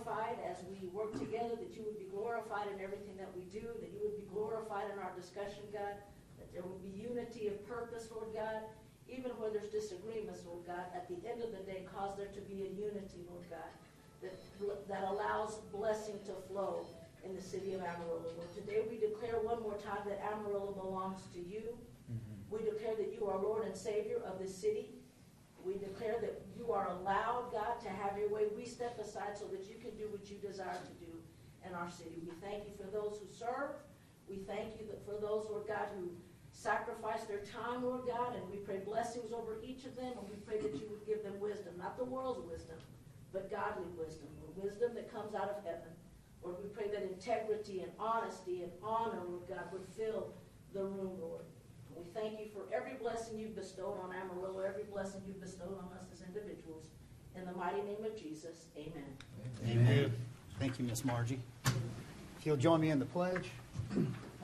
glorified as we work together, that you would be glorified in everything that we do, that you would be glorified in our discussion, God, that there would be unity of purpose, Lord God, even where there's disagreements, Lord God. At the end of the day, cause there to be a unity, Lord God, that allows blessing to flow in the city of Amarillo. Lord, today we declare one more time that Amarillo belongs to you. We declare that you are Lord and Savior of this city. We declare that you are allowed, God, to have your way. We step aside so that you can do what you desire to do in our city. We thank you for those who serve. We thank you for those, Lord God, who sacrifice their time, Lord God, and we pray blessings over each of them, and we pray that you would give them wisdom, not the world's wisdom, but godly wisdom, wisdom that comes out of heaven. Lord, we pray that integrity and honesty and honor, Lord God, would fill the room, Lord. We thank you for every blessing you've bestowed on Amarillo, every blessing you've bestowed on us as individuals. In the mighty name of Jesus, amen. Amen. Thank you, Miss Margie. If you'll join me in the pledge.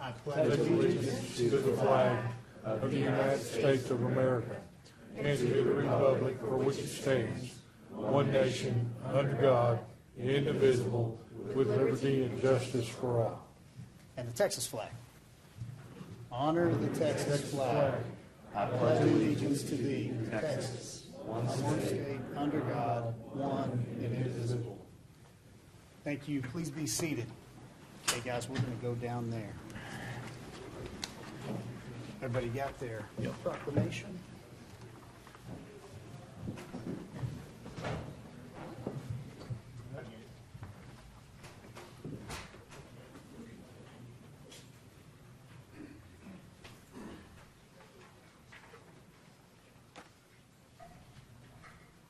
I pledge allegiance to the flag of the United States of America and to the republic for which it stands, one nation, under God, indivisible, with liberty and justice for all. And the Texas flag. Honor the Texas flag. I pledge allegiance to thee, Texas, one state, under God, one and indivisible. Thank you. Please be seated. Okay, guys, we're going to go down there. Everybody got their proclamation?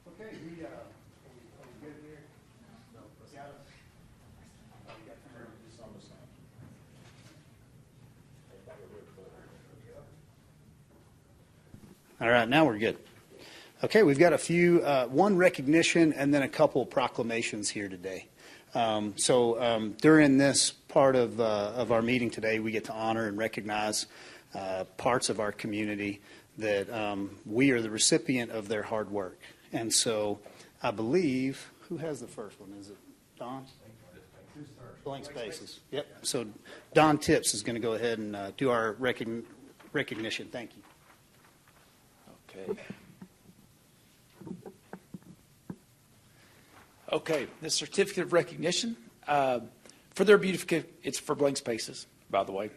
Okay, are we good here? No. Got it? Oh, you got time? Just on the side. All right, now we're good. Okay, we've got a few, one recognition and then a couple proclamations here today. During this part of our meeting today, we get to honor and recognize parts of our community that we are the recipient of their hard work. And so I believe, who has the first one? Is it Don? Blank Spaces. Yep. So Don Tips is going to go ahead and do our recognition. Thank you. Okay, this certificate of recognition for their beautification, it's for Blank Spaces, by the way,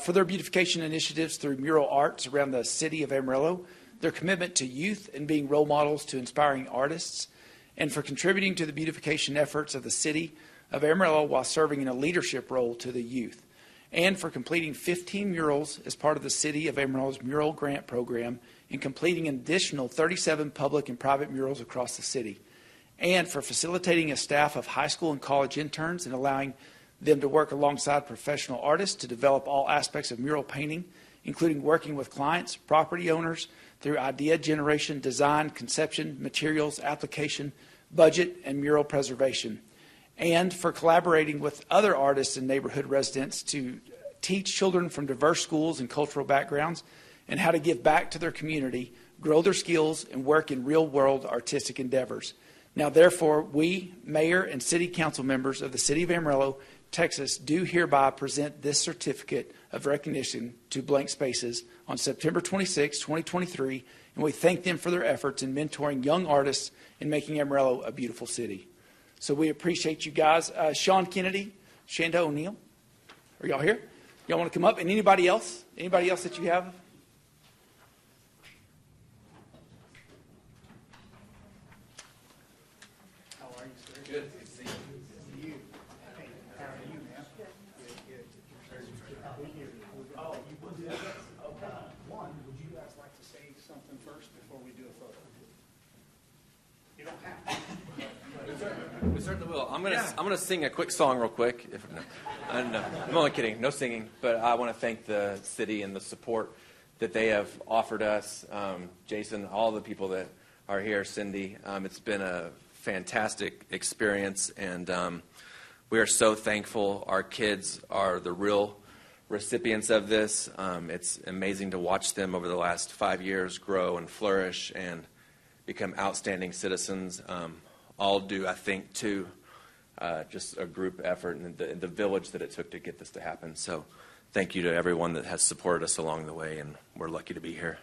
for their beautification initiatives through mural arts around the city of Amarillo, their commitment to youth and being role models to inspiring artists, and for contributing to the beautification efforts of the city of Amarillo while serving in a leadership role to the youth, and for completing 15 murals as part of the city of Amarillo's mural grant program and completing an additional 37 public and private murals across the city, and for facilitating a staff of high school and college interns and allowing them to work alongside professional artists to develop all aspects of mural painting, including working with clients, property owners, through idea generation, design, conception, materials, application, budget, and mural preservation, and for collaborating with other artists and neighborhood residents to teach children from diverse schools and cultural backgrounds and how to give back to their community, grow their skills, and work in real-world artistic endeavors. Now, therefore, we, mayor and city council members of the city of Amarillo, Texas, do hereby present this certificate of recognition to Blank Spaces on September 26, 2023, and we thank them for their efforts in mentoring young artists and making Amarillo a beautiful city. So we appreciate you guys. Sean Kennedy, Shanda O'Neill, are y'all here? Y'all want to come up? And anybody else? Anybody else that you have? How are you, sir? Good. Good to see you. Hey, how are you, man? Good. Oh, you would do that? Okay. One, would you guys like to say something first before we do a photo? You don't have to. We certainly will. I'm gonna sing a quick song real quick. I'm only kidding. No singing. But I want to thank the city and the support that they have offered us. Jason, all the people that are here, Cindy. It's been a fantastic experience, and we are so thankful. Our kids are the real recipients of this. It's amazing to watch them over the last 5 years grow and flourish and become outstanding citizens. All due, I think, to just a group effort and the village that it took to get this to happen. So thank you to everyone that has supported us along the way, and we're lucky to be here.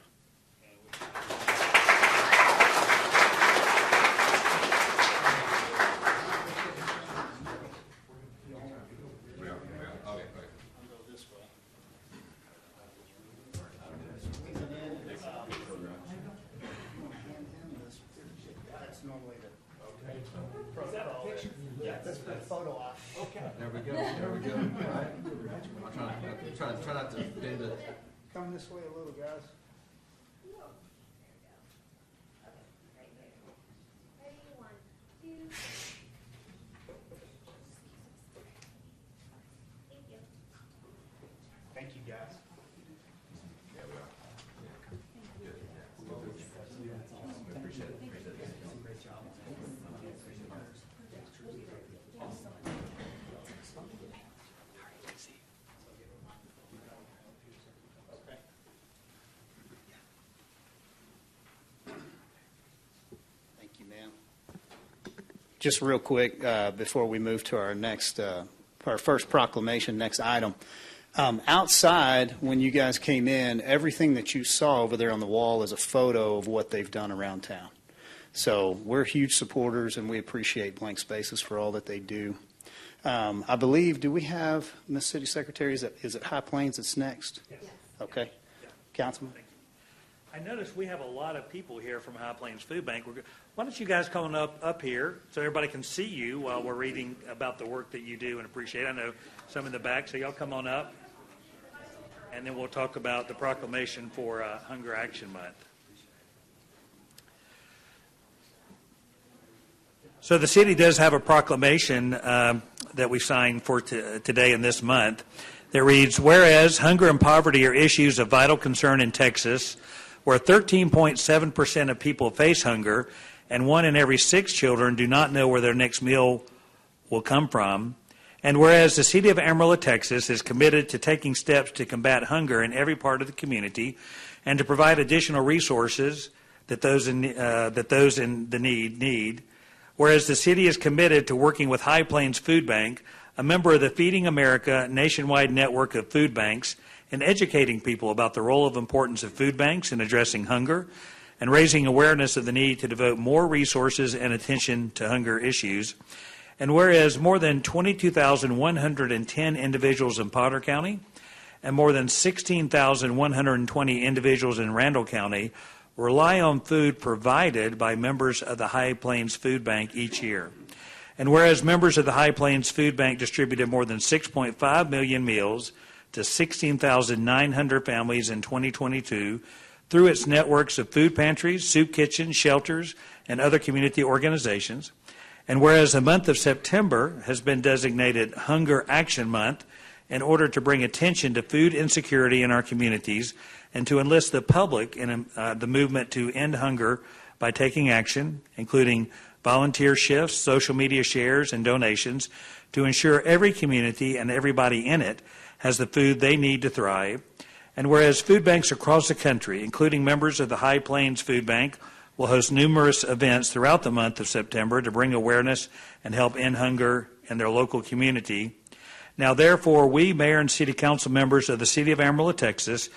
There we go. There we go. All right. Try not to bend it. Come this way a little, guys. Thank you, guys. Appreciate it. Thank you, ma'am. Just real quick, before we move to our next, our first proclamation, next item. Outside, when you guys came in, everything that you saw over there on the wall is a photo of what they've done around town. So we're huge supporters, and we appreciate Blank Spaces for all that they do. I believe, do we have, Ms. City Secretary, is it High Plains that's next? Yes. Okay. Yeah. Councilman? I noticed we have a lot of people here from High Plains Food Bank. Why don't you guys come up here so everybody can see you while we're reading about the work that you do and appreciate. I know some in the back, so y'all come on up, and then we'll talk about the proclamation for Hunger Action Month. So the city does have a proclamation that we signed for today and this month that reads, whereas hunger and poverty are issues of vital concern in Texas, where 13.7% of people face hunger and 1 in every 6 children do not know where their next meal will come from, and whereas the city of Amarillo, Texas is committed to taking steps to combat hunger in every part of the community and to provide additional resources that those in the need, whereas the city is committed to working with High Plains Food Bank, a member of the Feeding America nationwide network of food banks, and educating people about the role of importance of food banks in addressing hunger and raising awareness of the need to devote more resources and attention to hunger issues. And whereas more than 22,110 individuals in Potter County and more than 16,120 individuals in Randall County rely on food provided by members of the High Plains Food Bank each year. And whereas members of the High Plains Food Bank distributed more than 6.5 million meals to 16,900 families in 2022 through its networks of food pantries, soup kitchens, shelters, and other community organizations. And whereas the month of September has been designated Hunger Action Month in order to bring attention to food insecurity in our communities and to enlist the public in the movement to end hunger by taking action, including volunteer shifts, social media shares, and donations to ensure every community and everybody in it has the food they need to thrive. And whereas food banks across the country, including members of the High Plains Food Bank, will host numerous events throughout the month of September to bring awareness and help end hunger in their local community. Now, therefore, we, Mayor and City Council members of the City of Amarillo, Texas,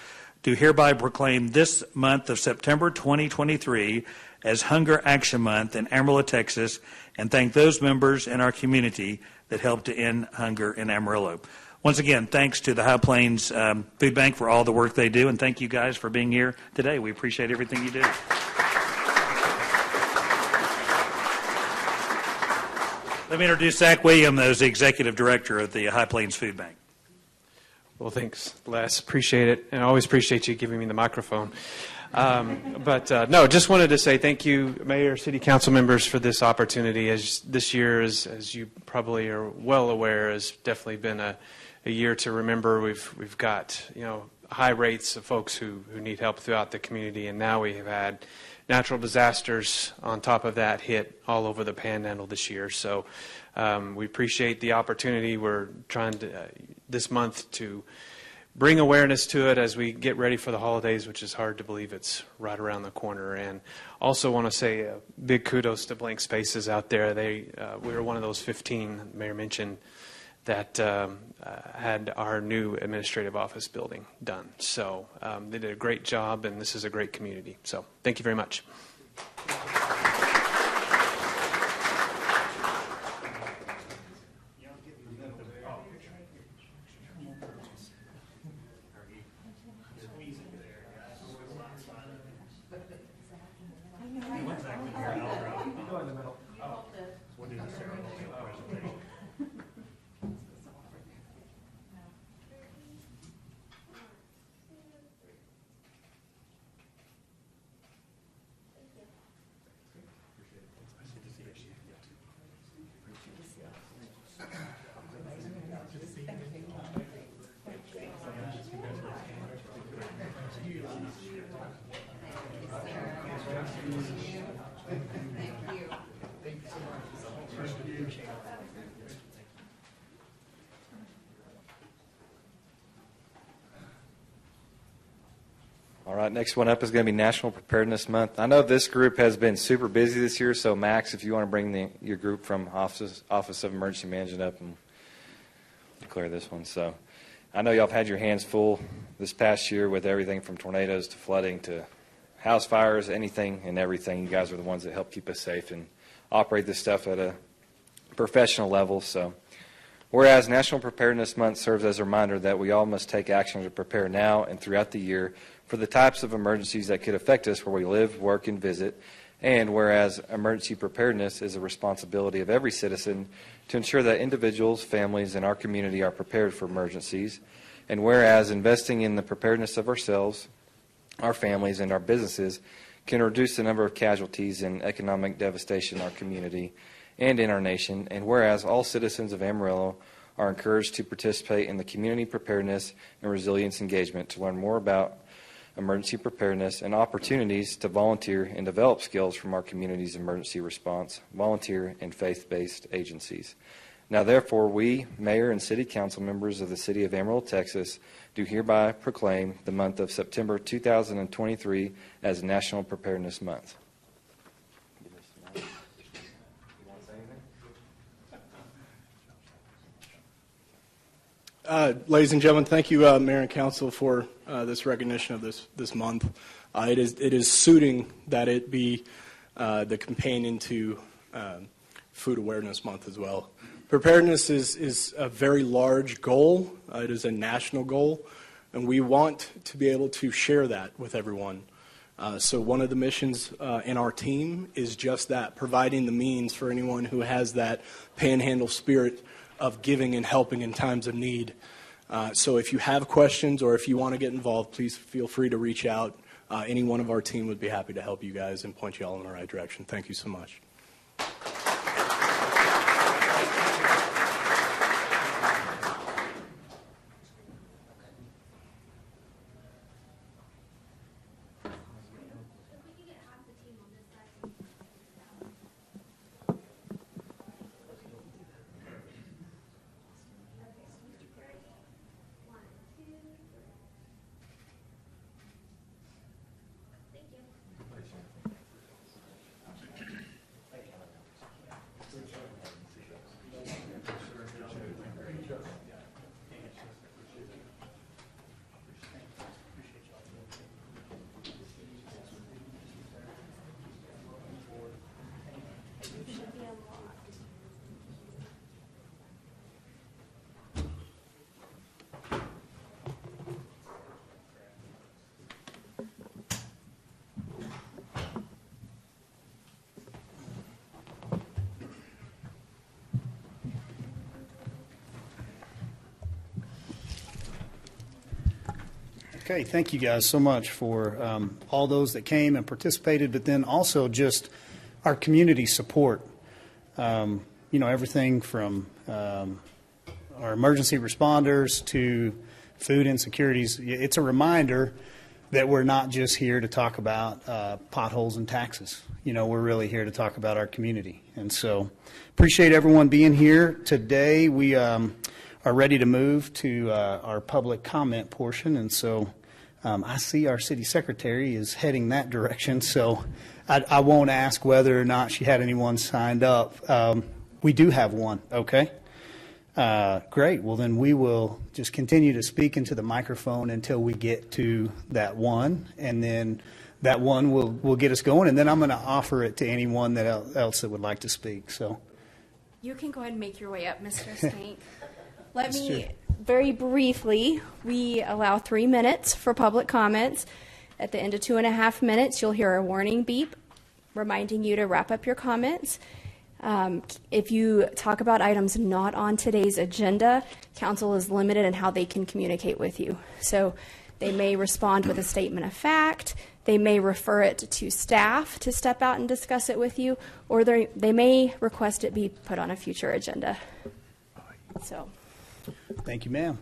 do hereby proclaim this month of September 2023 as Hunger Action Month in Amarillo, Texas, and thank those members in our community that help to end hunger in Amarillo. Once again, thanks to the High Plains Food Bank for all the work they do, and thank you guys for being here today. We appreciate everything you do. Let me introduce Zach Williams, as the Executive Director of the High Plains Food Bank. Well, thanks, Les. Appreciate it. And I always appreciate you giving me the microphone. No, just wanted to say thank you, Mayor, City Council members, for this opportunity. As this year, as you probably are well aware, has definitely been a year to remember. We've got, high rates of folks who need help throughout the community, and now we have had natural disasters on top of that hit all over the Panhandle this year. So we appreciate the opportunity. We're trying to this month to bring awareness to it as we get ready for the holidays, which is hard to believe it's right around the corner. And also want to say a big kudos to Blank Spaces out there. We were one of those 15 the Mayor mentioned that had our new administrative office building done. So they did a great job, and this is a great community. So thank you very much. All right, next one up is going to be National Preparedness Month. I know this group has been super busy this year, so Max, if you want to bring your group from Office of Emergency Management up and declare this one. So I know y'all have had your hands full this past year with everything from tornadoes to flooding to house fires, anything and everything. You guys are the ones that help keep us safe and operate this stuff at a professional level. So whereas National Preparedness Month serves as a reminder that we all must take action to prepare now and throughout the year for the types of emergencies that could affect us where we live, work, and visit. And whereas emergency preparedness is a responsibility of every citizen to ensure that individuals, families, and our community are prepared for emergencies. And whereas investing in the preparedness of ourselves, our families, and our businesses can reduce the number of casualties and economic devastation in our community and in our nation. And whereas all citizens of Amarillo are encouraged to participate in the community preparedness and resilience engagement to learn more about emergency preparedness and opportunities to volunteer and develop skills from our community's emergency response, volunteer, and faith-based agencies. Now, therefore, we, Mayor and City Council members of the City of Amarillo, Texas, do hereby proclaim the month of September 2023 as National Preparedness Month. Ladies and gentlemen, thank you, Mayor and Council, for this recognition of this month. It is suiting that it be the companion to Food Awareness Month as well. Preparedness is a very large goal. It is a national goal, and we want to be able to share that with everyone. So one of the missions in our team is just that, providing the means for anyone who has that panhandle spirit of giving and helping in times of need. So if you have questions or if you want to get involved, please feel free to reach out. Any one of our team would be happy to help you guys and point you all in the right direction. Thank you so much. Okay, thank you guys so much for all those that came and participated, but then also just our community support. Everything from our emergency responders to food insecurities. It's a reminder that we're not just here to talk about potholes and taxes. We're really here to talk about our community. And so appreciate everyone being here today. We are are ready to move to our public comment portion. And so I see our city secretary is heading that direction. So I won't ask whether or not she had anyone signed up. We do have one. Okay. Great. Well, then we will just continue to speak into the microphone until we get to that one. And then that one will get us going. And then I'm going to offer it to anyone that else that would like to speak. So you can go ahead and make your way up, Mr. Stank. Let me, very briefly, we allow 3 minutes for public comments. At the end of 2.5 minutes, you'll hear a warning beep reminding you to wrap up your comments. If you talk about items not on today's agenda, council is limited in how they can communicate with you. So they may respond with a statement of fact, they may refer it to staff to step out and discuss it with you, or they may request it be put on a future agenda. So. Thank you, ma'am.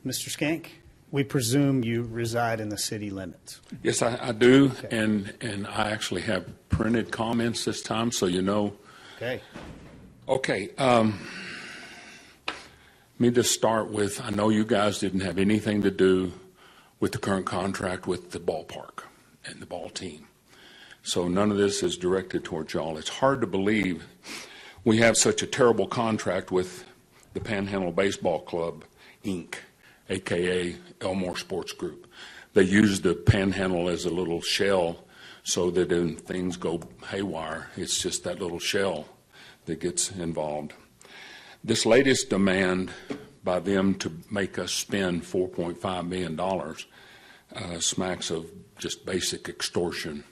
Mr. Skank, we presume you reside in the city limits. Yes, I do, Okay. and I actually have printed comments this time, so you know. Okay. Okay. Let me just start with, I know you guys didn't have anything to do with the current contract with the ballpark and the ball team. So none of this is directed towards y'all. It's hard to believe we have such a terrible contract with the Panhandle Baseball Club, Inc., a.k.a. Elmore Sports Group. They use the Panhandle as a little shell so that when things go haywire, it's just that little shell that gets involved. This latest demand by them to make us spend $4.5 million smacks of just basic extortion.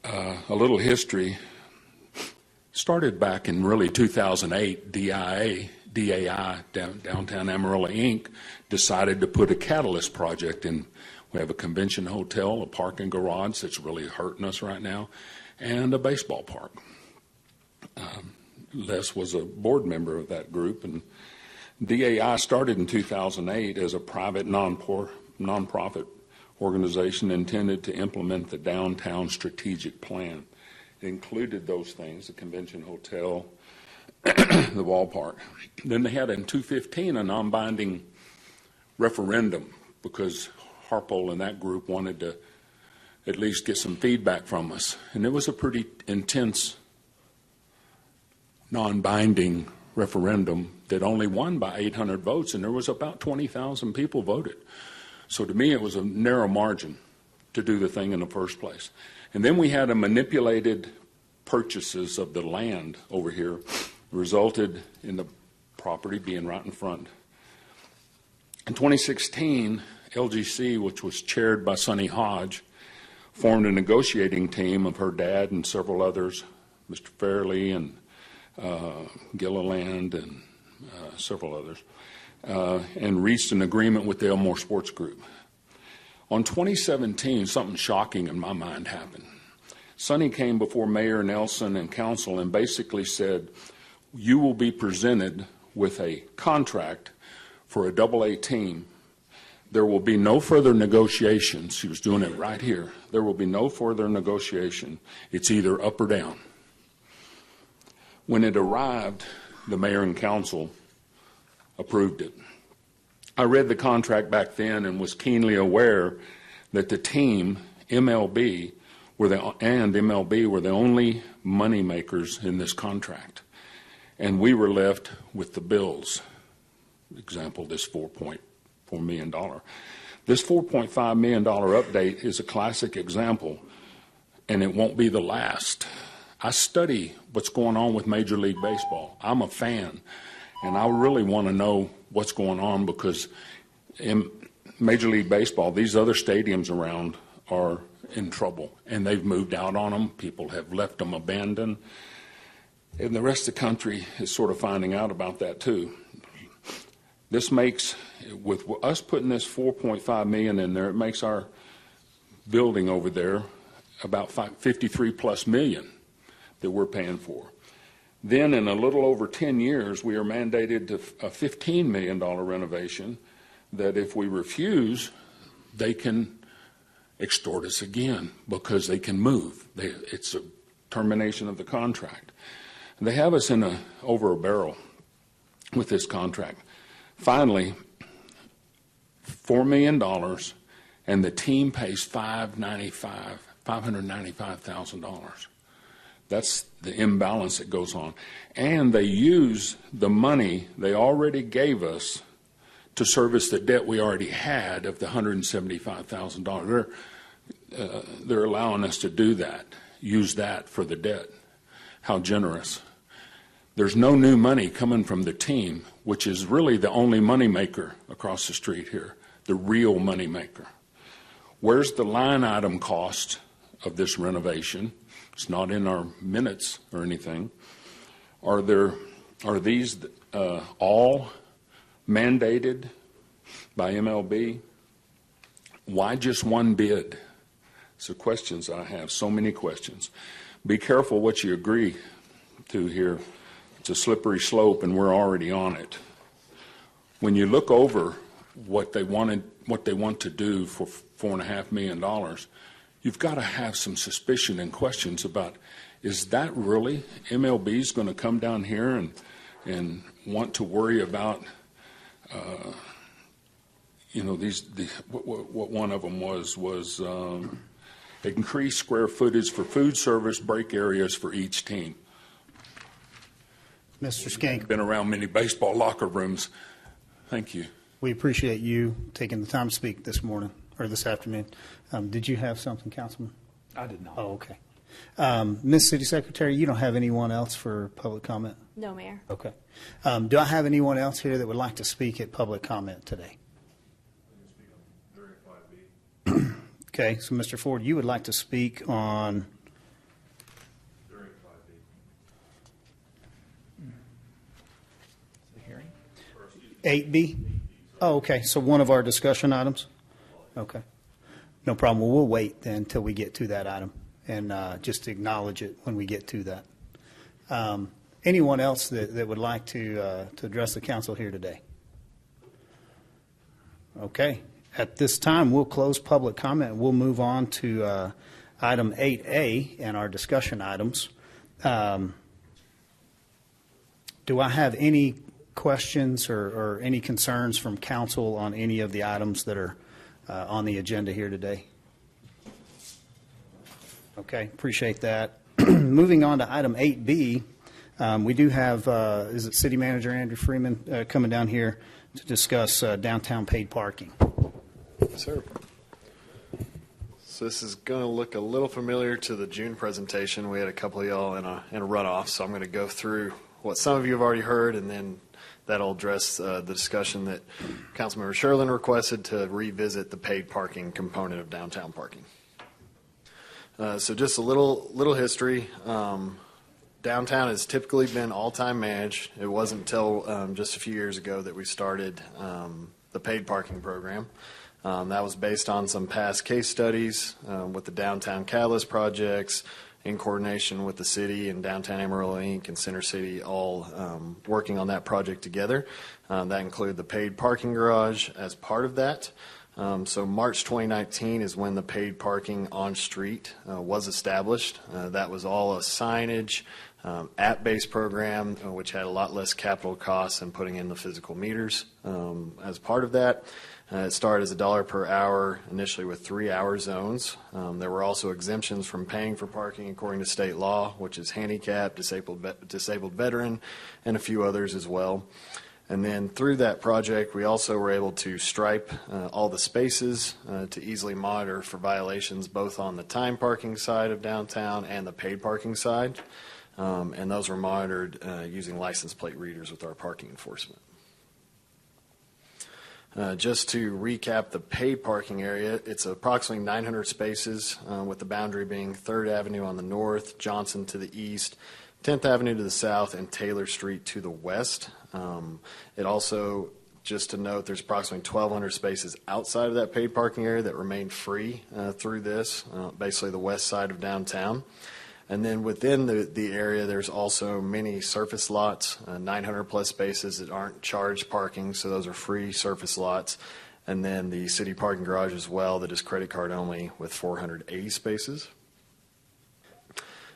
A little history. Started back in really 2008, DAI, Downtown Amarillo, Inc., decided to put a catalyst project in. We have a convention hotel, a parking garage that's really hurting us right now, and a baseball park. Les was a board member of that group, and DAI started in 2008 as a private nonprofit organization intended to implement the downtown strategic plan. It included those things, the convention hotel, the ballpark. Then they had in 2015 a non-binding referendum because Harpole and that group wanted to at least get some feedback from us. And it was a pretty intense non-binding referendum that only won by 800 votes, and there was about 20,000 people voted. So to me, it was a narrow margin to do the thing in the first place. And then we had a manipulated purchases of the land over here, resulted in the property being right in front. In 2016, LGC, which was chaired by Sonny Hodge, formed a negotiating team of her dad and several others, Mr. Fairley and Gilliland and several others, and reached an agreement with the Elmore Sports Group. On 2017, something shocking in my mind happened. Sonny came before Mayor Nelson and council and basically said, you will be presented with a contract for a AA team. There will be no further negotiations. She was doing it right here. There will be no further negotiation. It's either up or down. When it arrived, the mayor and council approved it. I read the contract back then and was keenly aware that the team, MLB, and MLB were the only money makers in this contract. And we were left with the bills. Example, this $4.4 million. This $4.5 million update is a classic example, and it won't be the last. I study what's going on with Major League Baseball. I'm a fan, and I really want to know what's going on because in Major League Baseball, these other stadiums around are in trouble, and they've moved out on them. People have left them abandoned, and the rest of the country is sort of finding out about that too. This makes, with us putting this $4.5 million in there, it makes our building over there about 53 plus million that we're paying for. Then in a little over 10 years, we are mandated to a $15 million renovation that if we refuse, they can extort us again because they can move. It's a termination of the contract. They have us in over a barrel with this contract. Finally, $4 million, and the team pays $595,000. That's the imbalance that goes on. And they use the money they already gave us to service the debt we already had of the $175,000. They're allowing us to do that, use that for the debt. How generous. There's no new money coming from the team, which is really the only money maker across the street here, the real money maker. Where's the line item cost of this renovation? It's not in our minutes or anything. Are these all mandated by MLB? Why just one bid? So questions I have, so many questions. Be careful what you agree to here. It's a slippery slope, and we're already on it. When you look over what they want to do for $4.5 million, you've got to have some suspicion and questions about, is that really MLB's going to come down here and want to worry about, what one of them was increased square footage for food service break areas for each team. Mr. Skank. Been around many baseball locker rooms. Thank you. We appreciate you taking the time to speak this morning or this afternoon. Did you have something, Councilman? I did not. Oh, okay. Ms. City Secretary, you don't have anyone else for public comment? No, Mayor. Okay. Do I have anyone else here that would like to speak at public comment today? Okay, so Mr. Ford, you would like to speak on 8B? Oh, okay, so one of our discussion items? Okay. No problem. Well, we'll wait then until we get to that item and just acknowledge it when we get to that. Anyone else that would like to address the council here today? Okay. At this time, we'll close public comment. We'll move on to item 8A and our discussion items. Do I have any questions or any concerns from council on any of the items that are on the agenda here today? Okay, appreciate that. Moving on to item 8B, we do have, is it City Manager Andrew Freeman coming down here to discuss downtown paid parking? Yes, sir. So this is going to look a little familiar to the June presentation. We had a couple of y'all in a runoff, so I'm going to go through what some of you have already heard, and then that'll address the discussion that Councilmember Sherlin requested to revisit the paid parking component of downtown parking. So just a little history. Downtown has typically been all-time managed. It wasn't until just a few years ago that we started the paid parking program. That was based on some past case studies with the Downtown Catalyst projects in coordination with the city and Downtown Amarillo Inc. and Center City all working on that project together. That included the paid parking garage as part of that. So March 2019 is when the paid parking on street was established. That was all a signage, app-based program, which had a lot less capital costs than putting in the physical meters. As part of that, it started as $1 per hour, initially with 3-hour zones. There were also exemptions from paying for parking according to state law, which is handicap, disabled veteran, and a few others as well. And then through that project, we also were able to stripe all the spaces to easily monitor for violations both on the time parking side of downtown and the paid parking side. And those were monitored using license plate readers with our parking enforcement. Just to recap the paid parking area, it's approximately 900 spaces with the boundary being 3rd Avenue on the north, Johnson to the east, 10th Avenue to the south, and Taylor Street to the west. It also, just to note, there's approximately 1,200 spaces outside of that paid parking area that remain free through this, basically the west side of downtown. And then within the area, there's also many surface lots, 900 plus spaces that aren't charged parking, so those are free surface lots. And then the city parking garage as well that is credit card only with 480 spaces.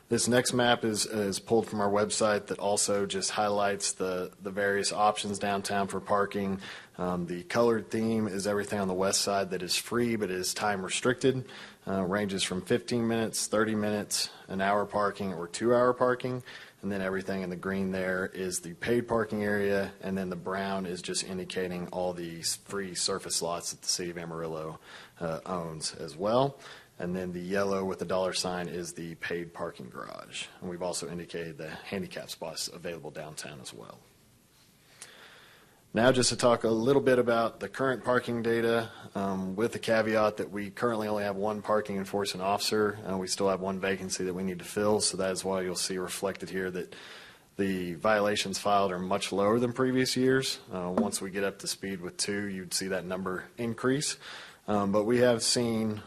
This next map is pulled from our website that also just highlights the various options downtown for parking. The colored theme is everything on the west side that is free but is time restricted. Ranges from 15 minutes, 30 minutes, an hour parking, or 2-hour parking. And then everything in the green there is the paid parking area, and then the brown is just indicating all the free surface lots that the city of Amarillo owns as well. And then the yellow with the dollar sign is the paid parking garage. And we've also indicated the handicap spots available downtown as well. Now just to talk a little bit about the current parking data, with the caveat that we currently only have one parking enforcement officer. We still have one vacancy that we need to fill, so that is why you'll see reflected here that the violations filed are much lower than previous years. Once we get up to speed with 2, you'd see that number increase. But we have seen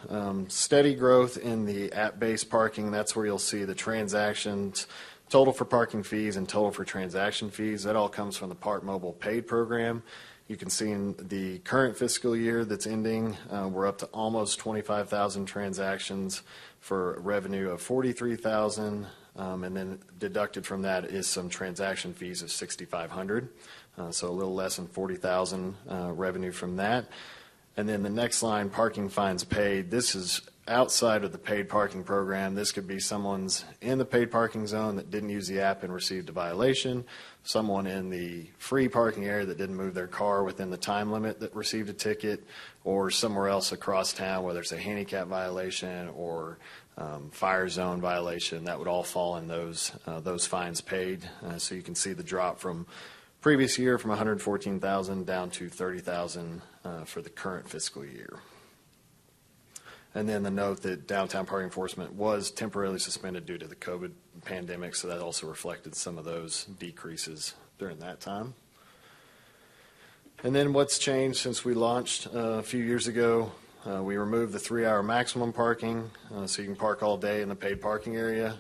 steady growth in the app-based parking. That's where you'll see the transactions, total for parking fees and total for transaction fees. That all comes from the Park Mobile paid program. You can see in the current fiscal year that's ending, we're up to almost 25,000 transactions for revenue of 43,000, and then deducted from that is some transaction fees of 6,500, so a little less than 40,000 revenue from that. And then the next line, parking fines paid. This is outside of the paid parking program. This could be someone's in the paid parking zone that didn't use the app and received a violation, someone in the free parking area that didn't move their car within the time limit that received a ticket, or somewhere else across town, whether it's a handicap violation or fire zone violation. That would all fall in those fines paid. So you can see the drop from previous year from 114,000 down to 30,000 for the current fiscal year. And then the note that downtown parking enforcement was temporarily suspended due to the COVID pandemic, so that also reflected some of those decreases during that time. And then what's changed since we launched a few years ago, we removed the 3-hour maximum parking, so you can park all day in the paid parking area.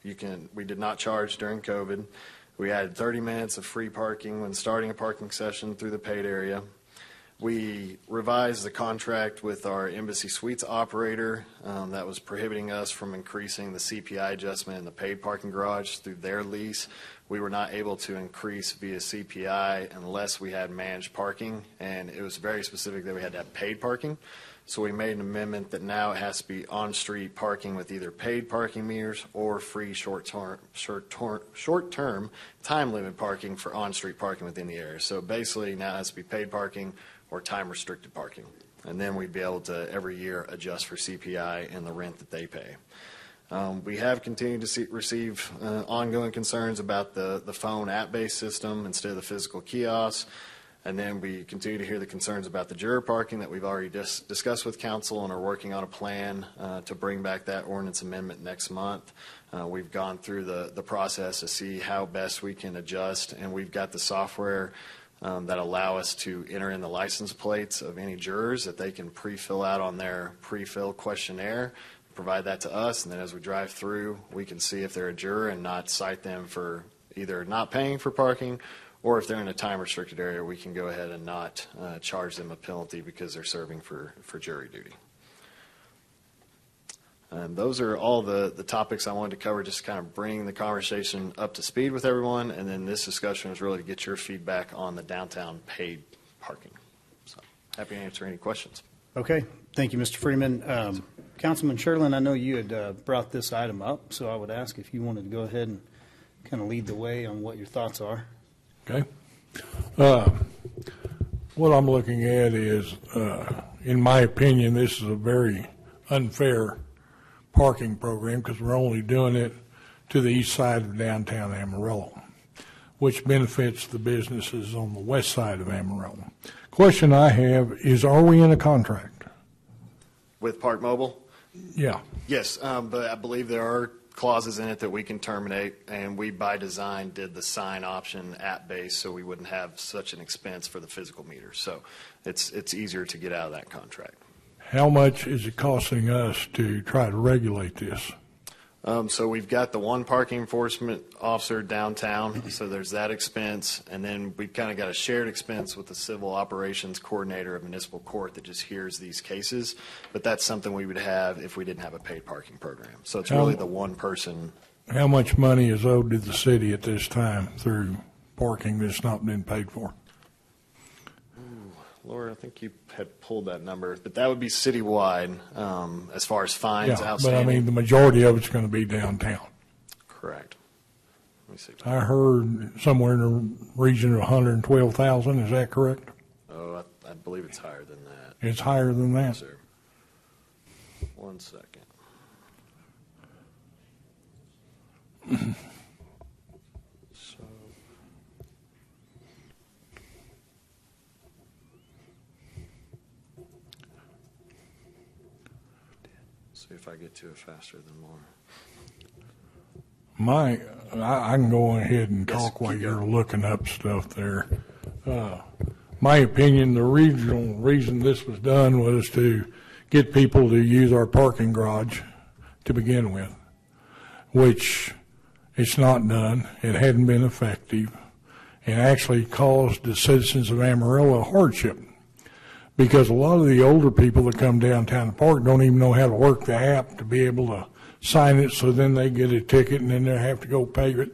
We did not charge during COVID. We added 30 minutes of free parking when starting a parking session through the paid area. We revised the contract with our Embassy Suites operator that was prohibiting us from increasing the CPI adjustment in the paid parking garage through their lease. We were not able to increase via CPI unless we had managed parking, and it was very specific that we had to have paid parking. So we made an amendment that now it has to be on-street parking with either paid parking meters or free short-term time limit parking for on-street parking within the area. So basically now it has to be paid parking or time-restricted parking. And then we'd be able to every year adjust for CPI and the rent that they pay. We have continued to receive ongoing concerns about the phone app-based system instead of the physical kiosks. And then we continue to hear the concerns about the juror parking that we've already discussed with council and are working on a plan to bring back that ordinance amendment next month. We've gone through the process to see how best we can adjust, and we've got the software that allow us to enter in the license plates of any jurors that they can pre-fill out on their pre-fill questionnaire, provide that to us, and then as we drive through, we can see if they're a juror and not cite them for either not paying for parking, or if they're in a time-restricted area, we can go ahead and not charge them a penalty because they're serving for jury duty. And those are all the topics I wanted to cover, just kind of bring the conversation up to speed with everyone. And then this discussion was really to get your feedback on the downtown paid parking. So happy to answer any questions. Okay. Thank you, Mr. Freeman. Councilman Sherlin, I know you had brought this item up, so I would ask if you wanted to go ahead and kind of lead the way on what your thoughts are. Okay. What I'm looking at is, in my opinion, this is a very unfair parking program because we're only doing it to the east side of downtown Amarillo, which benefits the businesses on the west side of Amarillo. Question I have is, are we in a contract? With Park Mobile? Yeah. Yes, but I believe there are clauses in it that we can terminate, and we by design did the sign option app-based so we wouldn't have such an expense for the physical meter. So it's easier to get out of that contract. How much is it costing us to try to regulate this? So we've got the one parking enforcement officer downtown, so there's that expense, and then we've kind of got a shared expense with the civil operations coordinator of municipal court that just hears these cases, but that's something we would have if we didn't have a paid parking program. So it's really the one person How much money is owed to the city at this time through parking that's not been paid for? Laura, I think you had pulled that number, but that would be citywide as far as fines Yeah, but I outstanding. mean, the majority of it's going to be downtown. Correct. Let me see. I heard somewhere in the region of 112,000. Is that correct? Oh, I believe it's higher than that. It's higher than that. Yes, sir. 1 second. So, see if I get to it faster than Laura. I can go ahead and Yes, talk while keep you're going. looking up stuff there. My opinion, the regional reason this was done was to get people to use our parking garage to begin with, which it's not done. It hadn't been effective and actually caused the citizens of Amarillo a hardship because a lot of the older people that come downtown to park don't even know how to work the app to be able to sign it, so then they get a ticket and then they have to go pay it,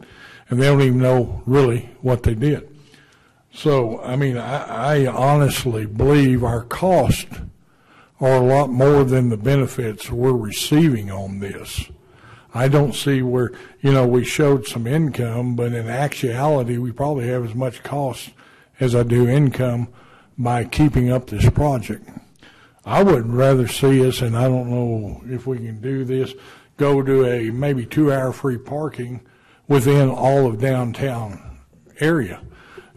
and they don't even know really what they did. So, I mean, I honestly believe our costs are a lot more than the benefits we're receiving on this. I don't see where, we showed some income, but in actuality, we probably have as much cost as I do income by keeping up this project. I would rather see us, and I don't know if we can do this, go to a maybe 2-hour free parking within all of downtown area,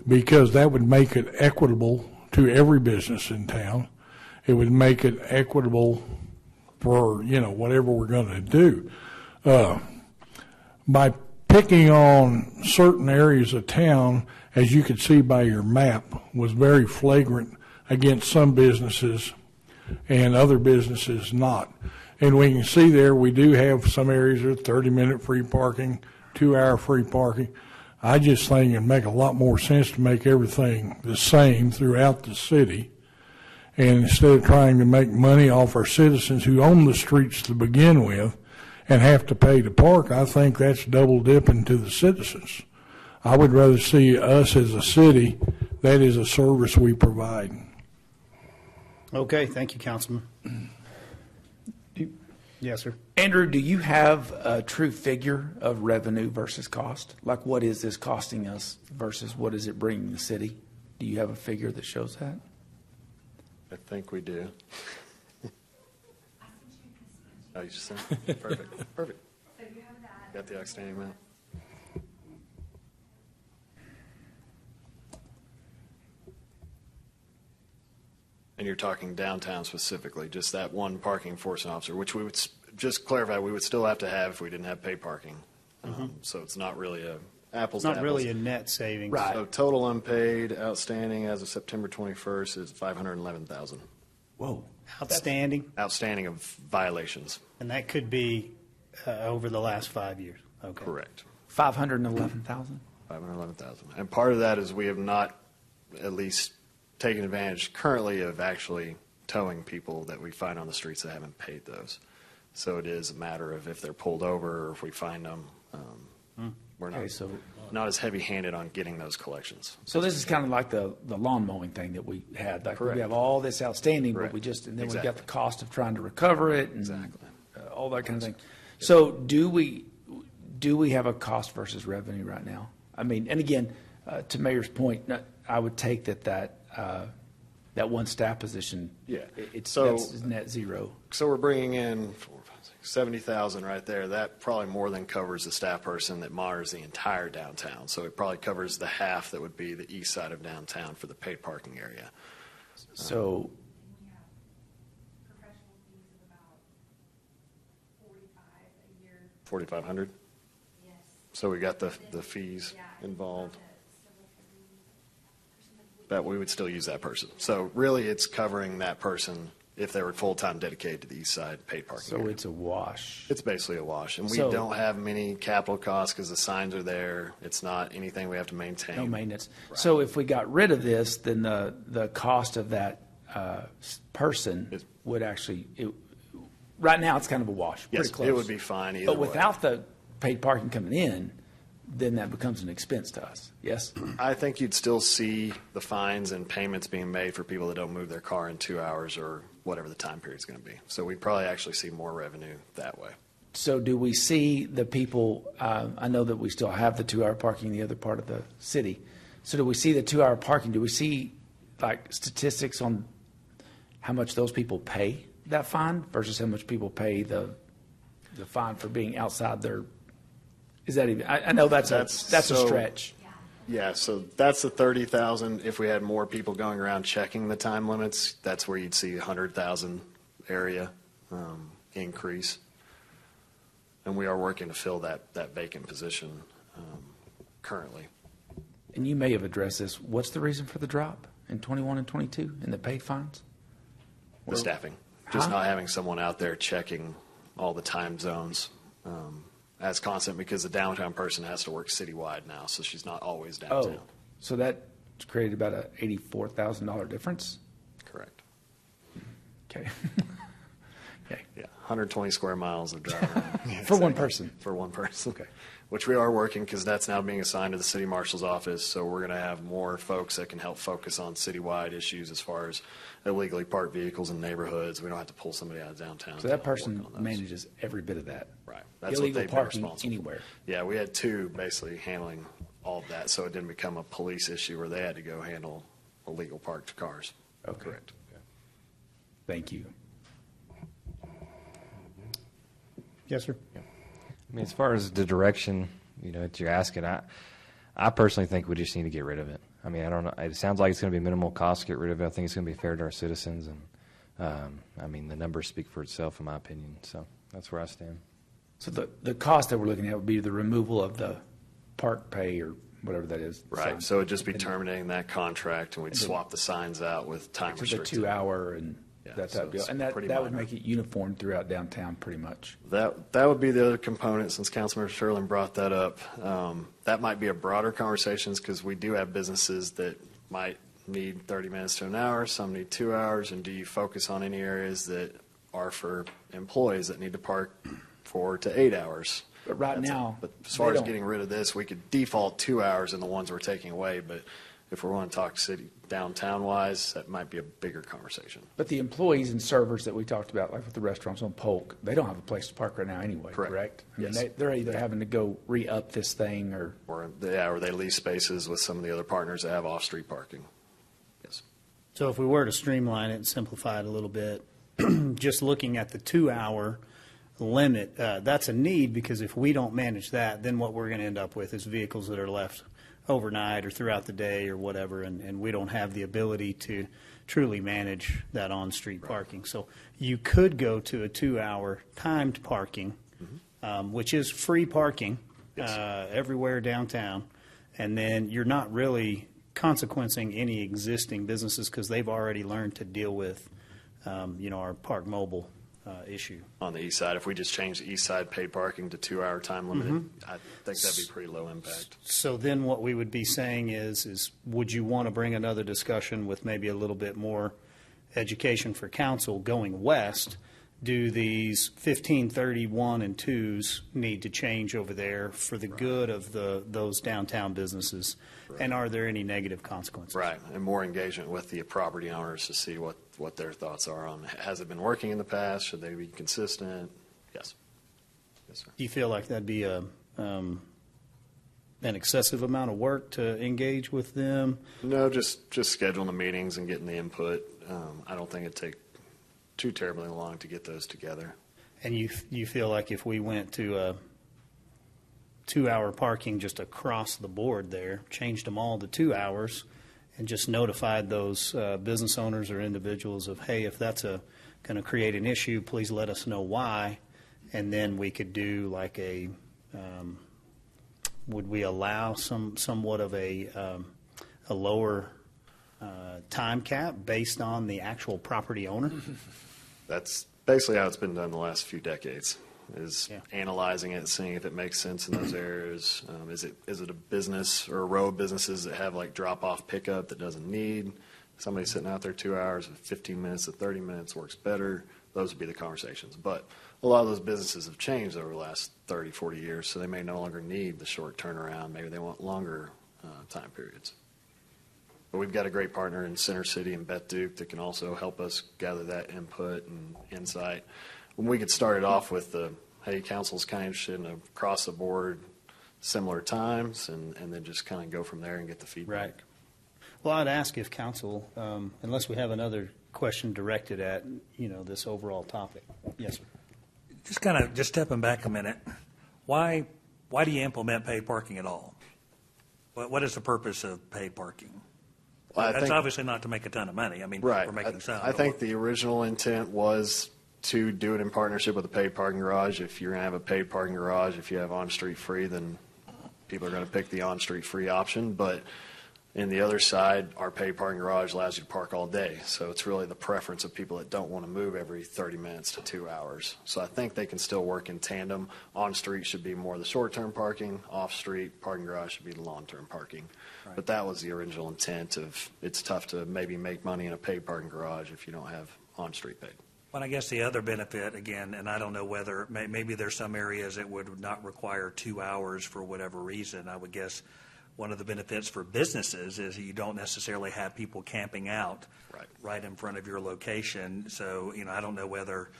because that would make it equitable to every business in town. It would make it equitable for, whatever we're going to do. By picking on certain areas of town, as you could see by your map, was very flagrant against some businesses and other businesses not. And we can see there we do have some areas that are 30-minute free parking, 2-hour free parking. I just think it'd make a lot more sense to make everything the same throughout the city. And instead of trying to make money off our citizens who own the streets to begin with and have to pay to park, I think that's double dipping to the citizens. I would rather see us as a city, that is a service we provide. Okay, thank you, Councilman. Yes, sir. Andrew, do you have a true figure of revenue versus cost? Like, what is this costing us versus what is it bringing the city? Do you have a figure that shows that? I think we do. Oh, you just sent it? Perfect. Perfect. So you have that. Got the outstanding amount. And you're talking downtown specifically, just that one parking enforcement officer, which we would, just clarify, we would still have to have if we didn't have paid parking. So it's not really a apples It's to not apples. really a net savings. Right. So total unpaid outstanding as of September 21st is 511,000. Whoa. Outstanding, Outstanding of violations. and that could be over the last 5 years. Okay. Correct. 511,000? 511,000. And part of that is we have not at least taken advantage currently of actually towing people that we find on the streets that haven't paid those. So it is a matter of if they're pulled over or if we find them. We're not, Okay, so- not as heavy-handed on getting those collections. So this is kind of like the lawn mowing thing that we had. Like Correct. we have all this outstanding, Correct. but we just, and then we've Exactly. got the cost of trying to recover it and Exactly. all that kind of thing. So do we have a cost versus revenue right now? I mean, and again, to Mayor's point, I would take that one staff position. Yeah. That's net zero. So we're bringing in 70,000 right there. That probably more than covers the staff person that monitors the entire downtown. So it probably covers the half that would be the east side of downtown for the paid parking area. So, We have professional fees of about 45 a year. 4,500. Yes. So we got the fees involved. That we would still use that person. So really, it's covering that person if they were full-time dedicated to the east side paid parking so area. it's a wash. It's basically a wash. And we So- don't have many capital costs because the signs are there. It's not anything we have to maintain. No maintenance. So if we got rid of this, then the cost of that person would actually, right now, it's kind of a wash, Yes, pretty close. it would be fine either But way. without the paid parking coming in, then that becomes an expense to us. Yes? I think you'd still see the fines and payments being made for people that don't move their car in 2 hours or whatever the time period's going to be. So we'd probably actually see more revenue that way. So do we see the people, I know that we still have the 2-hour parking in the other part of the city. So do we see the 2-hour parking? Do we see like statistics on how much those people pay that fine versus how much people pay the fine for being outside their, is that even, I know that's a stretch. Yeah, so that's the 30,000. If we had more people going around checking the time limits, that's where you'd see 100,000 area increase. And we are working to fill that vacant position currently. And you may have addressed this. What's the reason for the drop in 21 and 22 in the paid fines? The staffing. Just not having someone out there checking all the time zones as constant, because the downtown person has to work citywide now, so she's not always downtown. Oh, so that created about a $84,000 difference? Correct. Okay. Okay. Yeah, 120 square miles of driving. For one person? For one person. Okay. Which we are working, because that's now being assigned to the city marshal's office, so we're going to have more folks that can help focus on citywide issues as far as illegally parked vehicles in neighborhoods. We don't have to pull somebody out of downtown. So that person manages every bit of that? Right. That's illegal what they've been parking responsible anywhere? for. Yeah, we had two basically handling all of that, so it didn't become a police issue where they had to go handle illegal parked cars. Okay. Correct. Thank you. Yes, sir. I mean, as far as the direction, that you're asking, I personally think we just need to get rid of it. I mean, I don't know. It sounds like it's going to be minimal cost to get rid of it. I think it's going to be fair to our citizens, and I mean, the numbers speak for itself, in my opinion. So that's where I stand. So the cost that we're looking at would be the removal of the park pay or whatever that is. Right. So it'd just be terminating that contract, and we'd swap the signs out with time To the restricted. 2-hour and that type of deal. And that would minor. make it uniform throughout downtown pretty much. That would be the other component, since Councilmember Sherlin brought that up. That might be a broader conversation, because we do have businesses that might need 30 minutes to an hour, some need 2 hours, and do you focus on any areas that are for employees that need to park 4 to 8 hours? But right now, but as far they as don't. getting rid of this, we could default 2 hours in the ones we're taking away, but if we want to talk city downtown wise, that might be a bigger conversation. But the employees and servers that we talked about, like with the restaurants on Polk, they don't have a place to park right now anyway, correct? I mean, Yes. they're either having to go re-up this thing or Or they lease spaces with some of the other partners that have off-street parking. Yes. So if we were to streamline it and simplify it a little bit, just looking at the 2-hour limit, that's a need, because if we don't manage that, then what we're going to end up with is vehicles that are left overnight or throughout the day or whatever, and we don't have the ability to truly manage that on-street parking. So you could go to a 2-hour timed parking, which is free parking everywhere downtown, and then you're not really consequencing any existing businesses, because they've already learned to deal with our Park Mobile issue. On the east side, if we just change the east side paid parking to 2-hour time limited, I think that'd be pretty low impact. So then what we would be saying is would you want to bring another discussion with maybe a little bit more education for council going west? Do these 1531 and 2s need to change over there for the good of those downtown businesses? And are there any negative consequences? Right, and more engagement with the property owners to see what their thoughts are on, has it been working in the past? Should they be consistent? Yes. Yes, sir. Do you feel like that'd be an excessive amount of work to engage with them? No, just scheduling the meetings and getting the input. I don't think it'd take too terribly long to get those together. And you feel like if we went to a 2-hour parking just across the board there, changed them all to 2 hours, and just notified those business owners or individuals of, hey, if that's going to create an issue, please let us know why, and then we could do like would we allow somewhat of a lower time cap based on the actual property owner? That's basically how it's been done the last few decades, is analyzing it, seeing if it makes sense in those areas. Is it a business or a row of businesses that have like drop-off pickup that doesn't need somebody sitting out there 2 hours, 15 minutes to 30 minutes works better? Those would be the conversations. But a lot of those businesses have changed over the last 30, 40 years, so they may no longer need the short turnaround. Maybe they want longer time periods. But we've got a great partner in Center City and Beth Duke that can also help us gather that input and insight. When we get started off with the, hey, council's kind of interested in across the board similar times, and then just kind of go from there and get the feedback. Right. Well, I'd ask if council, unless we have another question directed at, this overall topic. Yes, sir. Just stepping back a minute, why do you implement paid parking at all? What is the purpose of paid parking? Well, That's obviously not to make a ton of money. I mean, right. we're making some. I think the original intent was to do it in partnership with a paid parking garage. If you're going to have a paid parking garage, if you have on-street free, then people are going to pick the on-street free option. But in the other side, our paid parking garage allows you to park all day. So it's really the preference of people that don't want to move every 30 minutes to 2 hours. So I think they can still work in tandem. On-street should be more the short-term parking. Off-street parking garage should be the long-term parking. Right. But that was the original intent of, it's tough to maybe make money in a paid parking garage if you don't have on-street paid. Well, I guess the other benefit, again, and I don't know whether, maybe there's some areas that would not require 2 hours for whatever reason. I would guess one of the benefits for businesses is you don't necessarily have people camping out right in front of your location. So, I don't know whether,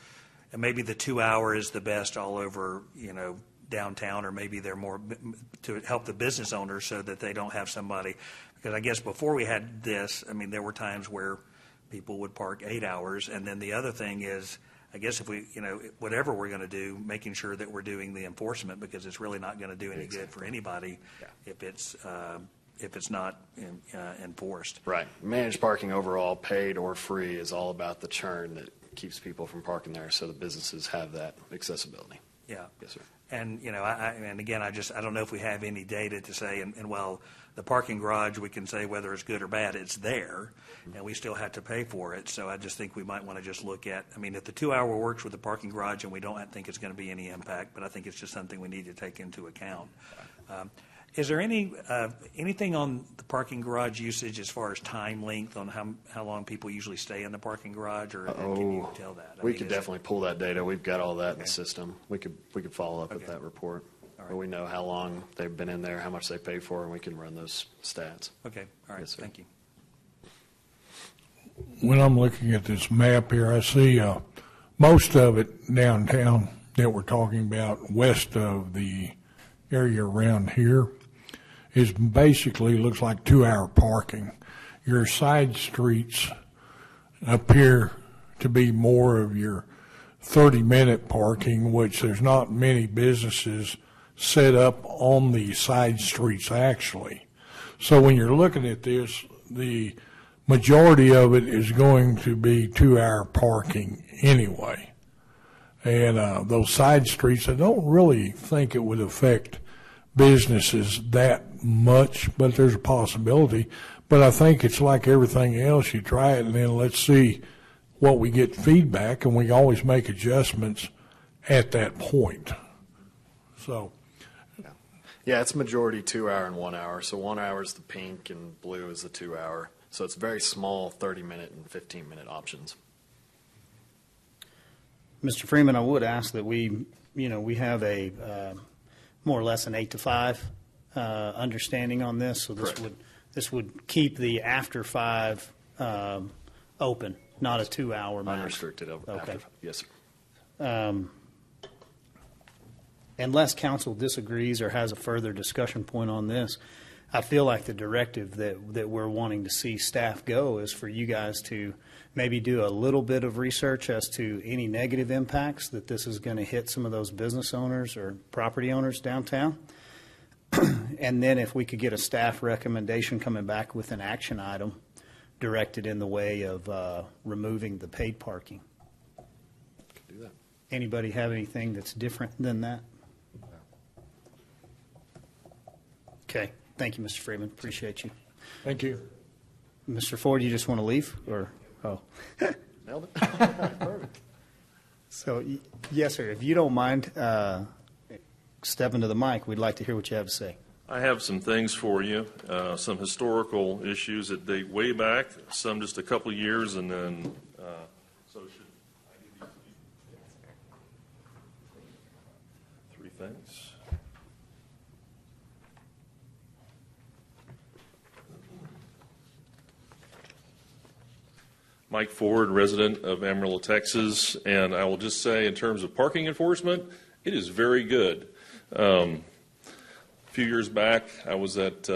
and maybe the 2 hour is the best all over, downtown, or maybe they're more to help the business owners so that they don't have somebody. Because I guess before we had this, there were times where people would park 8 hours. And then the other thing is, I guess if we, whatever we're going to do, making sure that we're doing the enforcement, because it's really not going to do any good for anybody if it's not enforced. Right. Managed parking overall, paid or free, is all about the churn that keeps people from parking there, so the businesses have that accessibility. Yeah. Yes, sir. And, and again, I don't know if we have any data to say, and while the parking garage, we can say whether it's good or bad, it's there, and we still have to pay for it. So I just think we might want to just look at, if the 2 hour works with the parking garage, and we don't think it's going to be any impact, but I think it's just something we need to take into account. Is there anything on the parking garage usage as far as time length on how long people usually stay in the parking garage, or can you tell that? We could definitely pull that data. We've got all that in the system. We could follow up with that report. But we know how long they've been in there, how much they pay for, and we can run those stats. Okay. All right. Yes, sir. Thank you. When I'm looking at this map here, I see most of it downtown that we're talking about west of the area around here is basically looks like 2 hour parking. Your side streets appear to be more of your 30-minute parking, which there's not many businesses set up on the side streets actually. So when you're looking at this, the majority of it is going to be 2 hour parking anyway. And those side streets, I don't really think it would affect businesses that much, but there's a possibility. But I think it's like everything else. You try it, and then let's see what we get feedback, and we always make adjustments at that point. So. Yeah, it's majority 2 hour and 1 hour. So 1 hour is the pink and blue is the 2 hour. So it's very small 30-minute and 15-minute options. Mr. Freeman, I would ask that we have a more or less an 8 to 5 understanding on this. So this would keep the after 5 open, not a 2 hour max. Unrestricted over after 5. Yes, sir. Unless council disagrees or has a further discussion point on this, I feel like the directive that we're wanting to see staff go is for you guys to maybe do a little bit of research as to any negative impacts that this is going to hit some of those business owners or property owners downtown. And then if we could get a staff recommendation coming back with an action item directed in the way of removing the paid parking. Could do that. Anybody have anything that's different than that? Okay. Thank you, Mr. Freeman. Appreciate you. Thank you. Mr. Ford, you just want to leave? Or Nailed it. Perfect. So, yes, sir. If you don't mind stepping to the mic, we'd like to hear what you have to say. I have some things for you, some historical issues that date way back, some just a couple of years, and then so should I give these to you? Mike Ford, resident of Amarillo, Texas, and I will just say in terms of parking enforcement, it is very good. A few years back, I was at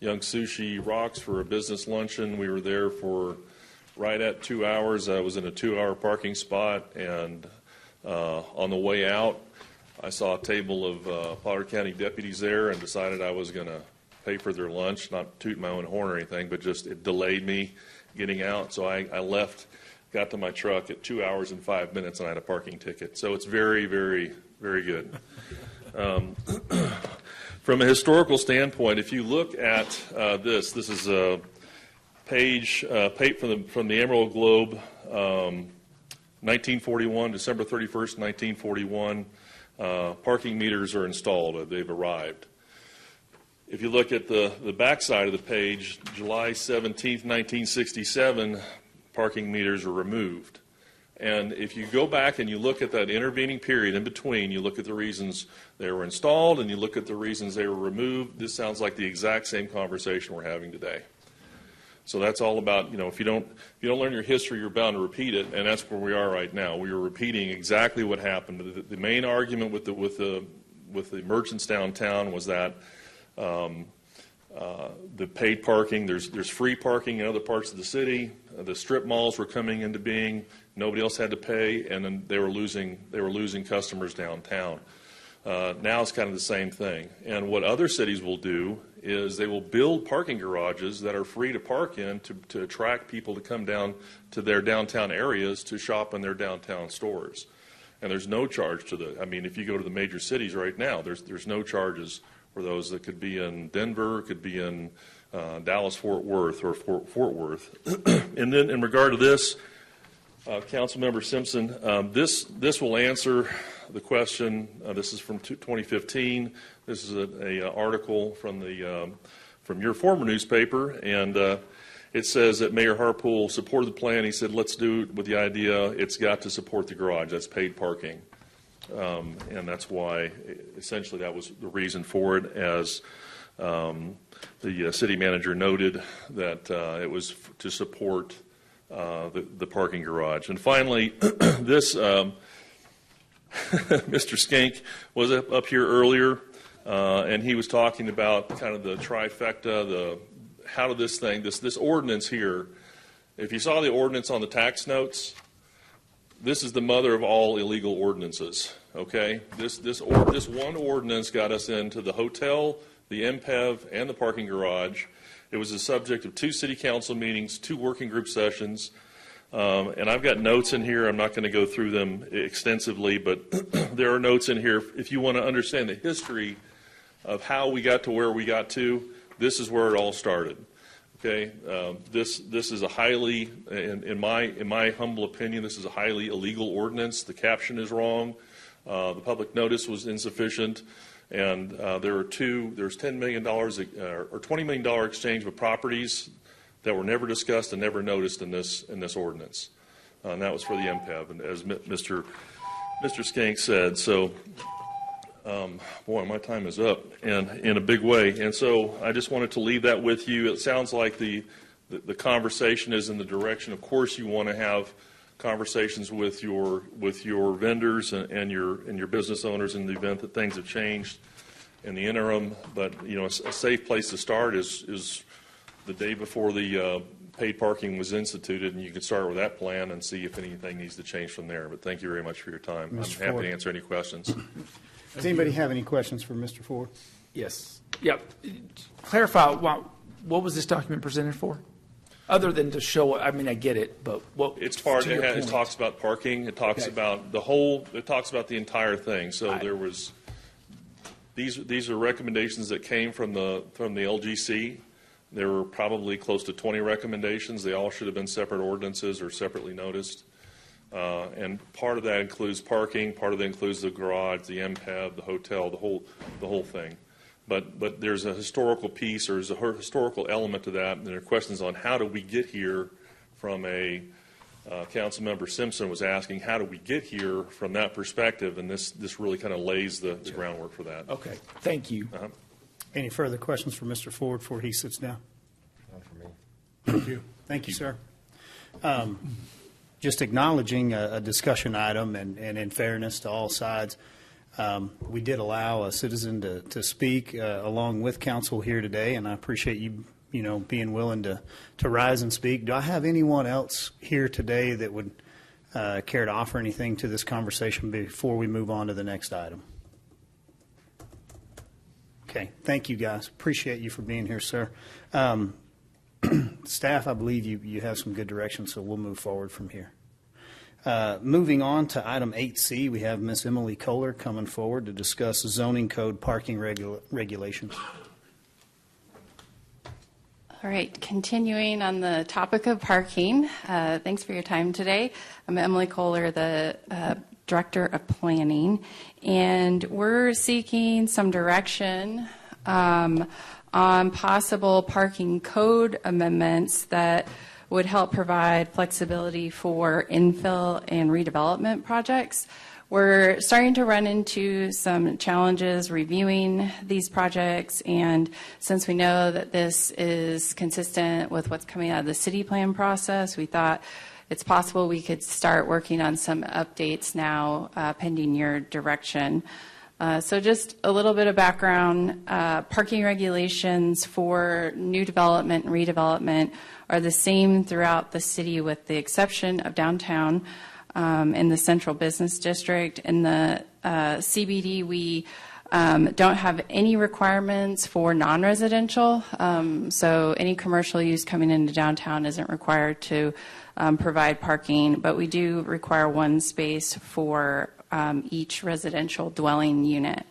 Young Sushi Rocks for a business luncheon. We were there for right at 2 hours. I was in a 2-hour parking spot, and on the way out, I saw a table of Potter County deputies there and decided I was going to pay for their lunch, not toot my own horn or anything, but just it delayed me getting out. So I left, got to my truck at 2 hours and 5 minutes, and I had a parking ticket. So it's very, very, very good. From a historical standpoint, if you look at this is a page from the Amarillo Globe, 1941, December 31st, 1941. Parking meters are installed. They've arrived. If you look at the back side of the page, July 17th, 1967, parking meters are removed. And if you go back and you look at that intervening period in between, you look at the reasons they were installed and you look at the reasons they were removed, this sounds like the exact same conversation we're having today. So that's all about, if you don't learn your history, you're bound to repeat it, and that's where we are right now. We are repeating exactly what happened. The main argument with the merchants downtown was that the paid parking, there's free parking in other parts of the city. The strip malls were coming into being. Nobody else had to pay, and then they were losing customers downtown. Now it's kind of the same thing. And what other cities will do is they will build parking garages that are free to park in to attract people to come down to their downtown areas to shop in their downtown stores. And there's no charge if you go to the major cities right now, there's no charges for those that could be in Denver, could be in Dallas-Fort Worth or Fort Worth. And then in regard to this, Councilmember Simpson, this will answer the question. This is from 2015. This is an article from your former newspaper, and it says that Mayor Harpool supported the plan. He said, let's do it with the idea it's got to support the garage. That's paid parking. And that's why, essentially, that was the reason for it, as the city manager noted, that it was to support the parking garage. And finally, this Mr. Skank was up here earlier, and he was talking about kind of the trifecta, how did this ordinance here, if you saw the ordinance on the tax notes, this is the mother of all illegal ordinances, okay? This one ordinance got us into the hotel, the MPEV, and the parking garage. It was the subject of 2 city council meetings, 2 working group sessions, and I've got notes in here. I'm not going to go through them extensively, but there are notes in here. If you want to understand the history of how we got to where we got to, this is where it all started. Okay, this is a highly, in my humble opinion, this is a highly illegal ordinance. The caption is wrong. The public notice was insufficient. And there's $10 million or $20 million exchange of properties that were never discussed and never noticed in this ordinance. And that was for the MPEV, and as Mr. Skank said. So, boy, my time is up, and in a big way. And so I just wanted to leave that with you. It sounds like the conversation is in the direction. Of course, you want to have conversations with your vendors and your business owners in the event that things have changed in the interim. But a safe place to start is the day before the paid parking was instituted, and you can start with that plan and see if anything needs to change from there. But thank you very much for your time. Mr. I'm happy Ford. to answer any questions. Does anybody have any questions for Mr. Ford? Yes. Yep. Clarify, what was this document presented for? Other than to show, I get it, but what? It talks about parking. It talks about the whole. It talks about the entire thing. So there was. These are recommendations that came from the LGC. There were probably close to 20 recommendations. They all should have been separate ordinances or separately noticed. And part of that includes parking. Part of that includes the garage, the MPEV, the hotel, the whole thing. But there's a historical piece, or there's a historical element to that, and there are questions on how do we get here from Councilmember Simpson was asking, how do we get here from that perspective, and this really kind of lays the groundwork for that. Okay, thank you. Any further questions for Mr. Ford before he sits down? Not for me. Thank you. Thank you, sir. Just acknowledging a discussion item, and in fairness to all sides, we did allow a citizen to speak along with council here today, and I appreciate you being willing to rise and speak. Do I have anyone else here today that would care to offer anything to this conversation before we move on to the next item? Okay, thank you guys. Appreciate you for being here, sir. Staff, I believe you have some good direction, so we'll move forward from here. Moving on to item 8C, we have Ms. Emily Kohler coming forward to discuss zoning code parking regulations. All right, continuing on the topic of parking, thanks for your time today. I'm Emily Kohler, the Director of Planning, and we're seeking some direction on possible parking code amendments that would help provide flexibility for infill and redevelopment projects. We're starting to run into some challenges reviewing these projects, and since we know that this is consistent with what's coming out of the city plan process, we thought it's possible we could start working on some updates now pending your direction. So just a little bit of background. Parking regulations for new development and redevelopment are the same throughout the city with the exception of downtown. In the central business district. In the CBD, we don't have any requirements for non-residential. So any commercial use coming into downtown isn't required to provide parking, but we do require one space for each residential dwelling unit.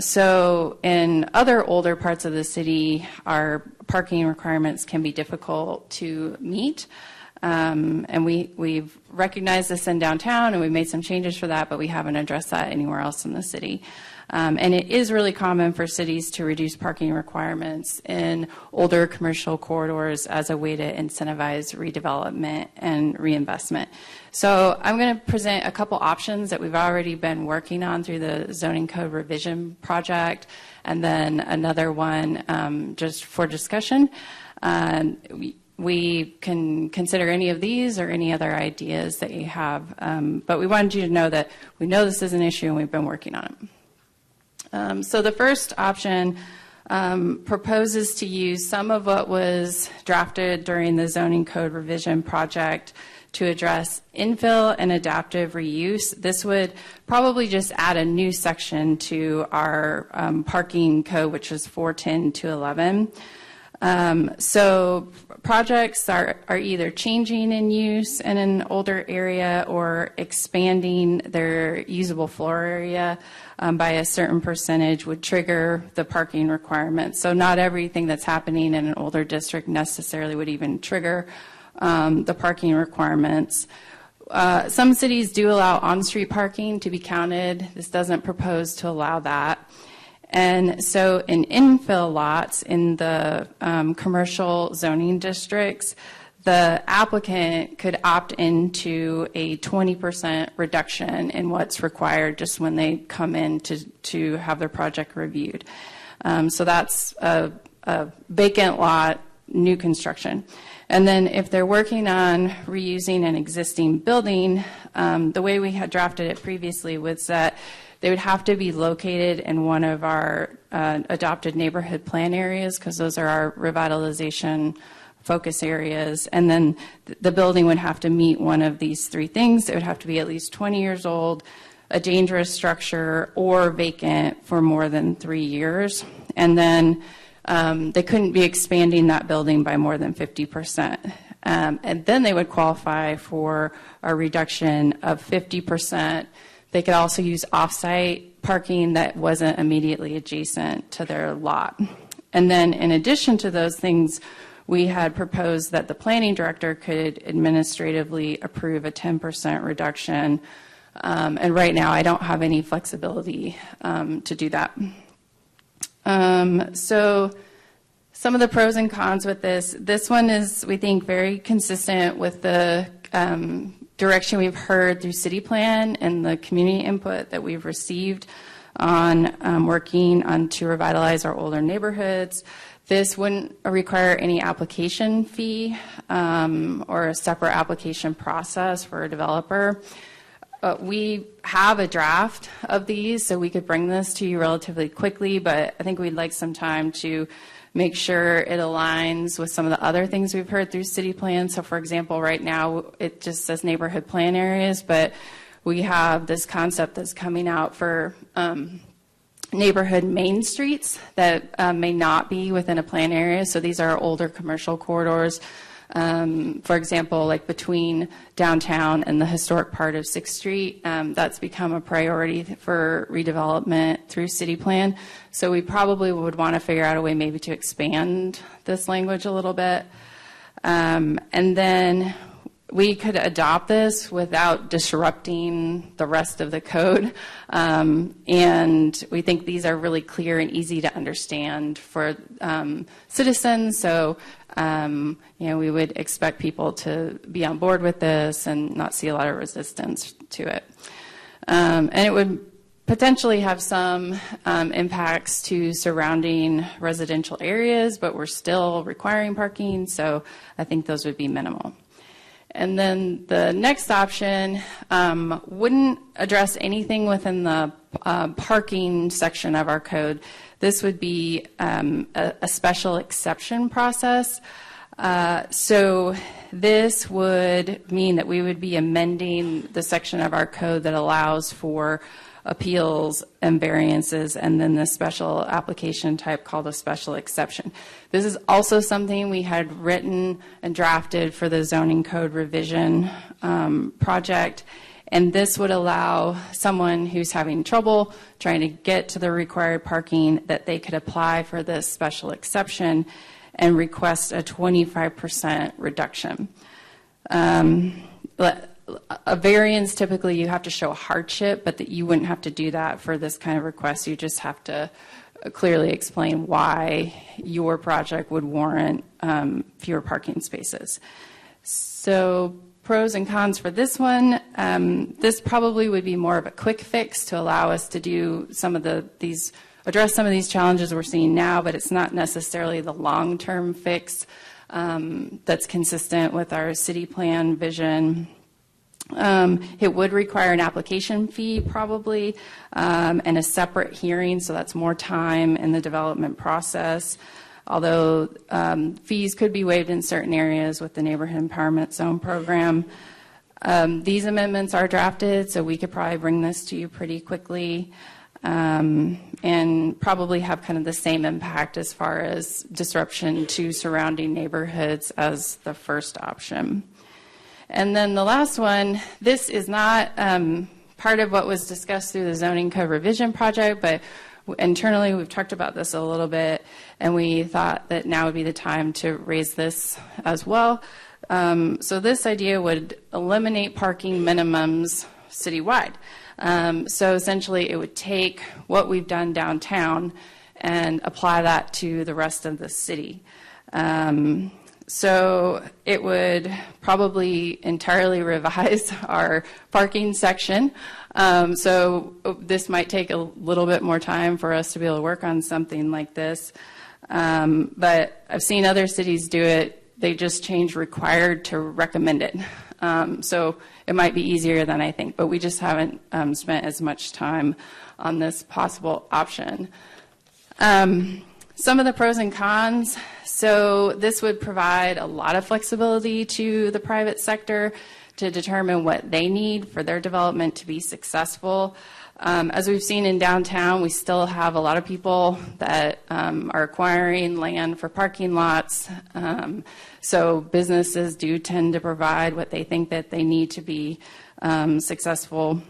So in other older parts of the city, our parking requirements can be difficult to meet. And we've recognized this in downtown, and we've made some changes for that, but we haven't addressed that anywhere else in the city. And it is really common for cities to reduce parking requirements in older commercial corridors as a way to incentivize redevelopment and reinvestment. So I'm going to present a couple options that we've already been working on through the zoning code revision project, and then another one just for discussion. We can consider any of these or any other ideas that you have, but we wanted you to know that we know this is an issue and we've been working on it. So the first option proposes to use some of what was drafted during the zoning code revision project to address infill and adaptive reuse. This would probably just add a new section to our parking code, which is 410-211. So projects are either changing in use in an older area or expanding their usable floor area by a certain percentage would trigger the parking requirements. So not everything that's happening in an older district necessarily would even trigger the parking requirements. Some cities do allow on-street parking to be counted. This doesn't propose to allow that. And so in infill lots in the commercial zoning districts, the applicant could opt into a 20% reduction in what's required just when they come in to have their project reviewed. So that's a vacant lot, new construction. And then if they're working on reusing an existing building, the way we had drafted it previously was that they would have to be located in one of our adopted neighborhood plan areas, because those are our revitalization focus areas. And then the building would have to meet one of these three things. It would have to be at least 20 years old, a dangerous structure, or vacant for more than 3 years. And then they couldn't be expanding that building by more than 50%. And then they would qualify for a reduction of 50%. They could also use off-site parking that wasn't immediately adjacent to their lot. And then in addition to those things, we had proposed that the planning director could administratively approve a 10% reduction. And right now, I don't have any flexibility to do that. So some of the pros and cons with this one is, we think, very consistent with the direction we've heard through city plan and the community input that we've received. on working on to revitalize our older neighborhoods. This wouldn't require any application fee or a separate application process for a developer. We have a draft of these, so we could bring this to you relatively quickly, but I think we'd like some time to make sure it aligns with some of the other things we've heard through city plans. So, for example, right now it just says neighborhood plan areas, but we have this concept that's coming out for neighborhood main streets that may not be within a plan area. So these are older commercial corridors. For example, like between downtown and the historic part of 6th Street, that's become a priority for redevelopment through city plan. So we probably would want to figure out a way maybe to expand this language a little bit. And then we could adopt this without disrupting the rest of the code. And we think these are really clear and easy to understand for citizens. So, we would expect people to be on board with this and not see a lot of resistance to it. And it would potentially have some impacts to surrounding residential areas, but we're still requiring parking. So I think those would be minimal. And then the next option wouldn't address anything within the parking section of our code. This would be a special exception process. So this would mean that we would be amending the section of our code that allows for appeals and variances, and then the special application type called a special exception. This is also something we had written and drafted for the zoning code revision project, and this would allow someone who's having trouble trying to get to the required parking that they could apply for this special exception and request a 25% reduction. A variance, typically you have to show a hardship, but that you wouldn't have to do that for this kind of request. You just have to clearly explain why your project would warrant fewer parking spaces. So pros and cons for this one, this probably would be more of a quick fix to allow us to do some of address some of these challenges we're seeing now, but it's not necessarily the long-term fix that's consistent with our city plan vision. It would require an application fee probably and a separate hearing, so that's more time in the development process. Although fees could be waived in certain areas with the Neighborhood Empowerment Zone program. These amendments are drafted, so we could probably bring this to you pretty quickly and probably have kind of the same impact as far as disruption to surrounding neighborhoods as the first option. And then the last one, this is not part of what was discussed through the zoning code revision project, but internally we've talked about this a little bit, and we thought that now would be the time to raise this as well. So this idea would eliminate parking minimums citywide. So essentially it would take what we've done downtown and apply that to the rest of the city. So it would probably entirely revise our parking section. So this might take a little bit more time for us to be able to work on something like this. But I've seen other cities do it. They just change required to recommended. So it might be easier than I think, but we just haven't spent as much time on this possible option. Some of the pros and cons. So this would provide a lot of flexibility to the private sector to determine what they need for their development to be successful. As we've seen in downtown, we still have a lot of people that are acquiring land for parking lots. So businesses do tend to provide what they think that they need to be successful.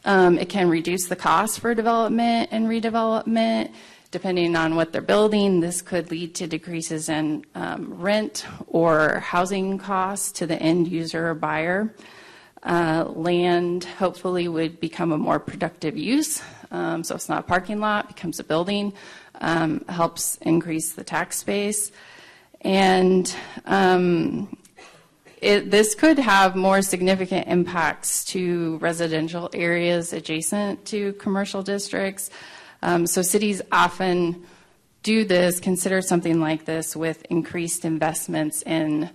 It can reduce the cost for development and redevelopment. Depending on what they're building, this could lead to decreases in rent or housing costs to the end user or buyer. Land hopefully would become a more productive use. So it's not a parking lot, becomes a building, helps increase the tax base. And this could have more significant impacts to residential areas adjacent to commercial districts. So cities often do this, consider something like this with increased investments in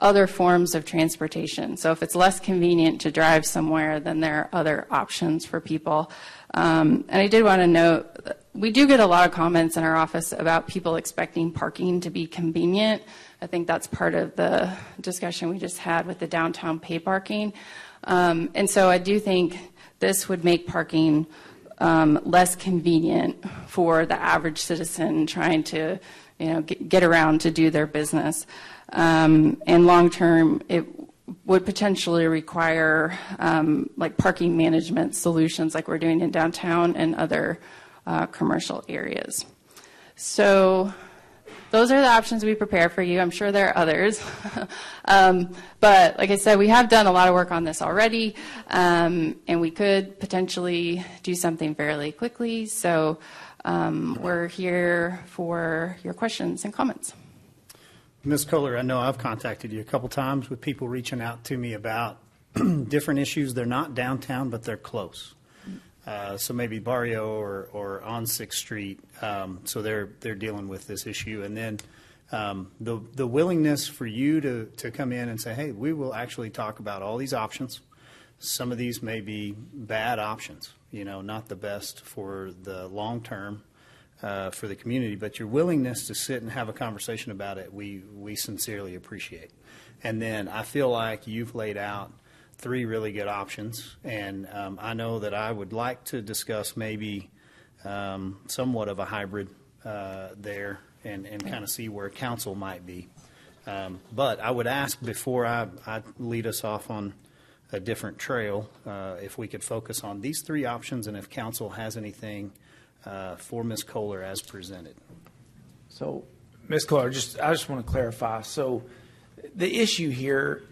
other forms of transportation. So if it's less convenient to drive somewhere, then there are other options for people. And I did want to note, we do get a lot of comments in our office about people expecting parking to be convenient. I think that's part of the discussion we just had with the downtown pay parking. And so I do think this would make parking less convenient for the average citizen trying to, get around to do their business. And long term, it would potentially require like parking management solutions like we're doing in downtown and other commercial areas. So those are the options we prepare for you. I'm sure there are others. But like I said, we have done a lot of work on this already, and we could potentially do something fairly quickly. So we're here for your questions and comments. Ms. Kohler, I know I've contacted you a couple times with people reaching out to me about different issues. They're not downtown, but they're close. So maybe Barrio or on 6th Street. So they're dealing with this issue. And then the willingness for you to come in and say, hey, we will actually talk about all these options. Some of these may be bad options, not the best for the long term for the community, but your willingness to sit and have a conversation about it, we sincerely appreciate. And then I feel like you've laid out 3 really good options, and I know that I would like to discuss maybe somewhat of a hybrid there and kind of see where council might be. But I would ask before I lead us off on a different trail, if we could focus on these 3 options and if council has anything for Ms. Kohler as presented. So, Ms. Kohler, I just want to clarify. So the issue here,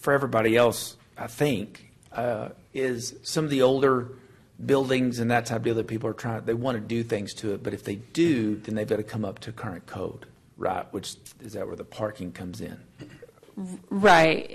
for everybody else, I think, is some of the older buildings and that type of deal that people are they want to do things to it, but if they do, then they've got to come up to current code, right? Which is that where the parking comes in? Right.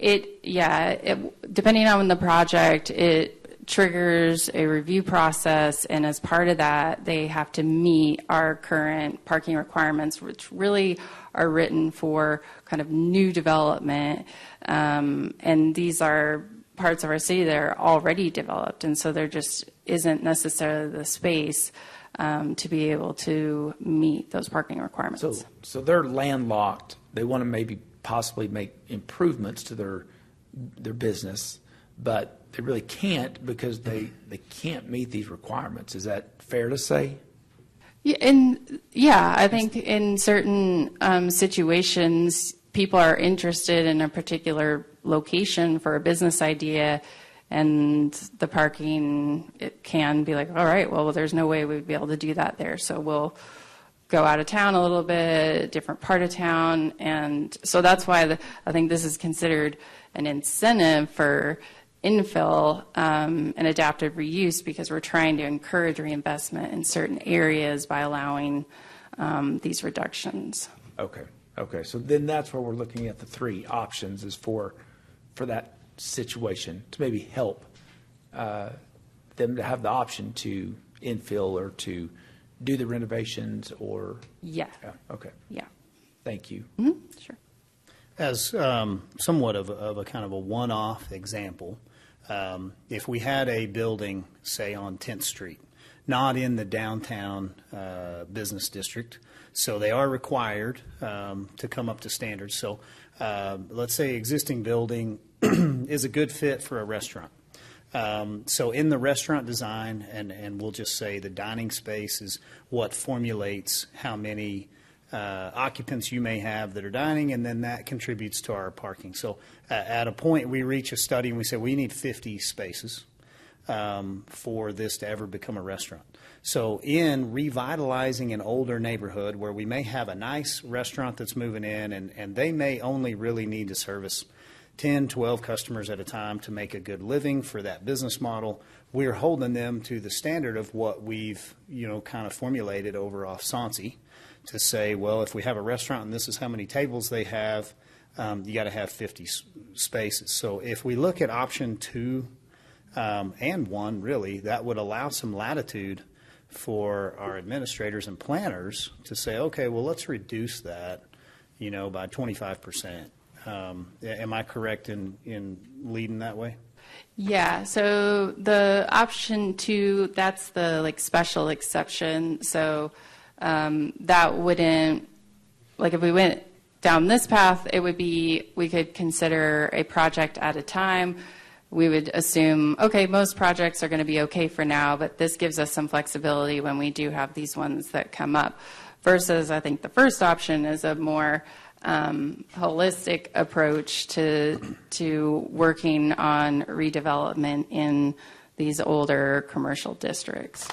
Depending on the project, it triggers a review process, and as part of that, they have to meet our current parking requirements, which really are written for kind of new development. And these are parts of our city that are already developed, and so there just isn't necessarily the space to be able to meet those parking requirements. So they're landlocked. They want to maybe possibly make improvements to their business, but they really can't because they can't meet these requirements. Is that fair to say? Yeah, I think in certain situations, people are interested in a particular location for a business idea, and the parking, it can be like, all right, well, there's no way we'd be able to do that there, so we'll go out of town a little bit, different part of town, and so that's why I think this is considered an incentive for infill and adaptive reuse, because we're trying to encourage reinvestment in certain areas by allowing these reductions. Okay. So then that's where we're looking at the 3 options is for that situation to maybe help them to have the option to infill or to do the renovations or. Yeah. Okay. Yeah. Thank you. Mm-hmm. Sure. As somewhat of a kind of a one-off example, if we had a building, say on 10th Street, not in the downtown business district, so they are required to come up to standards. So let's say existing building is a good fit for a restaurant. So in the restaurant design, and we'll just say the dining space is what formulates how many occupants you may have that are dining, and then that contributes to our parking. So at a point we reach a study and we say we need 50 spaces for this to ever become a restaurant. So in revitalizing an older neighborhood where we may have a nice restaurant that's moving in, and they may only really need to service 10, 12 customers at a time to make a good living for that business model, we're holding them to the standard of what we've kind of formulated over off Soncy to say, well, if we have a restaurant and this is how many tables they have, you got to have 50 spaces. So if we look at option 2 and 1, really, that would allow some latitude for our administrators and planners to say, okay, well, let's reduce that, by 25%. Am I correct in leading that way? Yeah, so the option 2, that's the special exception. So that wouldn't, if we went down this path, it would be, we could consider a project at a time. We would assume, okay, most projects are going to be okay for now, but this gives us some flexibility when we do have these ones that come up. Versus, I think the first option is a more holistic approach to working on redevelopment in these older commercial districts.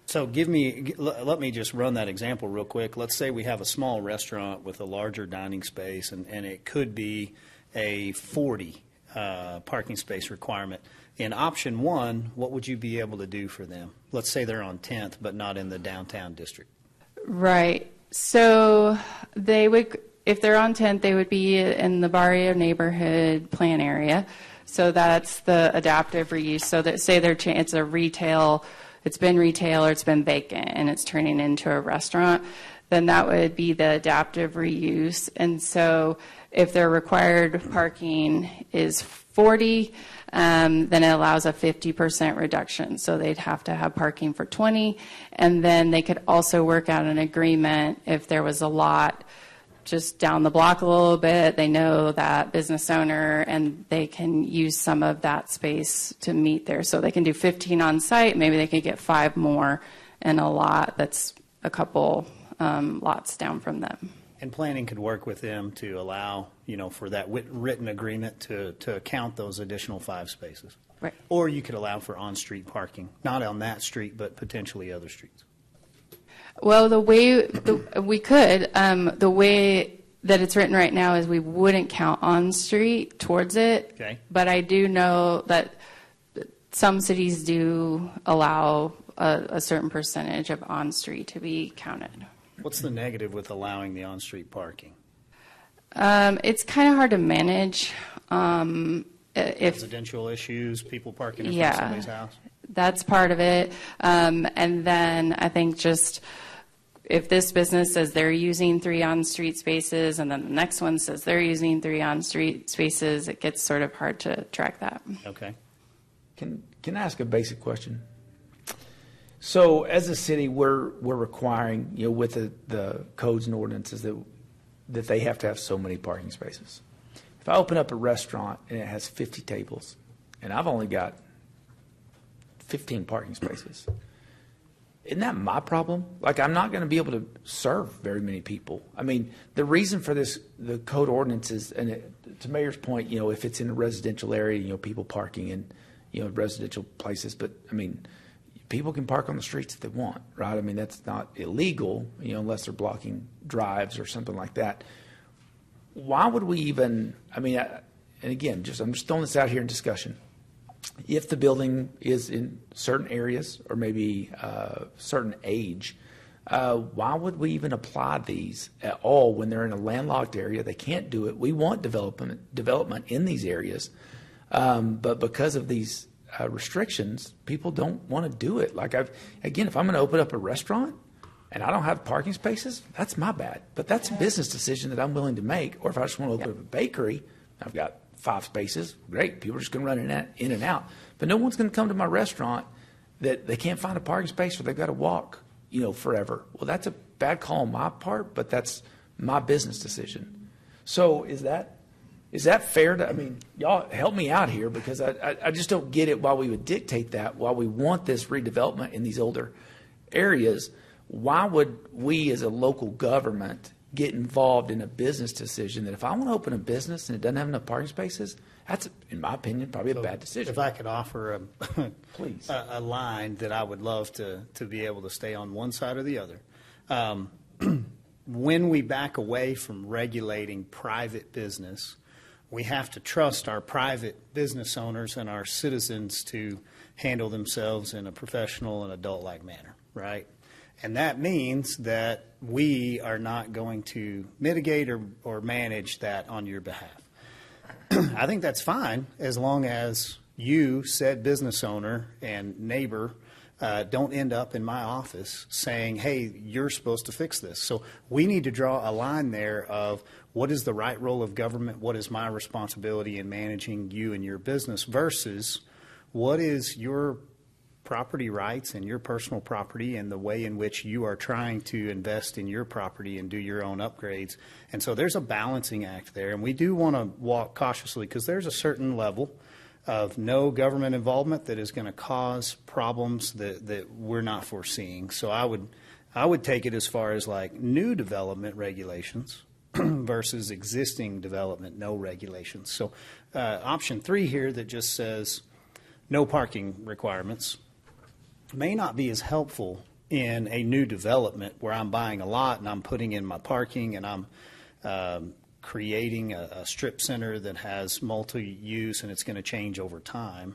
So let me just run that example real quick. Let's say we have a small restaurant with a larger dining space, and it could be a 40 parking space requirement. In option 1, what would you be able to do for them? Let's say they're on 10th, but not in the downtown district. Right. So they would, if they're on 10th, they would be in the Barrio neighborhood plan area. So that's the adaptive reuse. So that say it's a retail, it's been retail or it's been vacant and it's turning into a restaurant, then that would be the adaptive reuse. And so if their required parking is 40, then it allows a 50% reduction. So they'd have to have parking for 20. And then they could also work out an agreement if there was a lot just down the block a little bit. They know that business owner and they can use some of that space to meet there. So they can do 15 on site. Maybe they could get 5 more in a lot that's a couple lots down from them. And planning could work with them to allow, for that written agreement to count those additional 5 spaces. Right. Or you could allow for on-street parking, not on that street, but potentially other streets. Well, the way we could, the way that it's written right now is we wouldn't count on-street towards it. Okay. But I do know that some cities do allow a certain percentage of on-street to be counted. What's the negative with allowing the on-street parking? It's kind of hard to manage. Residential issues, people parking in front of somebody's house? That's part of it. And then I think just if this business says they're using 3 on-street spaces and then the next one says they're using 3 on-street spaces, it gets sort of hard to track that. Okay. Can I ask a basic question? So as a city, we're requiring, with the codes and ordinances that they have to have so many parking spaces. If I open up a restaurant and it has 50 tables and I've only got 15 parking spaces, isn't that my problem? I'm not going to be able to serve very many people. I mean, the reason for this, the code ordinances, and to Mayor's point, if it's in a residential area, people parking in, residential places, but I mean, people can park on the streets if they want, right? I mean, that's not illegal, unless they're blocking drives or something like that. Why would we even, and again, I'm just throwing this out here in discussion. If the building is in certain areas or maybe certain age, why would we even apply these at all when they're in a landlocked area? They can't do it. We want development in these areas, but because of these restrictions, people don't want to do it. If I'm going to open up a restaurant and I don't have parking spaces, that's my bad. But that's a business decision that I'm willing to make. Or if I just want to open up a bakery, I've got 5 spaces, great. People are just going to run in and out. But no one's going to come to my restaurant that they can't find a parking space or they've got to walk, forever. Well, that's a bad call on my part, but that's my business decision. So is that fair to, y'all help me out here because I just don't get it why we would dictate that, while we want this redevelopment in these older areas. Why would we as a local government get involved in a business decision that if I want to open a business and it doesn't have enough parking spaces, that's, in my opinion, probably a bad decision. If I could offer please, a line that I would love to be able to stay on one side or the other. When we back away from regulating private business, we have to trust our private business owners and our citizens to handle themselves in a professional and adult-like manner, right? And that means that we are not going to mitigate or manage that on your behalf. I think that's fine as long as you, said business owner and neighbor, don't end up in my office saying, hey, you're supposed to fix this. So we need to draw a line there of what is the right role of government, what is my responsibility in managing you and your business versus what is your property rights and your personal property and the way in which you are trying to invest in your property and do your own upgrades. And so there's a balancing act there, and we do want to walk cautiously because there's a certain level of no government involvement that is going to cause problems that we're not foreseeing. So I would take it as far as like new development regulations versus existing development, no regulations. So option 3 here that just says no parking requirements may not be as helpful in a new development where I'm buying a lot and I'm putting in my parking and I'm creating a strip center that has multi-use and it's going to change over time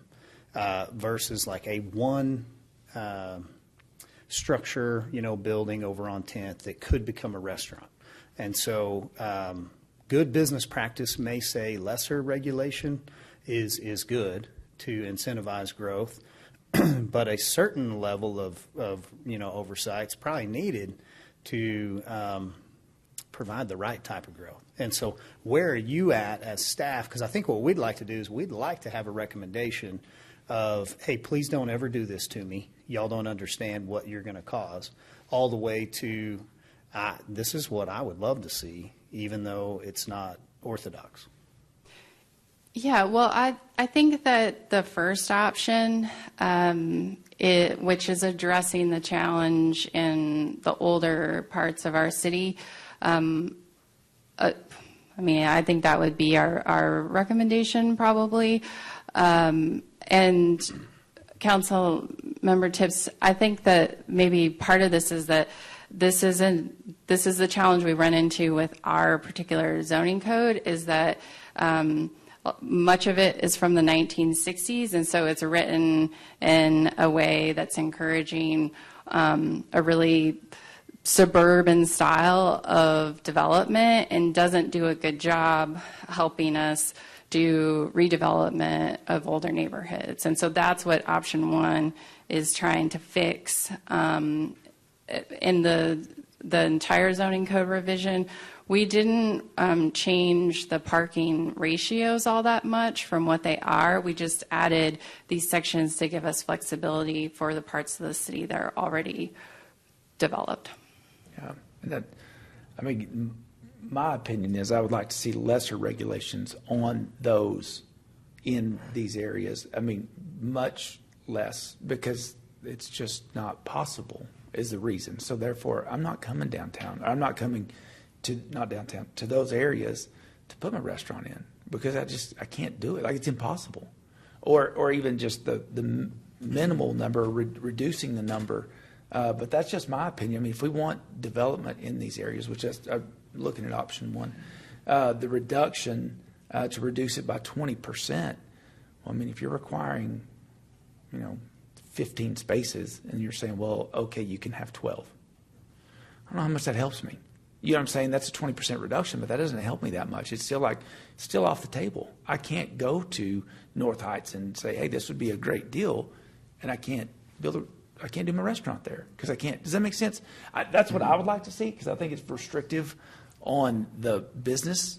versus like a one structure, building over on 10th that could become a restaurant. And so good business practice may say lesser regulation is good to incentivize growth. But a certain level of oversight is probably needed to provide the right type of growth. And so where are you at as staff? Because I think what we'd like to do is we'd like to have a recommendation of, hey, please don't ever do this to me. Y'all don't understand what you're going to cause, all the way to this is what I would love to see, even though it's not orthodox. Yeah, well, I think that the first option, which is addressing the challenge in the older parts of our city, I think that would be our recommendation probably. And Council Member Tips, I think that maybe part of this is that this is the challenge we run into with our particular zoning code is that much of it is from the 1960s, and so it's written in a way that's encouraging a really suburban style of development and doesn't do a good job helping us do redevelopment of older neighborhoods. And so that's what option 1 is trying to fix. In the entire zoning code revision, we didn't change the parking ratios all that much from what they are. We just added these sections to give us flexibility for the parts of the city that are already developed. Yeah, my opinion is I would like to see lesser regulations on those in these areas. Much less, because it's just not possible is the reason. So therefore, I'm not coming downtown. I'm not coming to those areas to put my restaurant in because I can't do it. Like, it's impossible. Or even just the minimal number, reducing the number. But that's just my opinion. If we want development in these areas, which I'm looking at option 1, the reduction to reduce it by 20%. Well, if you're requiring, 15 spaces and you're saying, well, okay, you can have 12. I don't know how much that helps me. You know what I'm saying? That's a 20% reduction, but that doesn't help me that much. It's still off the table. I can't go to North Heights and say, hey, this would be a great deal, and I can't do my restaurant there because I can't. Does that make sense? That's what I would like to see, because I think it's restrictive on the business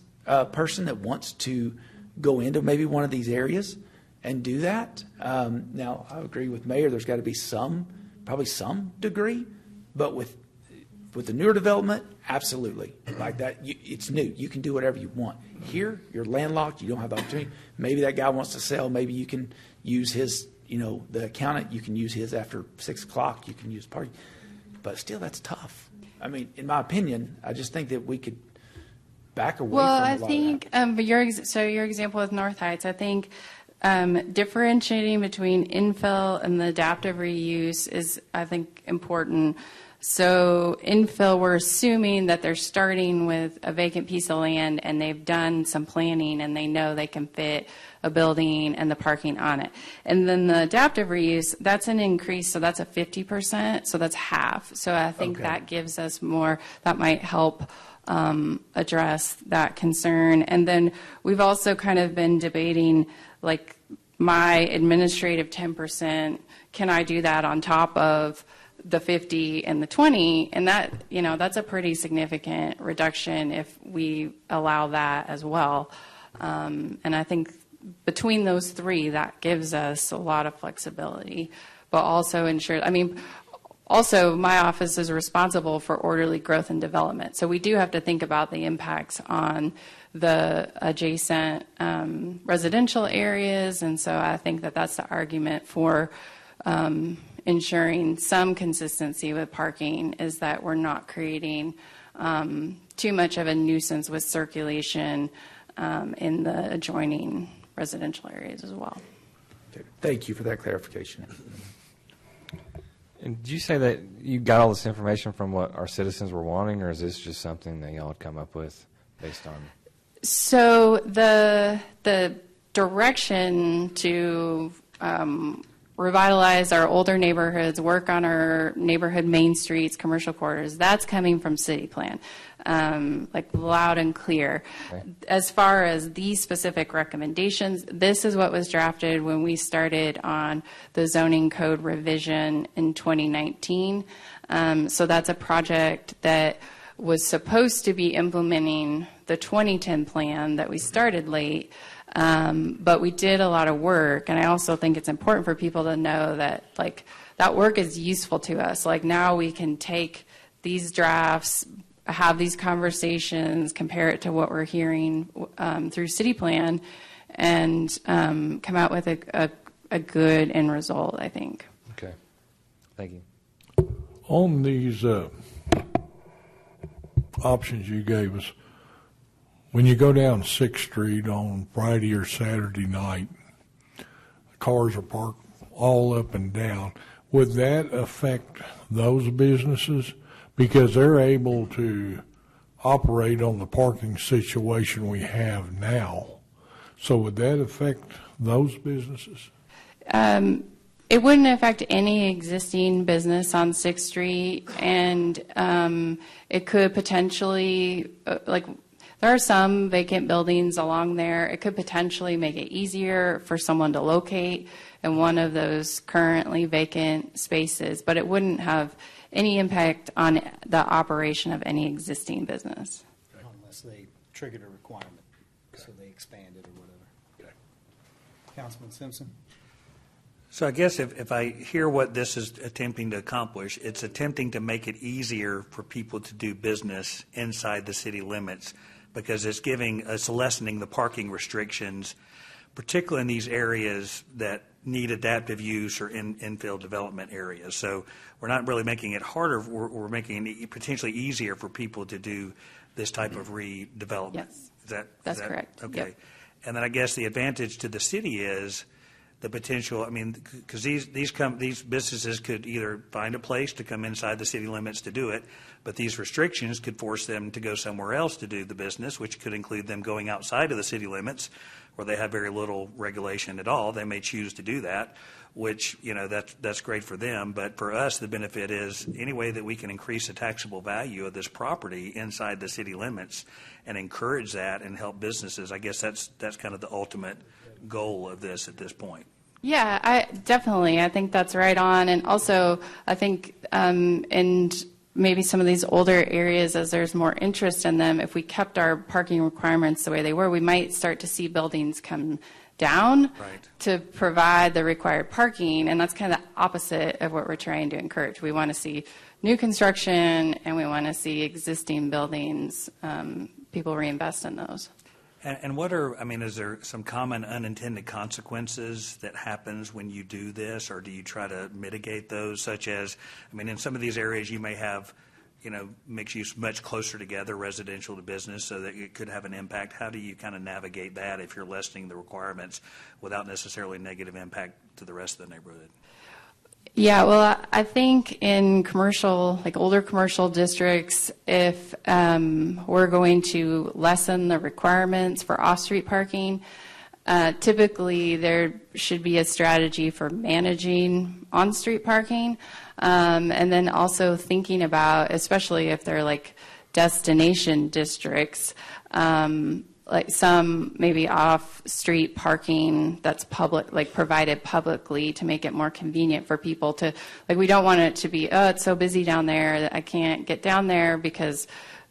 person that wants to go into maybe one of these areas and do that. Now, I agree with Mayor. There's got to be probably some degree, but with the newer development, absolutely. Like that, it's new. You can do whatever you want. Here, you're landlocked. You don't have the opportunity. Maybe that guy wants to sell. Maybe you can use his, the accountant, you can use his after 6 o'clock. You can use party. But still, that's tough. In my opinion, I just think that we could back away from a lot of that. Well, I think, but your example with North Heights, I think differentiating between infill and the adaptive reuse is, I think, important. So infill, we're assuming that they're starting with a vacant piece of land and they've done some planning and they know they can fit a building and the parking on it. And then the adaptive reuse, that's an increase, so that's a 50%, so that's half. So I think that gives us more, that might help address that concern. And then we've also kind of been debating, like, my administrative 10%, can I do that on top of the 50 and the 20? And that, that's a pretty significant reduction if we allow that as well. And I think between those three, that gives us a lot of flexibility, but also also my office is responsible for orderly growth and development. So we do have to think about the impacts on the adjacent residential areas. And so I think that that's the argument for ensuring some consistency with parking, is that we're not creating too much of a nuisance with circulation in the adjoining residential areas as well. Thank you for that clarification. And did you say that you got all this information from what our citizens were wanting, or is this just something that y'all had come up with based on? So the direction to revitalize our older neighborhoods, work on our neighborhood main streets, commercial corridors, that's coming from city plan, like loud and clear. Okay. As far as these specific recommendations, this is what was drafted when we started on the zoning code revision in 2019. So that's a project that was supposed to be implementing the 2010 plan that we started late. But we did a lot of work, and I also think it's important for people to know that, like, that work is useful to us. Like, now we can take these drafts, have these conversations, compare it to what we're hearing through city plan, and come out with a good end result, I think. Okay. Thank you. On these options you gave us, when you go down 6th Street on Friday or Saturday night, cars are parked all up and down. Would that affect those businesses? Because they're able to operate on the parking situation we have now. So would that affect those businesses? It wouldn't affect any existing business on 6th Street, and it could potentially, there are some vacant buildings along there. It could potentially make it easier for someone to locate in one of those currently vacant spaces, but it wouldn't have any impact on the operation of any existing business. Unless they triggered a requirement, so they expanded or whatever. Okay. Councilman Simpson? So I guess if I hear what this is attempting to accomplish, it's attempting to make it easier for people to do business inside the city limits, because it's lessening the parking restrictions, particularly in these areas that need adaptive use or infill development areas. So we're not really making it harder, we're making it potentially easier for people to do this type of redevelopment. Yes. That's correct. Okay. Yep. And then I guess the advantage to the city is the potential, because these businesses could either find a place to come inside the city limits to do it, but these restrictions could force them to go somewhere else to do the business, which could include them going outside of the city limits where they have very little regulation at all. They may choose to do that, which, that's great for them. But for us, the benefit is any way that we can increase the taxable value of this property inside the city limits and encourage that and help businesses. I guess that's kind of the ultimate goal of this at this point. Yeah, I think that's right on. And also, I think in maybe some of these older areas, as there's more interest in them, if we kept our parking requirements the way they were, we might start to see buildings come down to provide the required parking. And that's kind of the opposite of what we're trying to encourage. We want to see new construction, and we want to see existing buildings, people reinvest in those. And is there some common unintended consequences that happens when you do this, or do you try to mitigate those, such as, in some of these areas you may have, mixed use much closer together, residential to business, so that it could have an impact. How do you kind of navigate that if you're lessening the requirements without necessarily negative impact to the rest of the neighborhood? Yeah, well, I think in commercial, like older commercial districts, if we're going to lessen the requirements for off-street parking, typically there should be a strategy for managing on-street parking, and then also thinking about, especially if they're like destination districts, like some maybe off-street parking that's public, like provided publicly to make it more convenient for people to, like we don't want it to be, oh, it's so busy down there that I can't get down there because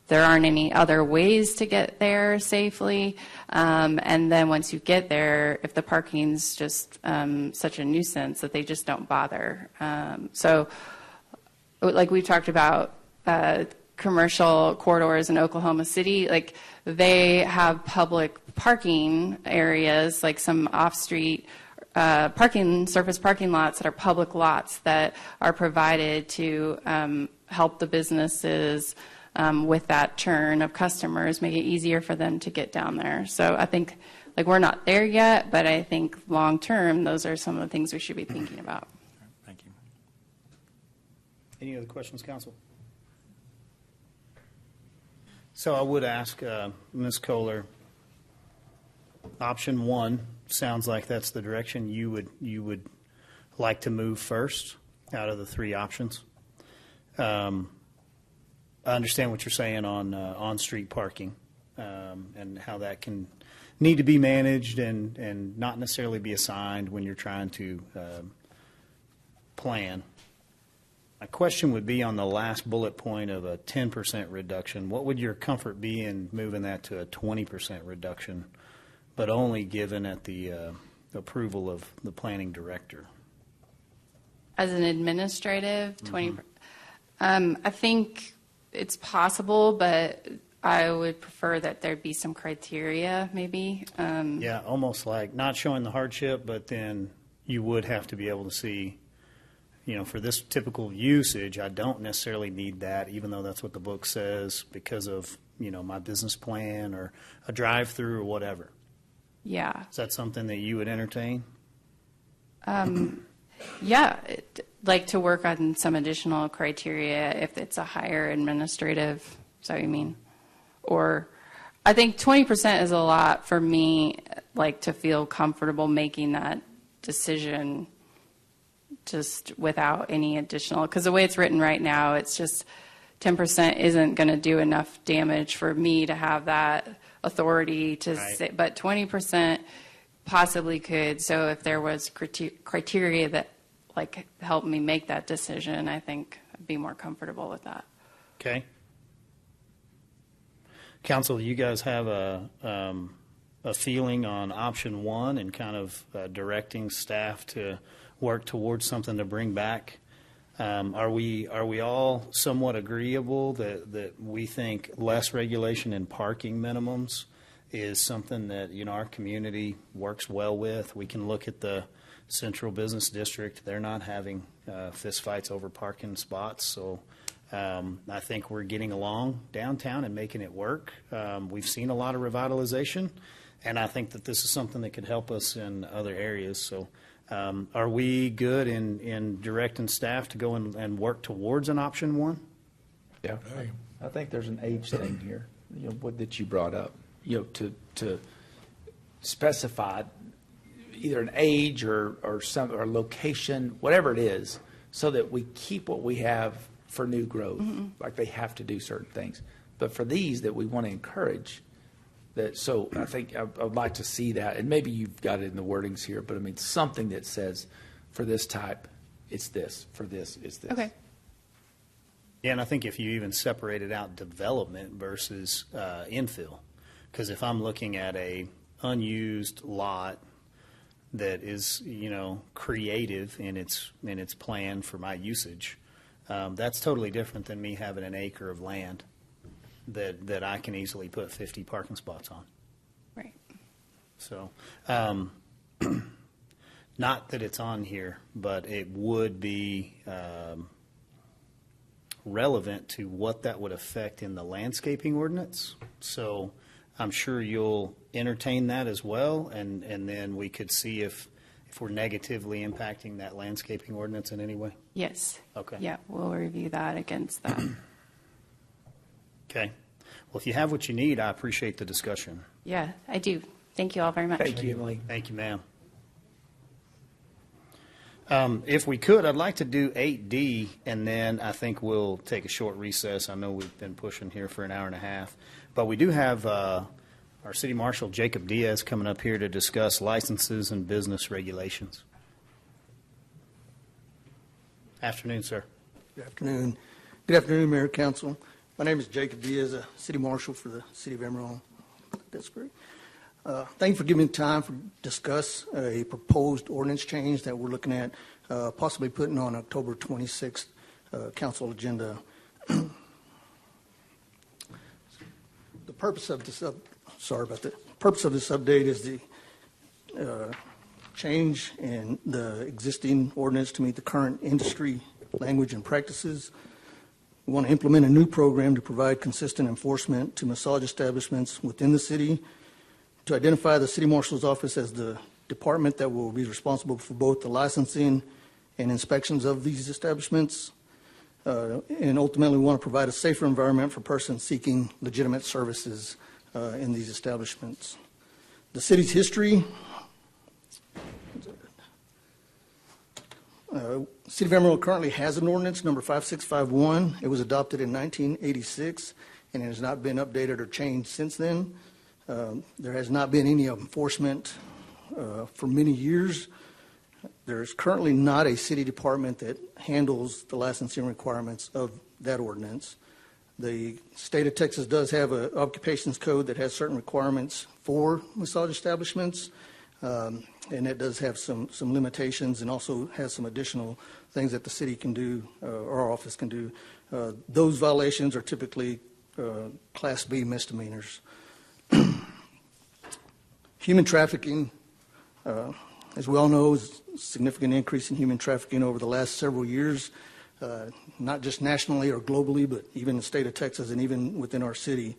there aren't any other ways to get there safely. And then once you get there, if the parking's just such a nuisance that they just don't bother. So like we talked about commercial corridors in Oklahoma City, like they have public parking areas, like some off-street surface parking lots that are public lots that are provided to help the businesses with that churn of customers, make it easier for them to get down there. So I think, like, we're not there yet, but I think long-term, those are some of the things we should be thinking about. Thank you. Any other questions, council? So I would ask Ms. Kohler, option one sounds like that's the direction you would like to move first out of the three options. I understand what you're saying on on-street parking and how that can need to be managed and not necessarily be assigned when you're trying to plan. My question would be on the last bullet point of a 10% reduction. What would your comfort be in moving that to a 20% reduction, but only given at the approval of the planning director? As an administrative, 20%. I think it's possible, but I would prefer that there be some criteria, maybe. Yeah, almost like not showing the hardship, but then you would have to be able to see, you know, for this typical usage, I don't necessarily need that, even though that's what the book says, because of, you know, my business plan or a drive-through or whatever. Yeah. Is that something that you would entertain? Yeah, like to work on some additional criteria if it's a higher administrative, is that what you mean? Or I think 20% is a lot for me, like to feel comfortable making that decision just without any additional, because the way it's written right now, it's just 10% isn't going to do enough damage for me to have that authority to say, but 20% possibly could. So if there was criteria that like helped me make that decision, I think I'd be more comfortable with that. Okay. Council, you guys have a feeling on option one and kind of directing staff to work towards something to bring back? Are we all somewhat agreeable that we think less regulation and parking minimums is something that, you know, our community works well with? We can look at the central business district. They're not having fistfights over parking spots. So I think we're getting along downtown and making it work. We've seen a lot of revitalization, and I think that this is something that could help us in other areas. So are we good in directing staff to go and work towards an option one? Yeah. I think there's an age thing here, you know, that you brought up, you know, to specify either an age or location, whatever it is, so that we keep what we have for new growth. Mm-hmm. Like they have to do certain things. But for these that we want to encourage, that, so I think I'd like to see that, and maybe you've got it in the wordings here, but I mean something that says for this type, it's this, for this, it's this. Okay. Yeah, and I think if you even separated out development versus infill, because if I'm looking at a unused lot that is, you know, creative in its plan for my usage, that's totally different than me having an acre of land that I can easily put 50 parking spots on. Right. So, not that it's on here, but it would be relevant to what that would affect in the landscaping ordinance. So I'm sure you'll entertain that as well, and then we could see if if we're negatively impacting that landscaping ordinance in any way? Yes. Okay. Yeah, we'll review that against that. Okay. Well, if you have what you need, I appreciate the discussion. Yeah, I do. Thank you all very much. Thank you, Emily. Thank you, ma'am. If we could, I'd like to do 8D, and then I think we'll take a short recess. I know we've been pushing here for an hour and a half. But we do have our City Marshal, Jacob Diaz, coming up here to discuss licenses and business regulations. Afternoon, sir. Good afternoon. Good afternoon, Mayor and Council. My name is Jacob Diaz, a City Marshal for the City of Amarillo. That's great. Thank you for giving me time to discuss a proposed ordinance change that we're looking at possibly putting on October 26th council agenda. The purpose of this purpose of this update is the change in the existing ordinance to meet the current industry language and practices. We want to implement a new program to provide consistent enforcement to massage establishments within the city, to identify the City Marshal's office as the department that will be responsible for both the licensing and inspections of these establishments, and ultimately we want to provide a safer environment for persons seeking legitimate services in these establishments. The city's history. City of Amarillo currently has an ordinance, number 5651. It was adopted in 1986, and it has not been updated or changed since then. There has not been any enforcement for many years. There is currently not a city department that handles the licensing requirements of that ordinance. The state of Texas does have an occupations code that has certain requirements for massage establishments, and it does have some limitations and also has some additional things that the city can do, or our office can do. Those violations are typically Class B misdemeanors. Human trafficking, as we all know, is a significant increase in human trafficking over the last several years, not just nationally or globally, but even in the state of Texas and even within our city.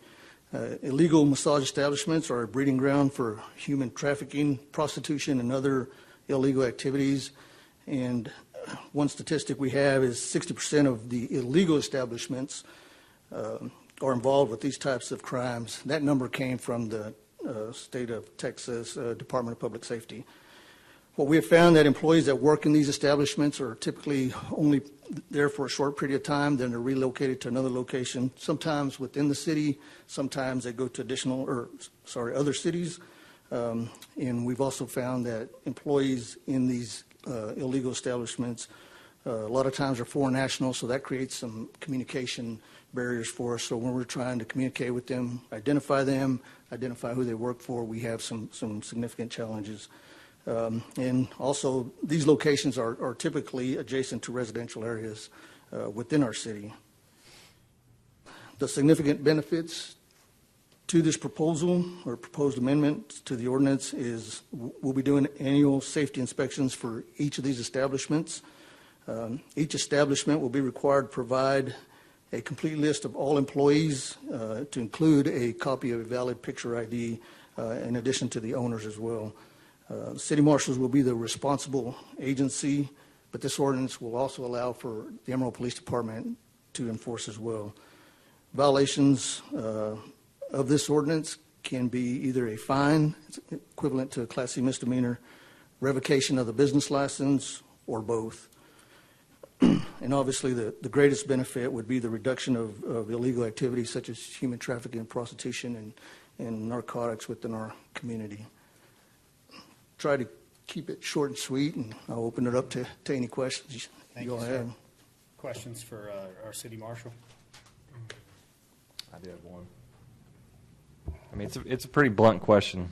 Illegal massage establishments are a breeding ground for human trafficking, prostitution, and other illegal activities. And one statistic we have is 60% of the illegal establishments are involved with these types of crimes. That number came from the state of Texas Department of Public Safety. What we have found that employees that work in these establishments are typically only there for a short period of time, then they're relocated to another location, sometimes within the city, sometimes they go to other cities. And we've also found that employees in these illegal establishments a lot of times are foreign nationals, so that creates some communication barriers for us. So when we're trying to communicate with them, identify who they work for, we have some significant challenges. And also, these locations are typically adjacent to residential areas within our city. The significant benefits to this proposal or proposed amendment to the ordinance is we'll be doing annual safety inspections for each of these establishments. Each establishment will be required to provide a complete list of all employees to include a copy of a valid picture ID in addition to the owners as well. City marshals will be the responsible agency, but this ordinance will also allow for the Amarillo Police Department to enforce as well. Violations of this ordinance can be either a fine, equivalent to a Class C misdemeanor, revocation of the business license, or both. And obviously, the greatest benefit would be the reduction of illegal activities such as human trafficking and prostitution and narcotics within our community. Try to keep it short and sweet, and I'll open it up to any questions you all have. Questions for our city marshal? I do have one. I mean, it's a pretty blunt question.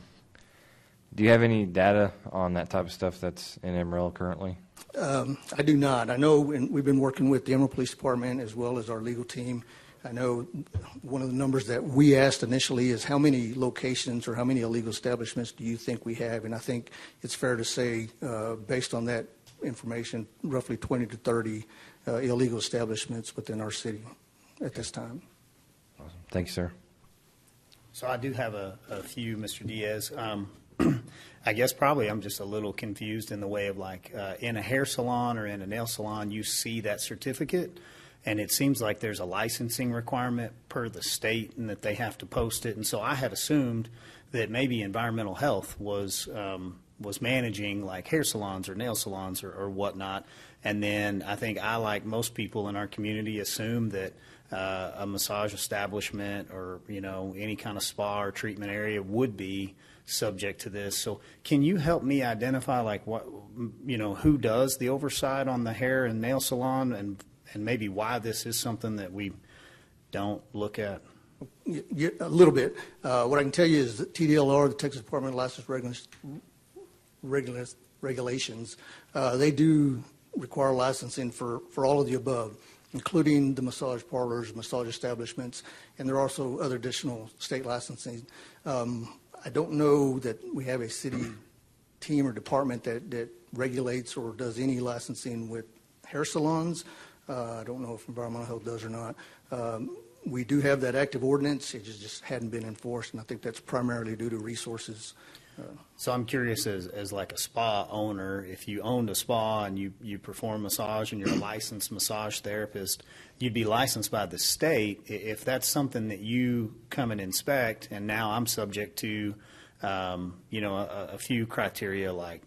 Do you have any data on that type of stuff that's in Amarillo currently? I do not. I know, and we've been working with the Amarillo Police Department as well as our legal team. I know one of the numbers that we asked initially is how many locations or how many illegal establishments do you think we have? And I think it's fair to say, based on that information, roughly 20 to 30 illegal establishments within our city at this time. Awesome. Thank you, sir. So I do have a few, Mr. Diaz. I guess probably I'm just a little confused in the way of like in a hair salon or in a nail salon, you see that certificate, and it seems like there's a licensing requirement per the state and that they have to post it. And so I had assumed that maybe environmental health was managing like hair salons or nail salons or whatnot. And then I think I, like most people in our community, assume that a massage establishment or, any kind of spa or treatment area would be subject to this. So can you help me identify like what, who does the oversight on the hair and nail salon and maybe why this is something that we don't look at? Yeah, a little bit. What I can tell you is that TDLR, the Texas Department of License Regulations, they do require licensing for all of the above, including the massage parlors, massage establishments, and there are also other additional state licensing. I don't know that we have a city team or department that regulates or does any licensing with hair salons. I don't know if environmental health does or not. We do have that active ordinance. It just hadn't been enforced, and I think that's primarily due to resources. So I'm curious, as like a spa owner, if you owned a spa and you perform massage and you're a licensed massage therapist, you'd be licensed by the state. If that's something that you come and inspect, and now I'm subject to, a few criteria like,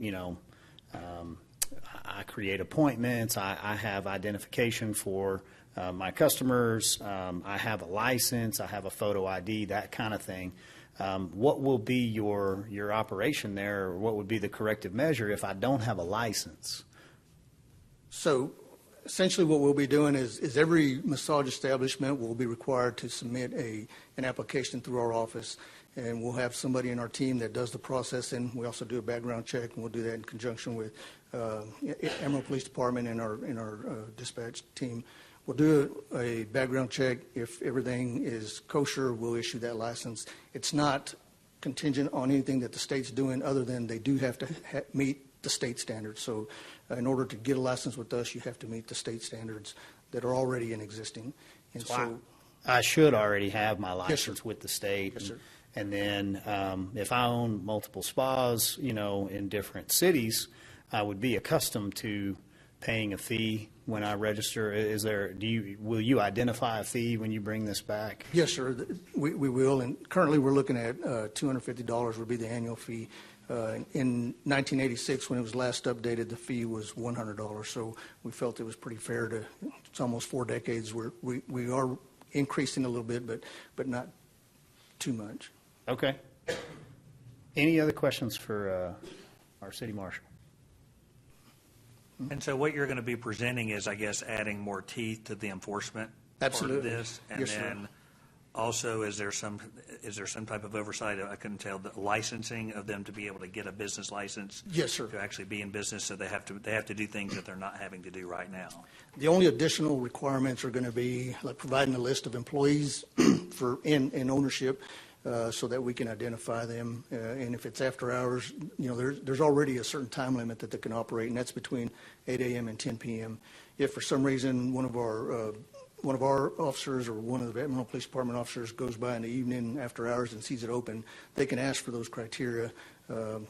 I create appointments, I have identification for my customers, I have a license, I have a photo ID, that kind of thing. What will be your operation there, or what would be the corrective measure if I don't have a license? So essentially what we'll be doing is every massage establishment will be required to submit an application through our office, and we'll have somebody in our team that does the processing. We also do a background check, and we'll do that in conjunction with Amarillo Police Department and our dispatch team. We'll do a background check. If everything is kosher, we'll issue that license. It's not contingent on anything that the state's doing other than they do have to meet the state standards. So in order to get a license with us, you have to meet the state standards that are already in existing. And so I should already have my license Yes, sir. with the state. Yes, sir. And then if I own multiple spas, in different cities, I would be accustomed to paying a fee when I register. Will you identify a fee when you bring this back? Yes, sir. We will. And currently we're looking at $250 would be the annual fee. In 1986, when it was last updated, the fee was $100. So we felt it was pretty fair it's almost 4 decades. We are increasing a little bit, but not too much. Okay. Any other questions for our city marshal? And so what you're going to be presenting is, I guess, adding more teeth to the enforcement Absolutely. part of this? And Yes, sir. then also, is there some type of oversight, I couldn't tell, the licensing of them to be able to get a business license? Yes, sir. To actually be in business, so they have to do things that they're not having to do right now? The only additional requirements are going to be like providing a list of employees in ownership so that we can identify them. And if it's after hours, there's already a certain time limit that they can operate, and that's between 8 a.m. and 10 p.m. If for some reason one of our officers or one of the Amarillo Police Department officers goes by in the evening after hours and sees it open, they can ask for those criteria, the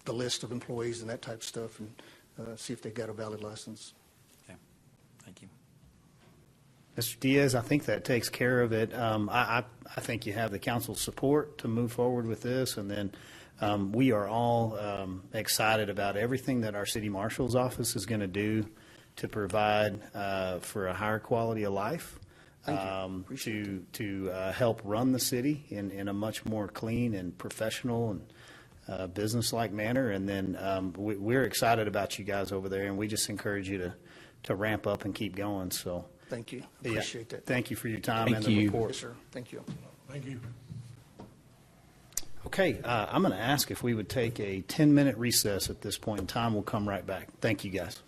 list of employees and that type of stuff, and see if they got a valid license. Okay. Thank you. Mr. Diaz, I think that takes care of it. I think you have the council's support to move forward with this, and then we are all excited about everything that our city marshal's office is going to do to provide for a higher quality of life, to help run the city in a much more clean and professional and business-like manner. And then we're excited about you guys over there, and we just encourage you to ramp up and keep going. So. Thank you. Appreciate that. Thank you for your time Thank and you. the report. Yes, sir. Thank you. Thank you. Okay, I'm going to ask if we would take a 10-minute recess at this point in time. We'll come right back. Thank you, guys.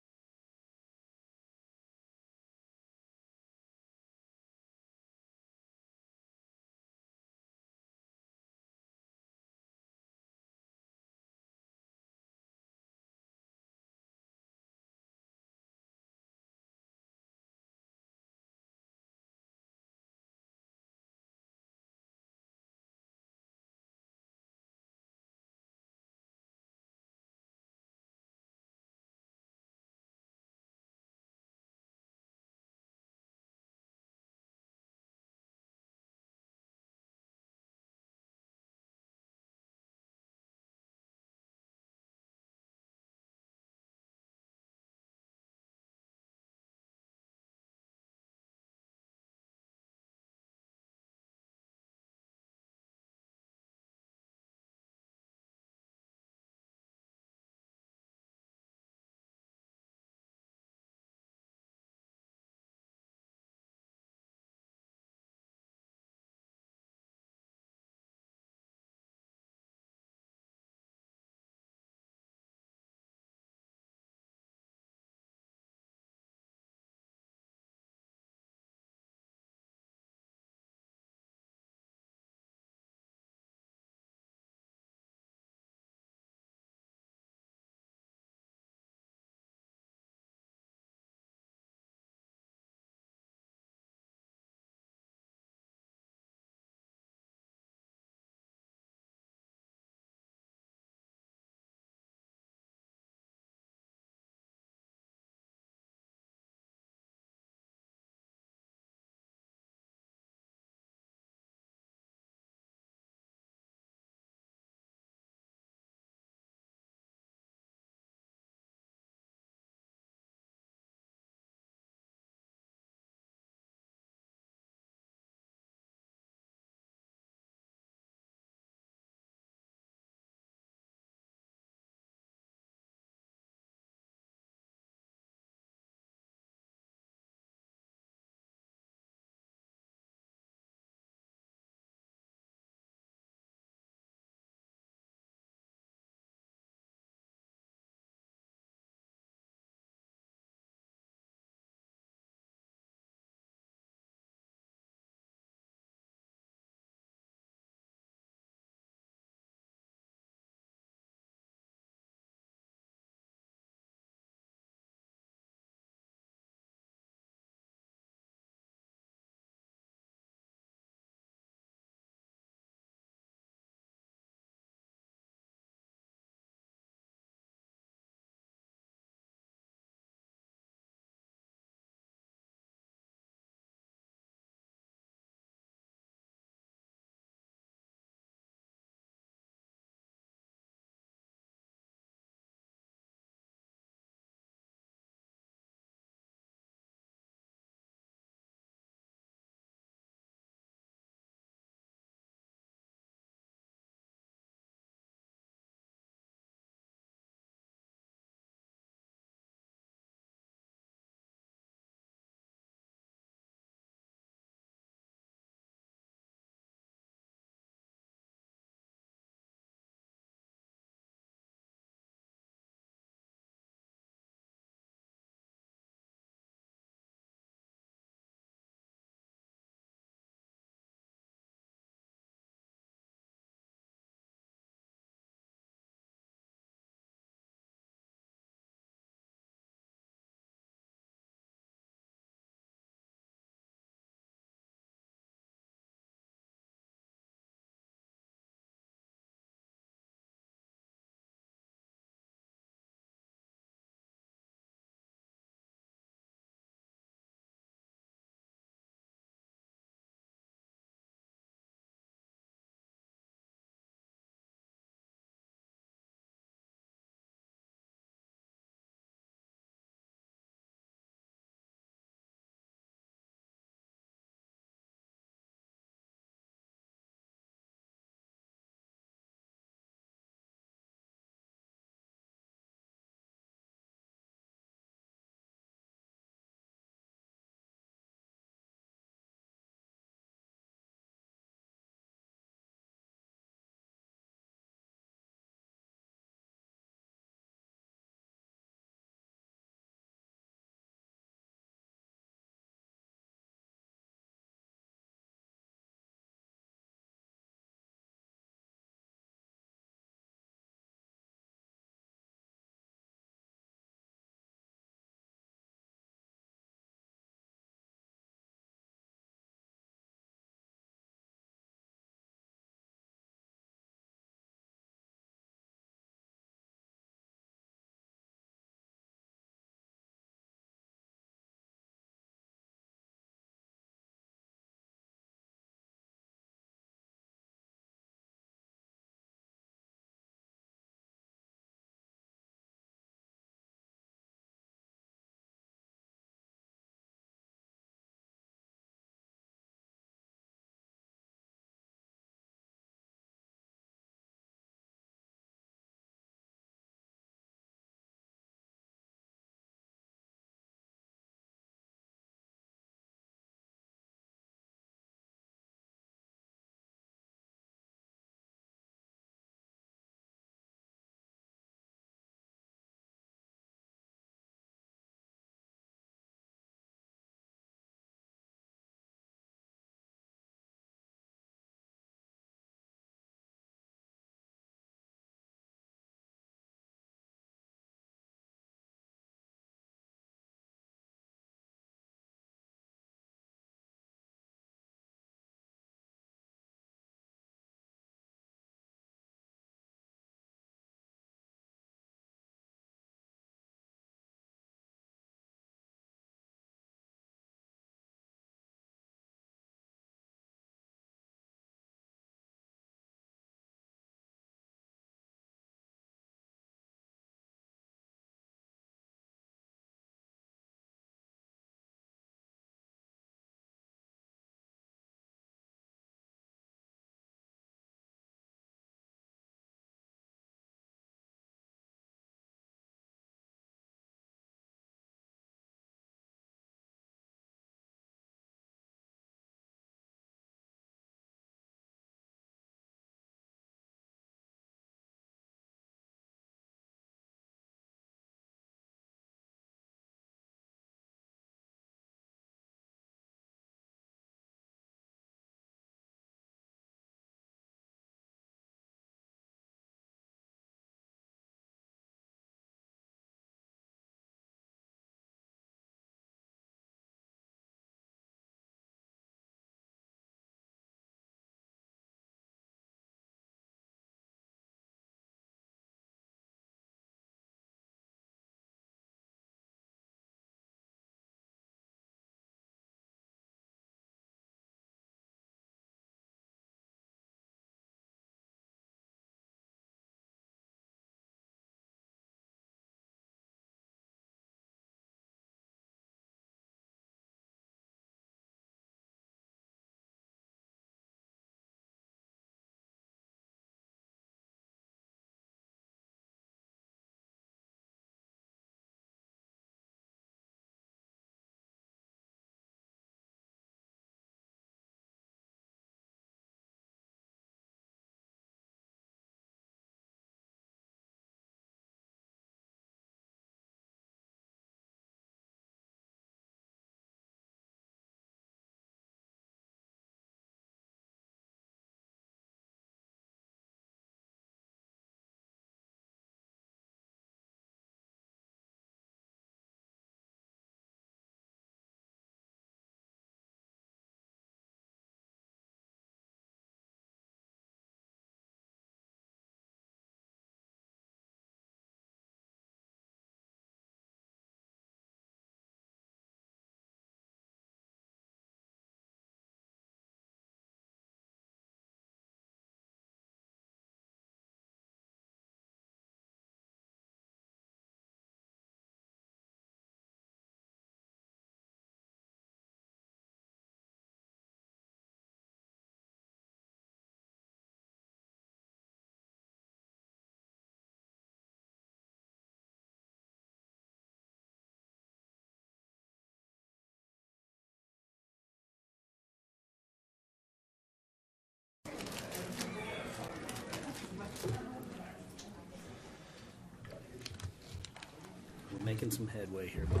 Making some headway here, boss.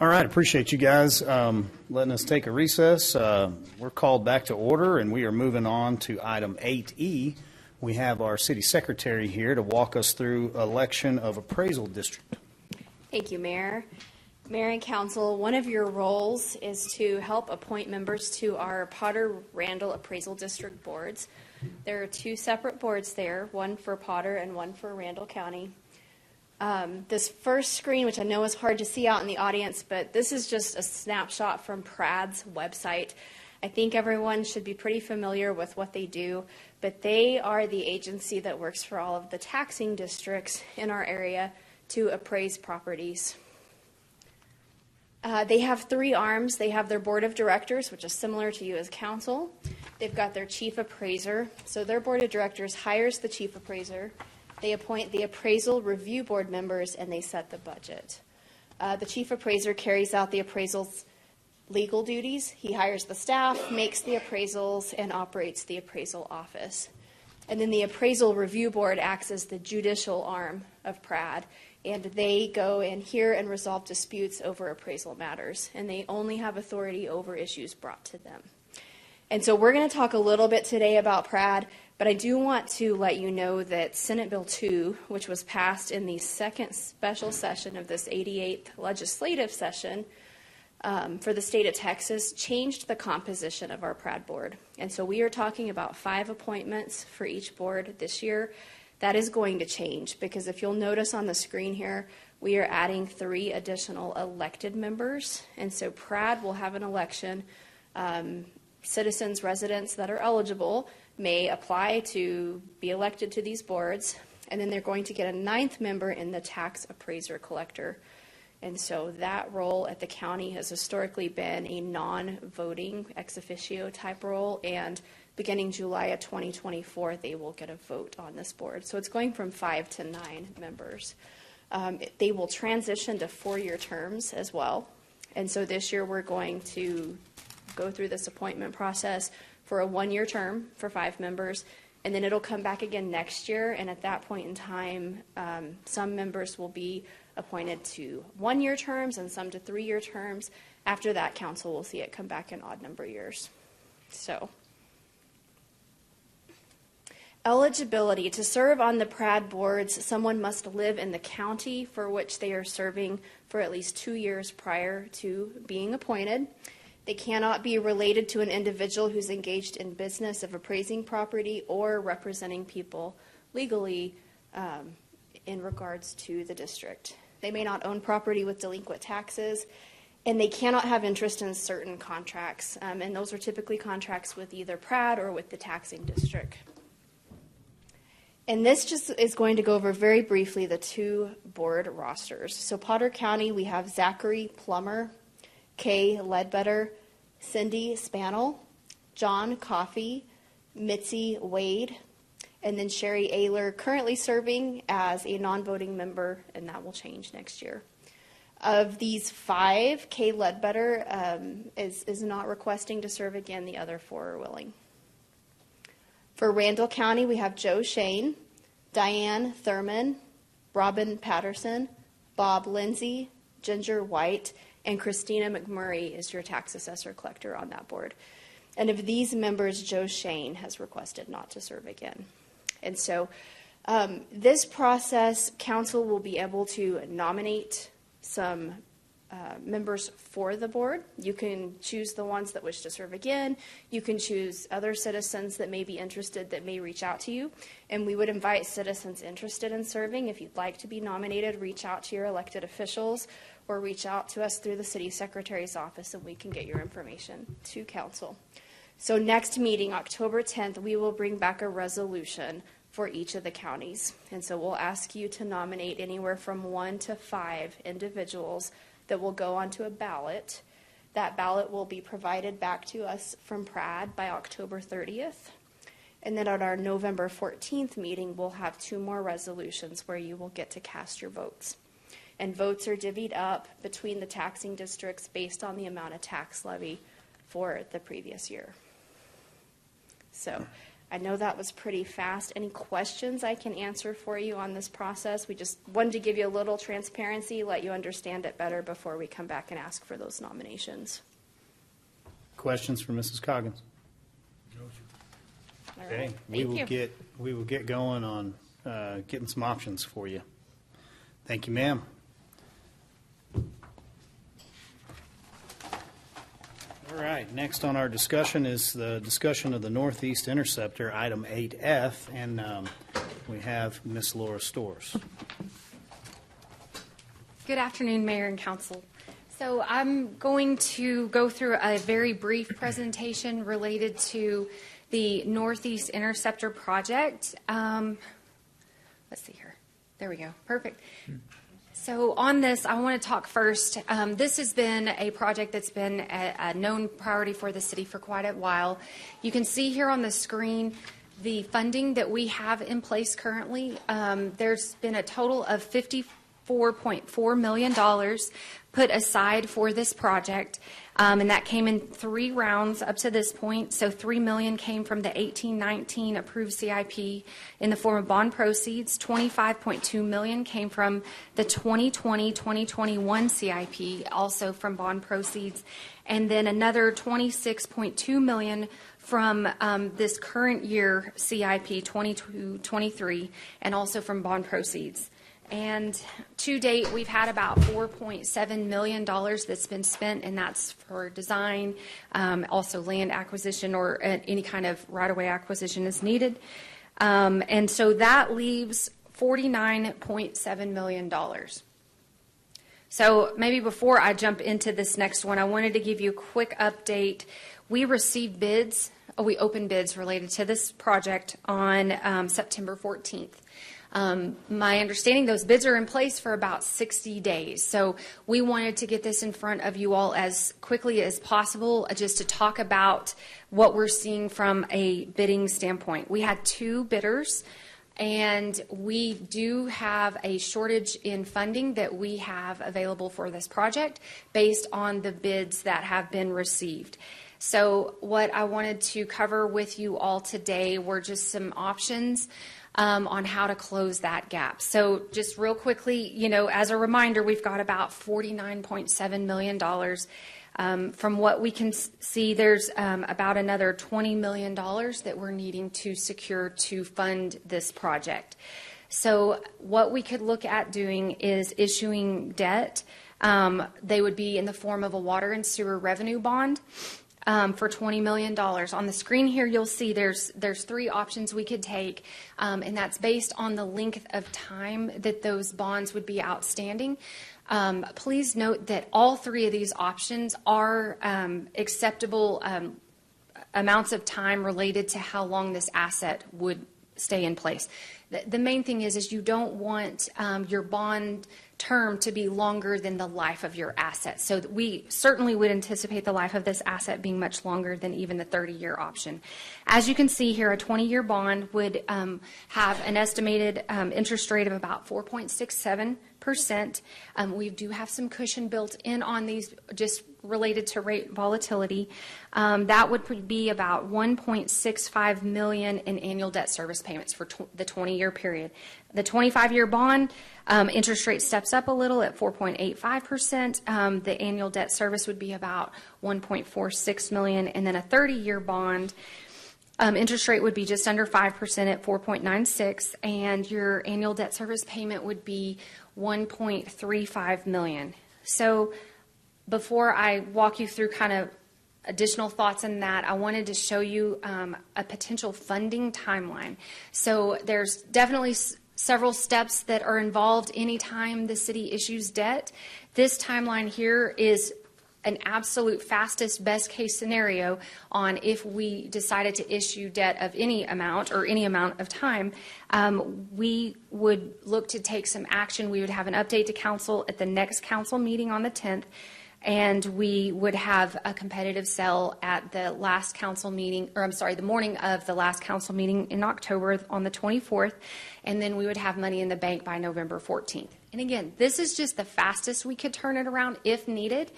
All right, appreciate you guys letting us take a recess. We're called back to order, and we are moving on to item 8E. We have our city secretary here to walk us through election of appraisal district. Thank you, Mayor. Mayor and Council, one of your roles is to help appoint members to our Potter-Randall Appraisal District boards. There are two separate boards there, one for Potter and one for Randall County. This first screen, which I know is hard to see out in the audience, but this is just a snapshot from PRAD's website. I think everyone should be pretty familiar with what they do, but they are the agency that works for all of the taxing districts in our area to appraise properties. They have three arms. They have their board of directors, which is similar to you as council. They've got their chief appraiser. So their board of directors hires the chief appraiser. They appoint the appraisal review board members, and they set the budget. The chief appraiser carries out the appraisal's legal duties. He hires the staff, makes the appraisals, and operates the appraisal office. And then the appraisal review board acts as the judicial arm of PRAD, and they go and hear and resolve disputes over appraisal matters, and they only have authority over issues brought to them. And so we're going to talk a little bit today about PRAD, but I do want to let you know that Senate Bill 2, which was passed in the second special session of this 88th legislative session for the state of Texas, changed the composition of our PRAD board. And so we are talking about 5 appointments for each board this year. That is going to change because if you'll notice on the screen here, we are adding 3 additional elected members. And so PRAD will have an election. Citizens, residents that are eligible may apply to be elected to these boards, and then they're going to get a 9th member in the tax appraiser collector. And so that role at the county has historically been a non-voting ex officio type role, and beginning July of 2024, they will get a vote on this board. So it's going from 5 to 9 members. They will transition to 4-year terms as well. And so this year we're going to go through this appointment process for a 1-year term for 5 members, and then it'll come back again next year, and at that point in time, some members will be appointed to 1-year terms and some to 3-year terms. After that, council will see it come back in odd number years. So, eligibility. To serve on the PRAD boards, someone must live in the county for which they are serving for at least 2 years prior to being appointed. They cannot be related to an individual who's engaged in business of appraising property or representing people legally in regards to the district. They may not own property with delinquent taxes, and they cannot have interest in certain contracts, and those are typically contracts with either PRAD or with the taxing district. And this just is going to go over very briefly the 2 board rosters. So Potter County, we have Zachary Plummer, Kay Ledbetter, Cindy Spannell, John Coffey, Mitzi Wade, and then Sherry Ayler, currently serving as a non-voting member, and that will change next year. Of these 5, Kay Ledbetter is not requesting to serve again. The other 4 are willing. For Randall County, we have Joe Shane, Diane Thurman, Robin Patterson, Bob Lindsay, Ginger White, and Christina McMurray is your tax assessor collector on that board. And of these members, Joe Shane has requested not to serve again. And so this process, council will be able to nominate some members for the board. You can choose the ones that wish to serve again. You can choose other citizens that may be interested that may reach out to you. And we would invite citizens interested in serving. If you'd like to be nominated, reach out to your elected officials or reach out to us through the city secretary's office and we can get your information to council. So next meeting, October 10th, we will bring back a resolution for each of the counties. And so we'll ask you to nominate anywhere from 1 to 5 individuals that will go onto a ballot. That ballot will be provided back to us from PRAD by October 30th. And then at our November 14th meeting, we'll have 2 more resolutions where you will get to cast your votes. And votes are divvied up between the taxing districts based on the amount of tax levy for the previous year. So I know that was pretty fast. Any questions I can answer for you on this process? We just wanted to give you a little transparency, let you understand it better before we come back and ask for those nominations. Questions for Mrs. Coggins? All Okay, right. we Thank you. will get going on getting some options for you. Thank you, ma'am. All right, next on our discussion is the discussion of the Northeast Interceptor, item 8F, and we have Miss Laura Storrs. Good afternoon, Mayor and Council. So I'm going to go through a very brief presentation related to the Northeast Interceptor project. Let's see here. There we go. Perfect. So on this, I want to talk first. This has been a project that's been a known priority for the city for quite a while. You can see here on the screen the funding that we have in place currently. There's been a total of $54.4 million put aside for this project, and that came in 3 rounds up to this point. So $3 million came from the 18-19 approved CIP in the form of bond proceeds. $25.2 million came from the 2020-2021 CIP, also from bond proceeds, and then another $26.2 million from this current year CIP 22-23, and also from bond proceeds. And to date, we've had about $4.7 million that's been spent, and that's for design, also land acquisition, or any kind of right-of-way acquisition is needed. And so that leaves $49.7 million. So maybe before I jump into this next one, I wanted to give you a quick update. We received bids, we opened bids related to this project on September 14th. My understanding, those bids are in place for about 60 days. So we wanted to get this in front of you all as quickly as possible, just to talk about what we're seeing from a bidding standpoint. We had 2 bidders, and we do have a shortage in funding that we have available for this project based on the bids that have been received. So what I wanted to cover with you all today were just some options on how to close that gap. So just real quickly, as a reminder, we've got about $49.7 million. From what we can see, there's about another $20 million that we're needing to secure to fund this project. So what we could look at doing is issuing debt. They would be in the form of a water and sewer revenue bond. For $20 million. On the screen here, you'll see there's 3 options we could take, and that's based on the length of time that those bonds would be outstanding. Please note that all 3 of these options are acceptable amounts of time related to how long this asset would stay in place. The main thing is you don't want your bond term to be longer than the life of your asset. So we certainly would anticipate the life of this asset being much longer than even the 30-year option. As you can see here, a 20-year bond would have an estimated interest rate of about 4.67%. We do have some cushion built in on these just related to rate volatility. That would be about $1.65 million in annual debt service payments for the 20-year period. The 25-year bond, interest rate steps up a little at 4.85%. The annual debt service would be about $1.46 million. And then a 30-year bond, interest rate would be just under 5% at 4.96, and your annual debt service payment would be $1.35 million. So before I walk you through kind of additional thoughts on that, I wanted to show you a potential funding timeline. So there's definitely several steps that are involved anytime the city issues debt. This timeline here is an absolute fastest best case scenario on if we decided to issue debt of any amount or any amount of time. We would look to take some action. We would have an update to council at the next council meeting on the 10th. and we would have a competitive sale at the last council meeting, or I'm sorry, the morning of the last council meeting in October on the 24th, and then we would have money in the bank by November 14th. And again, this is just the fastest we could turn it around if needed,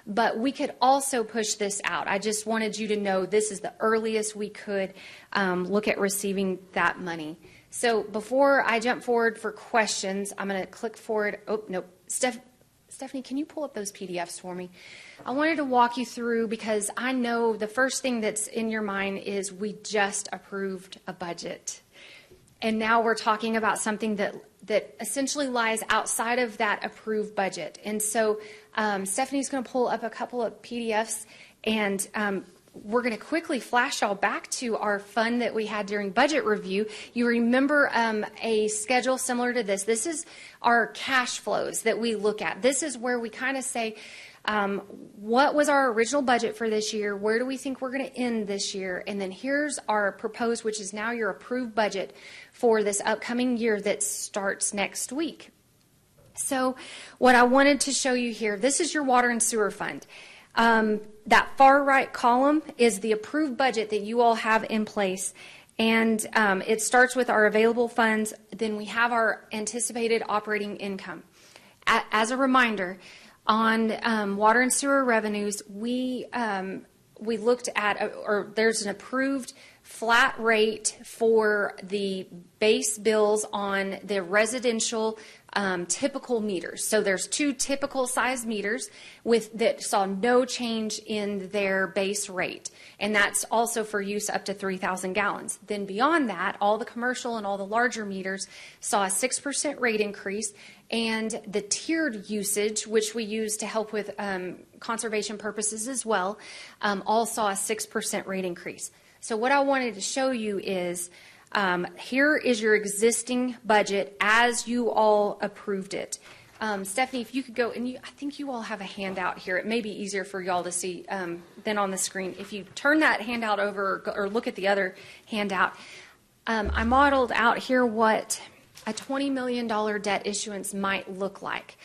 but we could also push this out. I just wanted you to know this is the earliest we could look at receiving that money. So before I jump forward for questions, I'm going to click forward. Oh, no. Stephanie, can you pull up those PDFs for me? I wanted to walk you through because I know the first thing that's in your mind is we just approved a budget. And now we're talking about something that essentially lies outside of that approved budget. And so Stephanie's going to pull up a couple of PDFs, and we're going to quickly flash y'all back to our fun that we had during budget review. You remember a schedule similar to this. This is our cash flows that we look at. This is where we kind of say, what was our original budget for this year? Where do we think we're going to end this year? And then here's our proposed, which is now your approved budget for this upcoming year that starts next week. So what I wanted to show you here, this is your water and sewer fund. That far right column is the approved budget that you all have in place. And it starts with our available funds. Then we have our anticipated operating income. As a reminder, on water and sewer revenues, we looked at, or there's an approved flat rate for the base bills on the residential typical meters. So there's two typical size meters that saw no change in their base rate. And that's also for use up to 3,000 gallons. Then beyond that, all the commercial and all the larger meters saw a 6% rate increase. And the tiered usage, which we use to help with conservation purposes as well, all saw a 6% rate increase. So what I wanted to show you is here is your existing budget as you all approved it. Stephanie, if you could go, and I think you all have a handout here. It may be easier for y'all to see than on the screen. If you turn that handout over or look at the other handout, I modeled out here what a $20 million debt issuance might look like.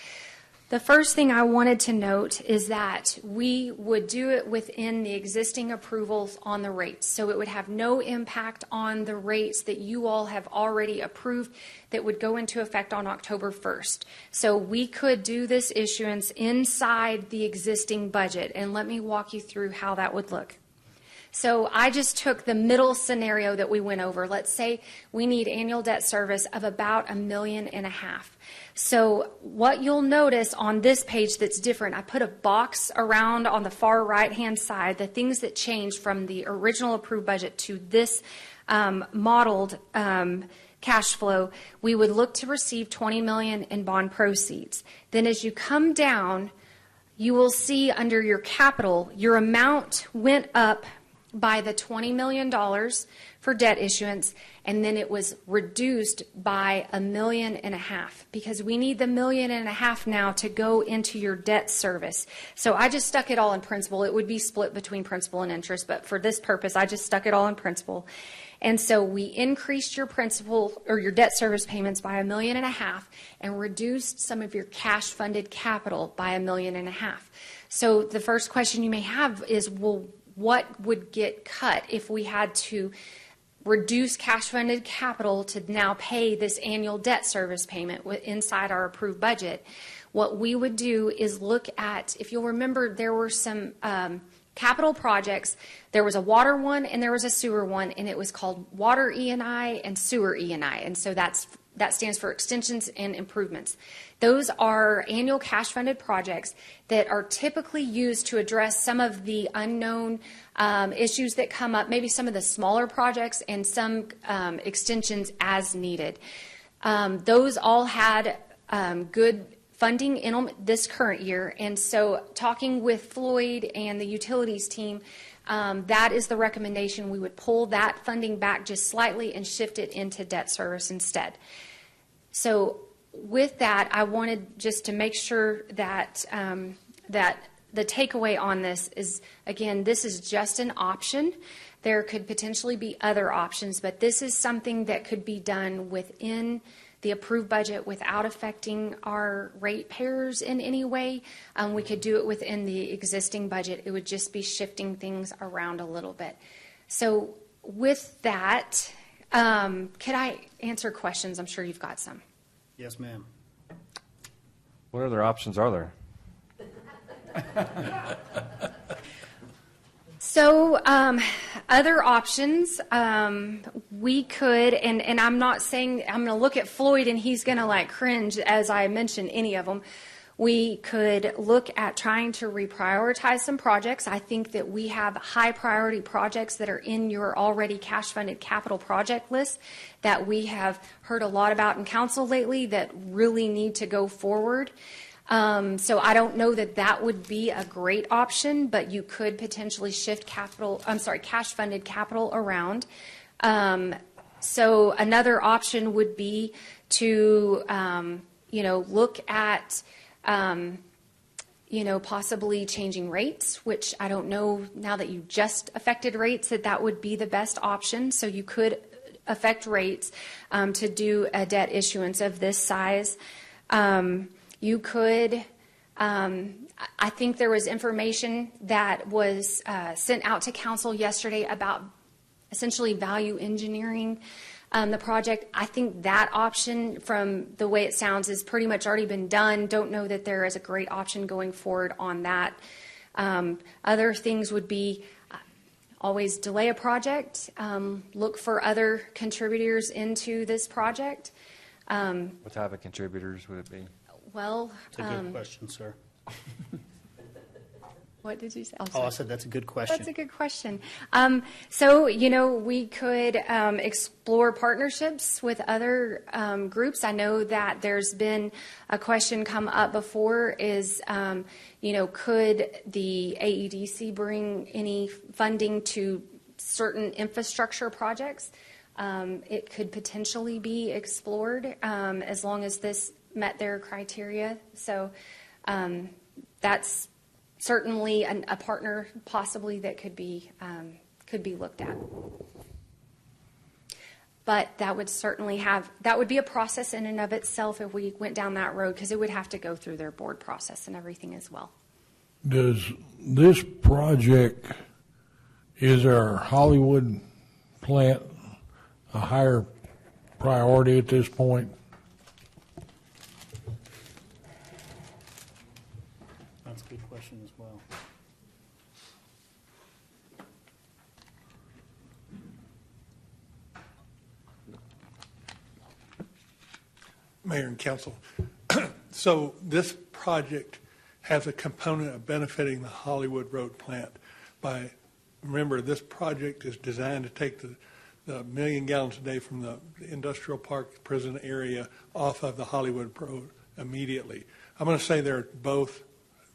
The first thing I wanted to note is that we would do it within the existing approvals on the rates. So it would have no impact on the rates that you all have already approved that would go into effect on October 1st. So we could do this issuance inside the existing budget. And let me walk you through how that would look. So I just took the middle scenario that we went over. Let's say we need annual debt service of about $1.5 million. So what you'll notice on this page that's different, I put a box around on the far right-hand side, the things that changed from the original approved budget to this modeled cash flow. We would look to receive $20 million in bond proceeds. Then as you come down, you will see under your capital, your amount went up by the $20 million for debt issuance, and then it was reduced by $1.5 million because we need the $1.5 million now to go into your debt service. So I just stuck it all in principal. It would be split between principal and interest, but for this purpose, I just stuck it all in principal. And so we increased your principal or your debt service payments by $1.5 million and reduced some of your cash funded capital by $1.5 million. So the first question you may have is, well, what would get cut if we had to reduce cash funded capital to now pay this annual debt service payment inside our approved budget? What we would do is look at, if you'll remember, there were some capital projects. There was a water one and there was a sewer one, and it was called water E&I and sewer E&I. And so that stands for extensions and improvements. Those are annual cash funded projects that are typically used to address some of the unknown issues that come up, maybe some of the smaller projects and some extensions as needed. Those all had good funding in them this current year. And so talking with Floyd and the utilities team, that is the recommendation. We would pull that funding back just slightly and shift it into debt service instead. So with that, I wanted just to make sure that that the takeaway on this is, again, this is just an option. There could potentially be other options, but this is something that could be done within the approved budget without affecting our ratepayers in any way. We could do it within the existing budget. It would just be shifting things around a little bit. So with that, could I answer questions? I'm sure you've got some. Yes, ma'am. What other options are there? So other options, we could, and I'm not saying, I'm going to look at Floyd and he's going to like cringe as I mention any of them. We could look at trying to reprioritize some projects. I think that we have high priority projects that are in your already cash funded capital project list that we have heard a lot about in council lately that really need to go forward. So I don't know that that would be a great option, but you could potentially shift cash funded capital around. So another option would be to, look at, possibly changing rates, which I don't know now that you just affected rates that would be the best option. So you could affect rates to do a debt issuance of this size. You could, I think there was information that was sent out to council yesterday about essentially value engineering the project. I think that option, from the way it sounds, has pretty much already been done. Don't know that there is a great option going forward on that. Other things would be always delay a project, look for other contributors into this project. What type of contributors would it be? Well, That's a good question, sir. What did you say? I said that's a good question. That's a good question. So, we could explore partnerships with other groups. I know that there's been a question come up before is, could the AEDC bring any funding to certain infrastructure projects? It could potentially be explored as long as this met their criteria. So that's certainly a partner possibly that could be looked at. But that would be a process in and of itself if we went down that road, because it would have to go through their board process and everything as well. Does this project, is our Hollywood plant a higher priority at this point? That's a good question as well. Mayor and council, so this project has a component of benefiting the Hollywood Road plant remember, this project is designed to take the 1 million gallons a day from the industrial park prison area off of the Hollywood Road immediately. I'm going to say they're both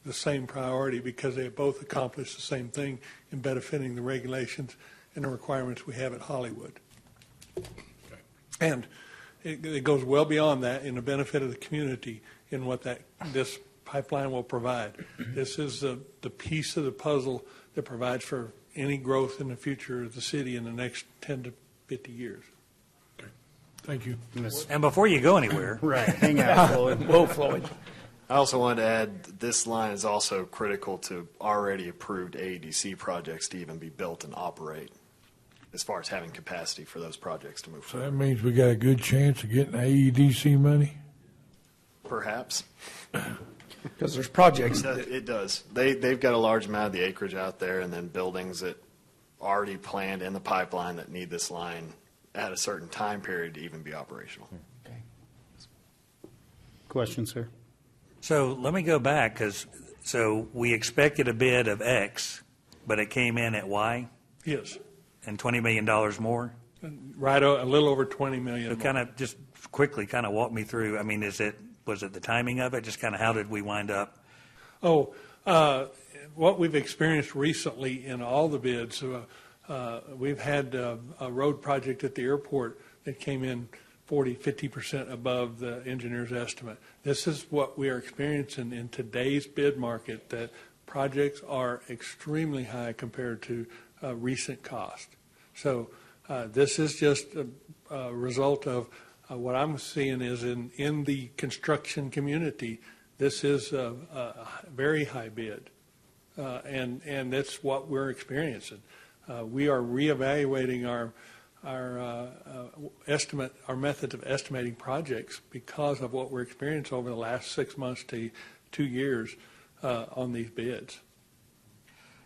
the same priority because they both accomplish the same thing in benefiting the regulations and the requirements we have at Hollywood. And it goes well beyond that in the benefit of the community in what this pipeline will provide. This is the piece of the puzzle that provides for any growth in the future of the city in the next 10 to 50 years. Okay. Thank you. And before you go anywhere. Right, hang out, Floyd. Whoa, Floyd. I also wanted to add that this line is also critical to already approved AEDC projects to even be built and operate, as far as having capacity for those projects to move So forward. that means we got a good chance of getting AEDC money? Perhaps. Because there's projects. It does. They've got a large amount of the acreage out there, and then buildings that already planned in the pipeline that need this line at a certain time period to even be operational. Okay. Question, sir? So let me go back, so we expected a bid of X, but it came in at Y? Yes. And $20 million more? Right, a little over $20 million. So kind of just quickly kind of walk me through. I mean, was it the timing of it? Just kind of how did we wind up? What we've experienced recently in all the bids, we've had a road project at the airport that came in 50% above the engineer's estimate. This is what we are experiencing in today's bid market, that projects are extremely high compared to recent cost. So this is just a result of What I'm seeing is in the construction community, this is a very high bid, and that's what we're experiencing. We are reevaluating our method of estimating projects because of what we're experiencing over the last 6 months to 2 years on these bids.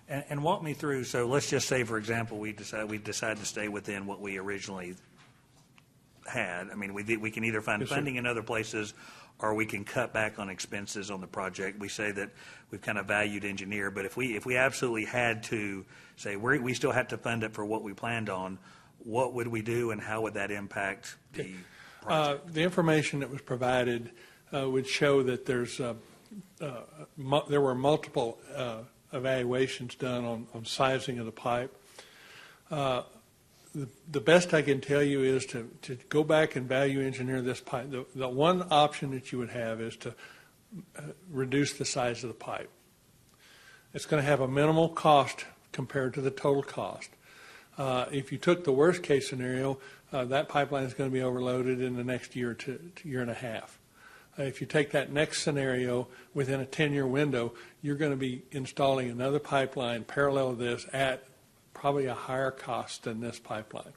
And walk me through, so let's just say, for example, we decide to stay within what we originally had. I mean, we can either find funding in other places, or we can cut back on expenses on the project. We say that we've kind of valued engineer, but if we absolutely had to say we still have to fund it for what we planned on, what would we do, and how would that impact the project? The information that was provided would show that there were multiple evaluations done on sizing of the pipe. The best I can tell you is to go back and value engineer this pipe. The one option that you would have is to reduce the size of the pipe. It's going to have a minimal cost compared to the total cost. If you took the worst case scenario, that pipeline is going to be overloaded in the next year to year and a half. If you take that next scenario within a 10-year window, you're going to be installing another pipeline parallel to this at probably a higher cost than this pipeline.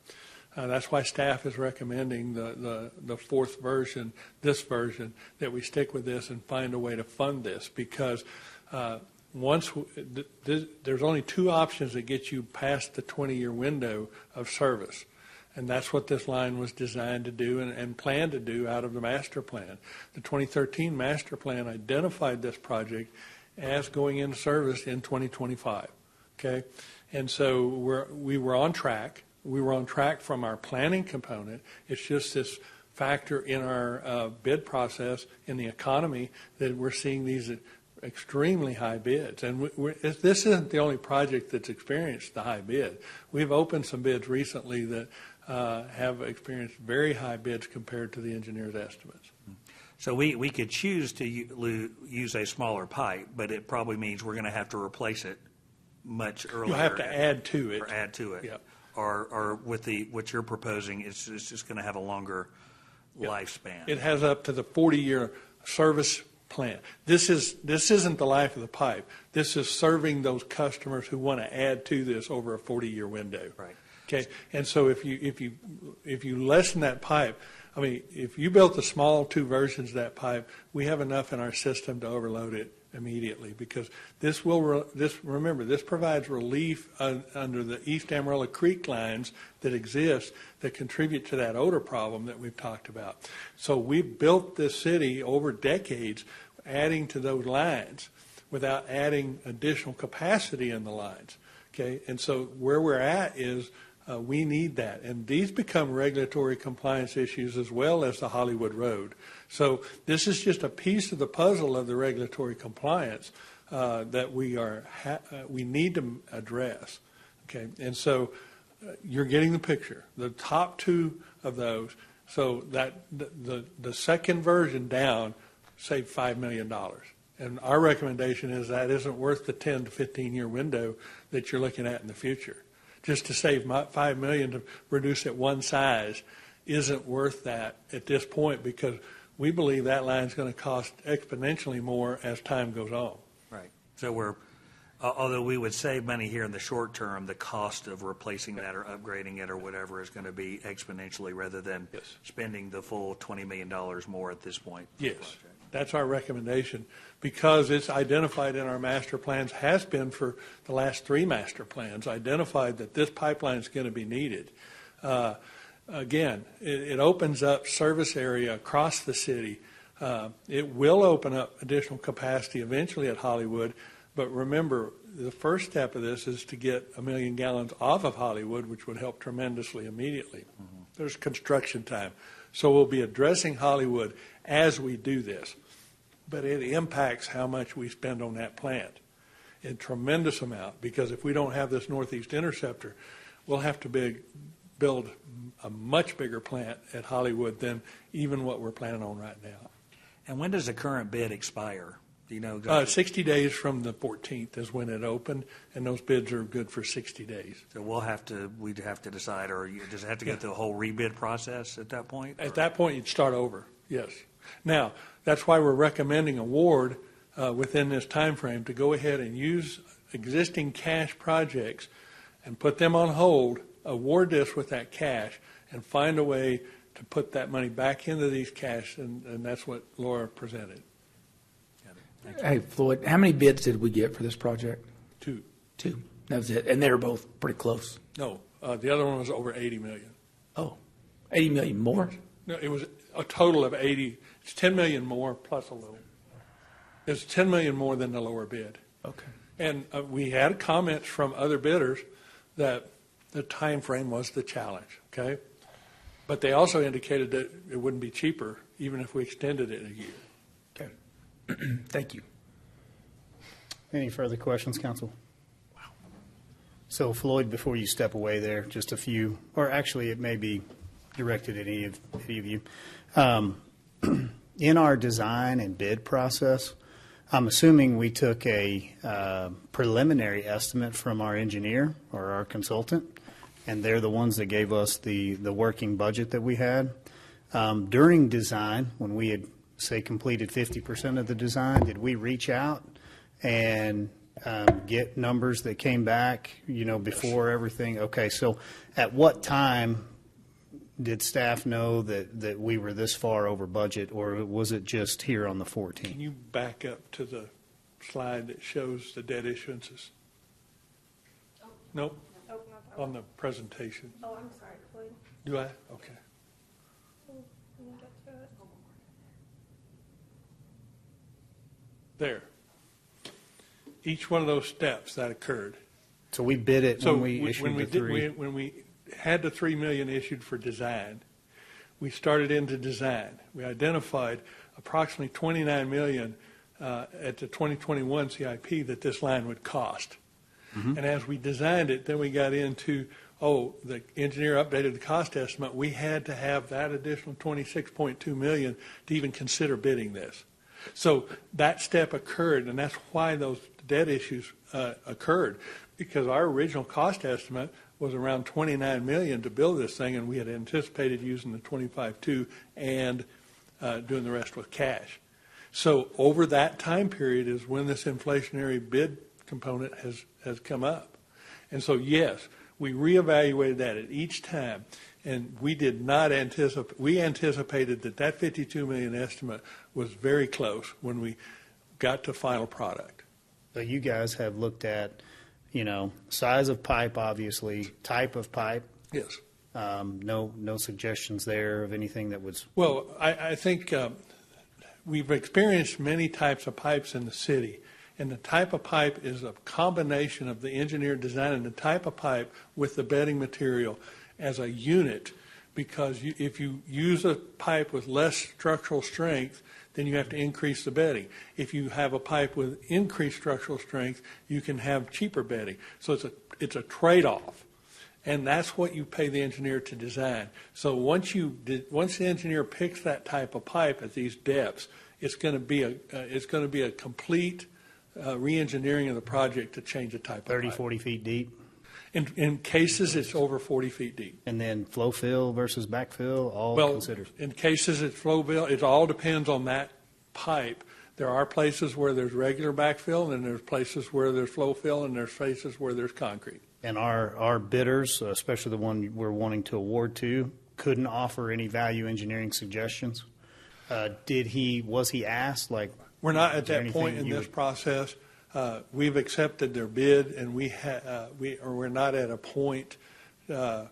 That's why staff is recommending the fourth version, this version, that we stick with this and find a way to fund this, because there's only two options that get you past the 20-year window of service. And that's what this line was designed to do and planned to do out of the master plan. The 2013 master plan identified this project as going into service in 2025. Okay? And so we were on track. We were on track from our planning component. It's just this factor in our bid process in the economy that we're seeing these extremely high bids. And this isn't the only project that's experienced the high bid. We've opened some bids recently that have experienced very high bids compared to the engineer's estimates. So we could choose to use a smaller pipe, but it probably means we're going to have to replace it much earlier. You'll have to add to it. Or add to it. Yep. Or with what you're proposing, it's just going to have a longer lifespan. It has up to the 40-year service plan. This isn't the life of the pipe. This is serving those customers who want to add to this over a 40-year window. Right. Okay. And so if you lessen that pipe, I mean, if you built the small two versions of that pipe, we have enough in our system to overload it immediately, because this provides relief under the East Amarillo Creek lines that exist that contribute to that odor problem that we've talked about. So we've built this city over decades adding to those lines without adding additional capacity in the lines. Okay, and so where we're at is we need that. And these become regulatory compliance issues as well as the Hollywood Road. So this is just a piece of the puzzle of the regulatory compliance that we need to address. Okay, and so you're getting the picture. The top two of those, so that the second version down saved $5 million. And our recommendation is that isn't worth the 10 to 15-year window that you're looking at in the future. Just to save $5 million to reduce it one size isn't worth that at this point, because we believe that line is going to cost exponentially more as time goes on. Right. So although we would save money here in the short term, the cost of replacing that or upgrading it or whatever is going to be exponentially rather than spending the full $20 million more at this point. Yes. That's our recommendation, because it's identified in our master plans, has been for the last 3 master plans, identified that this pipeline is going to be needed. Again, it opens up service area across the city. It will open up additional capacity eventually at Hollywood, but remember, the first step of this is to get 1 million gallons off of Hollywood, which would help tremendously immediately. Mm-hmm. There's construction time. So we'll be addressing Hollywood as we do this. But it impacts how much we spend on that plant, a tremendous amount, because if we don't have this Northeast Interceptor, we'll have to build a much bigger plant at Hollywood than even what we're planning on right now. And when does the current bid expire? Do you know exactly? 60 days from the 14th is when it opened, and those bids are good for 60 days. So we'd have to decide, or does it have to go through a whole rebid process at that point? At that point, you'd start over, yes. Now, that's why we're recommending award within this time frame to go ahead and use existing cash projects and put them on hold, award this with that cash, and find a way to put that money back into these cash, and that's what Laura presented. Hey, Floyd, how many bids did we get for this project? Two. That was it, and they were both pretty close. No, the other one was over 80 million. Oh, 80 million more? No, it was a total of 80. It's 10 million more plus a little. It's 10 million more than the lower bid. Okay. And we had comments from other bidders that the time frame was the challenge, okay? But they also indicated that it wouldn't be cheaper even if we extended it a year. Okay. Thank you. Any further questions, council? So Floyd, before you step away there, just a few, or actually it may be directed at any of you. In our design and bid process, I'm assuming we took a preliminary estimate from our engineer or our consultant, and they're the ones that gave us the working budget that we had. During design, when we had, say, completed 50% of the design, did we reach out and get numbers that came back, before everything? Okay, so at what time did staff know that we were this far over budget, or was it just here on the 14th? Can you back up to the slide that shows the debt issuances? Nope. On the presentation. Oh, I'm sorry, Floyd. Do I? Okay. There. Each one of those steps that occurred. So we bid it So when we issued the three. when we had the $3 million issued for design, we started into design. We identified approximately $29 million at the 2021 CIP that this line would cost. Mm-hmm. And as we designed it, then we got into, the engineer updated the cost estimate. We had to have that additional $26.2 million to even consider bidding this. So that step occurred, and that's why those debt issues occurred, because our original cost estimate was around $29 million to build this thing, and we had anticipated using the 25.2 and doing the rest with cash. So over that time period is when this inflationary bid component has come up. And so, yes, we reevaluated that at each time, and we did not anticipate, we anticipated that 52 million estimate was very close when we got to final product. So you guys have looked at, size of pipe, obviously, type of pipe. Yes. No suggestions there of anything that was. Well, I think we've experienced many types of pipes in the city, and the type of pipe is a combination of the engineered design and the type of pipe with the bedding material as a unit, because if you use a pipe with less structural strength, then you have to increase the bedding. If you have a pipe with increased structural strength, you can have cheaper bedding. So it's a trade-off, and that's what you pay the engineer to design. So once the engineer picks that type of pipe at these depths, it's going to be a complete re-engineering of the project to change the type of 30, pipe. 40 feet deep? In cases, it's over 40 feet deep. And then flow fill versus backfill, all Well, considered? in cases it's flow fill, it all depends on that pipe. There are places where there's regular backfill, and there's places where there's flow fill, and there's places where there's concrete. And our bidders, especially the one we're wanting to award to, couldn't offer any value engineering suggestions? Was he asked, like? We're not at is there that point anything in you this would- process. We've accepted their bid, and we're not at a point to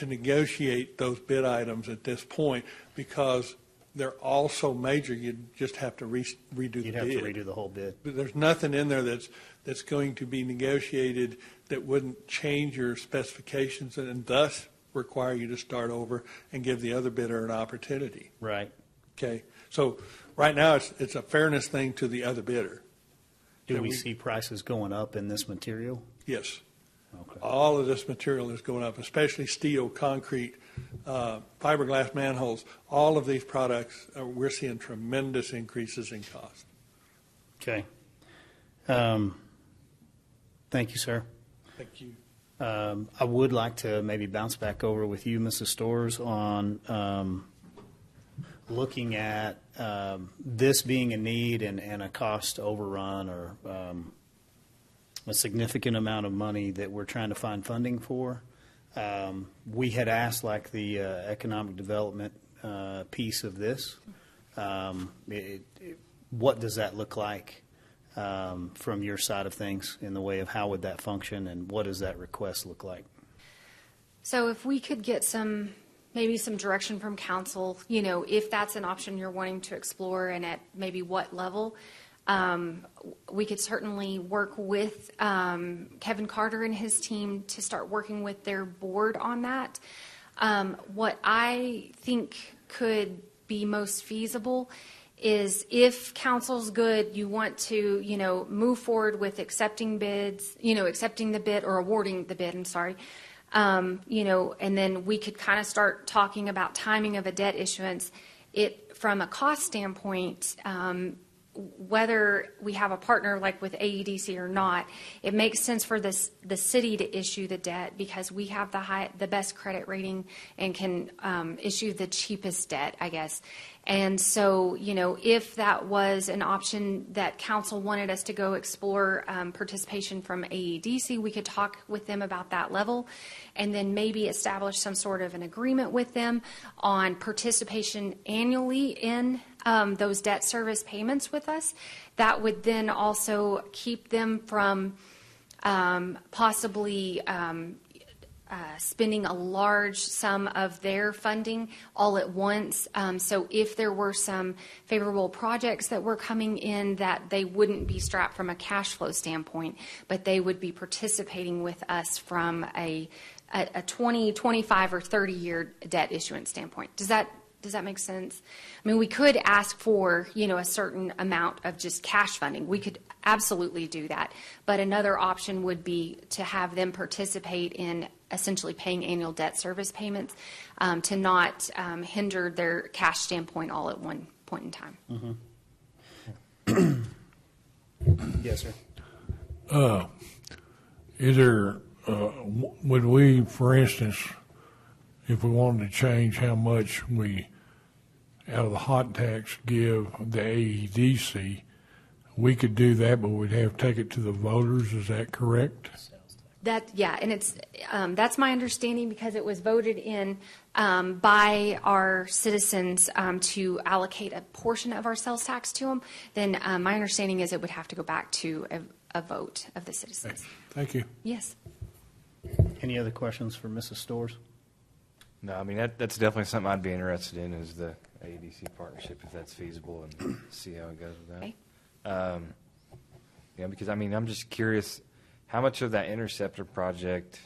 negotiate those bid items at this point, because they're all so major. You just have to redo the bid. You'd have to redo the whole bid. But there's nothing in there that's going to be negotiated that wouldn't change your specifications and thus require you to start over and give the other bidder an opportunity. Right. Okay. So right now it's a fairness thing to the other bidder. Do we see prices going up in this material? Yes. Okay. All of this material is going up, especially steel, concrete, fiberglass manholes. All of these products, we're seeing tremendous increases in cost. Okay. Thank you, sir. Thank you. I would like to maybe bounce back over with you, Mrs. Storrs, on looking at this being a need and a cost overrun or a significant amount of money that we're trying to find funding for. We had asked, like, the economic development piece of this. What does that look like from your side of things in the way of how would that function, and what does that request look like? So if we could get maybe some direction from council, if that's an option you're wanting to explore and at maybe what level, we could certainly work with Kevin Carter and his team to start working with their board on that. What I think could be most feasible is if council's good, you want to, move forward with accepting bids, accepting the bid or awarding the bid, and then we could kind of start talking about timing of a debt issuance. From a cost standpoint, whether we have a partner like with AEDC or not, it makes sense for the city to issue the debt because we have the best credit rating and can issue the cheapest debt, I guess. And so, if that was an option that council wanted us to go explore participation from AEDC, we could talk with them about that level and then maybe establish some sort of an agreement with them on participation annually in those debt service payments with us. That would then also keep them from possibly spending a large sum of their funding all at once. So if there were some favorable projects that were coming in, that they wouldn't be strapped from a cash flow standpoint, but they would be participating with us from a 20, 25, or 30-year debt issuance standpoint. Does that make sense? I mean, we could ask for, a certain amount of just cash funding. We could absolutely do that. But another option would be to have them participate in essentially paying annual debt service payments to not hinder their cash standpoint all at one point in time. Mm-hmm. Yes, sir. Is there, would we, for instance, if we wanted to change how much we, out of the hot tax, give the AEDC, we could do that, but we'd have to take it to the voters. Is that correct? And it's that's my understanding because it was voted in by our citizens to allocate a portion of our sales tax to them. Then my understanding is it would have to go back to a vote of the citizens. Thank you. Yes. Any other questions for Mrs. Storrs? No, I mean, that's definitely something I'd be interested in, is the AEDC partnership, if that's feasible, and see how it goes with that. Okay. Because, I mean, I'm just curious, how much of that Interceptor project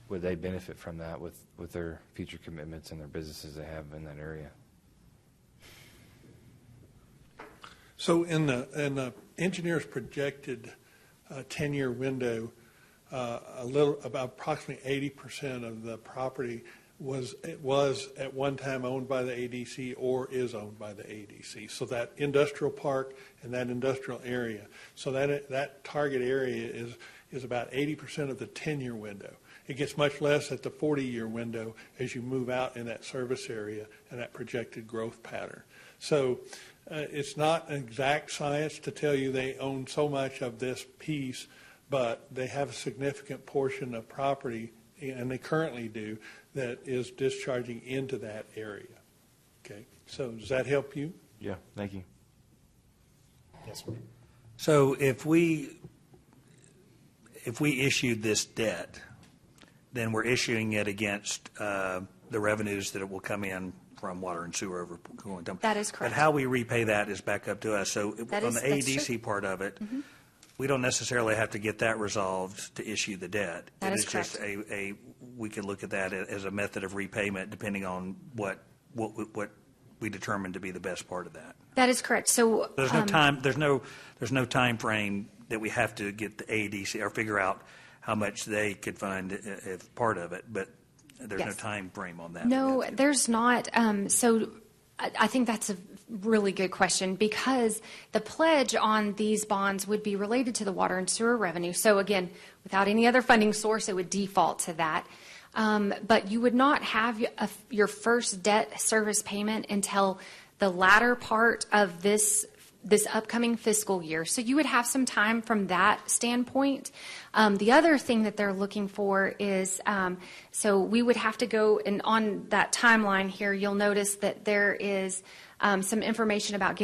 would they benefit from that with their future commitments and their businesses they have in that area? So in the engineer's projected 10-year window, about approximately 80% of the property was at one time owned by the ADC or is owned by the ADC. So that industrial park and that industrial area. So that target area is about 80% of the 10-year window. It gets much less at the 40-year window as you move out in that service area and that projected growth pattern. So it's not an exact science to tell you they own so much of this piece, but they have a significant portion of property, and they currently do, that is discharging into that area. Okay, so does that help you? Yeah, thank you. Yes, sir. So if we issued this debt, then we're issuing it against the revenues that it will come in from water and sewer over going down. That is correct. But how we repay that is back up to us. So on the AEDC part of it, mm-hmm. we don't necessarily have to get that resolved to issue the debt. That is just we can look at that as a method of repayment depending on what we determine to be the best part of that. That is correct. So there's no time. There's no time frame that we have to get the AEDC or figure out how much they could fund if part of it. But there's no time frame on that. No, there's not. So I think that's a really good question, because the pledge on these bonds would be related to the water and sewer revenue. So again, without any other funding source, it would default to that. But you would not have your first debt service payment until the latter part of this upcoming fiscal year. So you would have some time from that standpoint. The other thing that they're looking for is, so we would have to go, and on that timeline here, you'll notice that there is some information about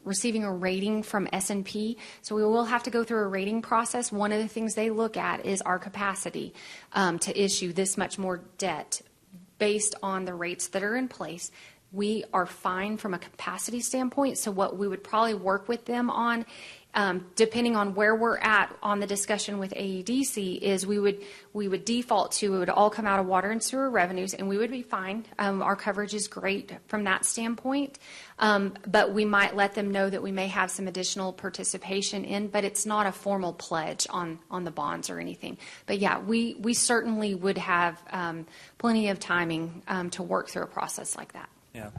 receiving a rating from S&P. So we will have to go through a rating process. One of the things they look at is our capacity to issue this much more debt based on the rates that are in place. We are fine from a capacity standpoint. So what we would probably work with them on, depending on where we're at on the discussion with AEDC, is we would default to, it would all come out of water and sewer revenues, and we would be fine. Our coverage is great from that standpoint. But we might let them know that we may have some additional participation in, but it's not a formal pledge on the bonds or anything. But yeah, we certainly would have plenty of timing to work through a process like that. Yeah.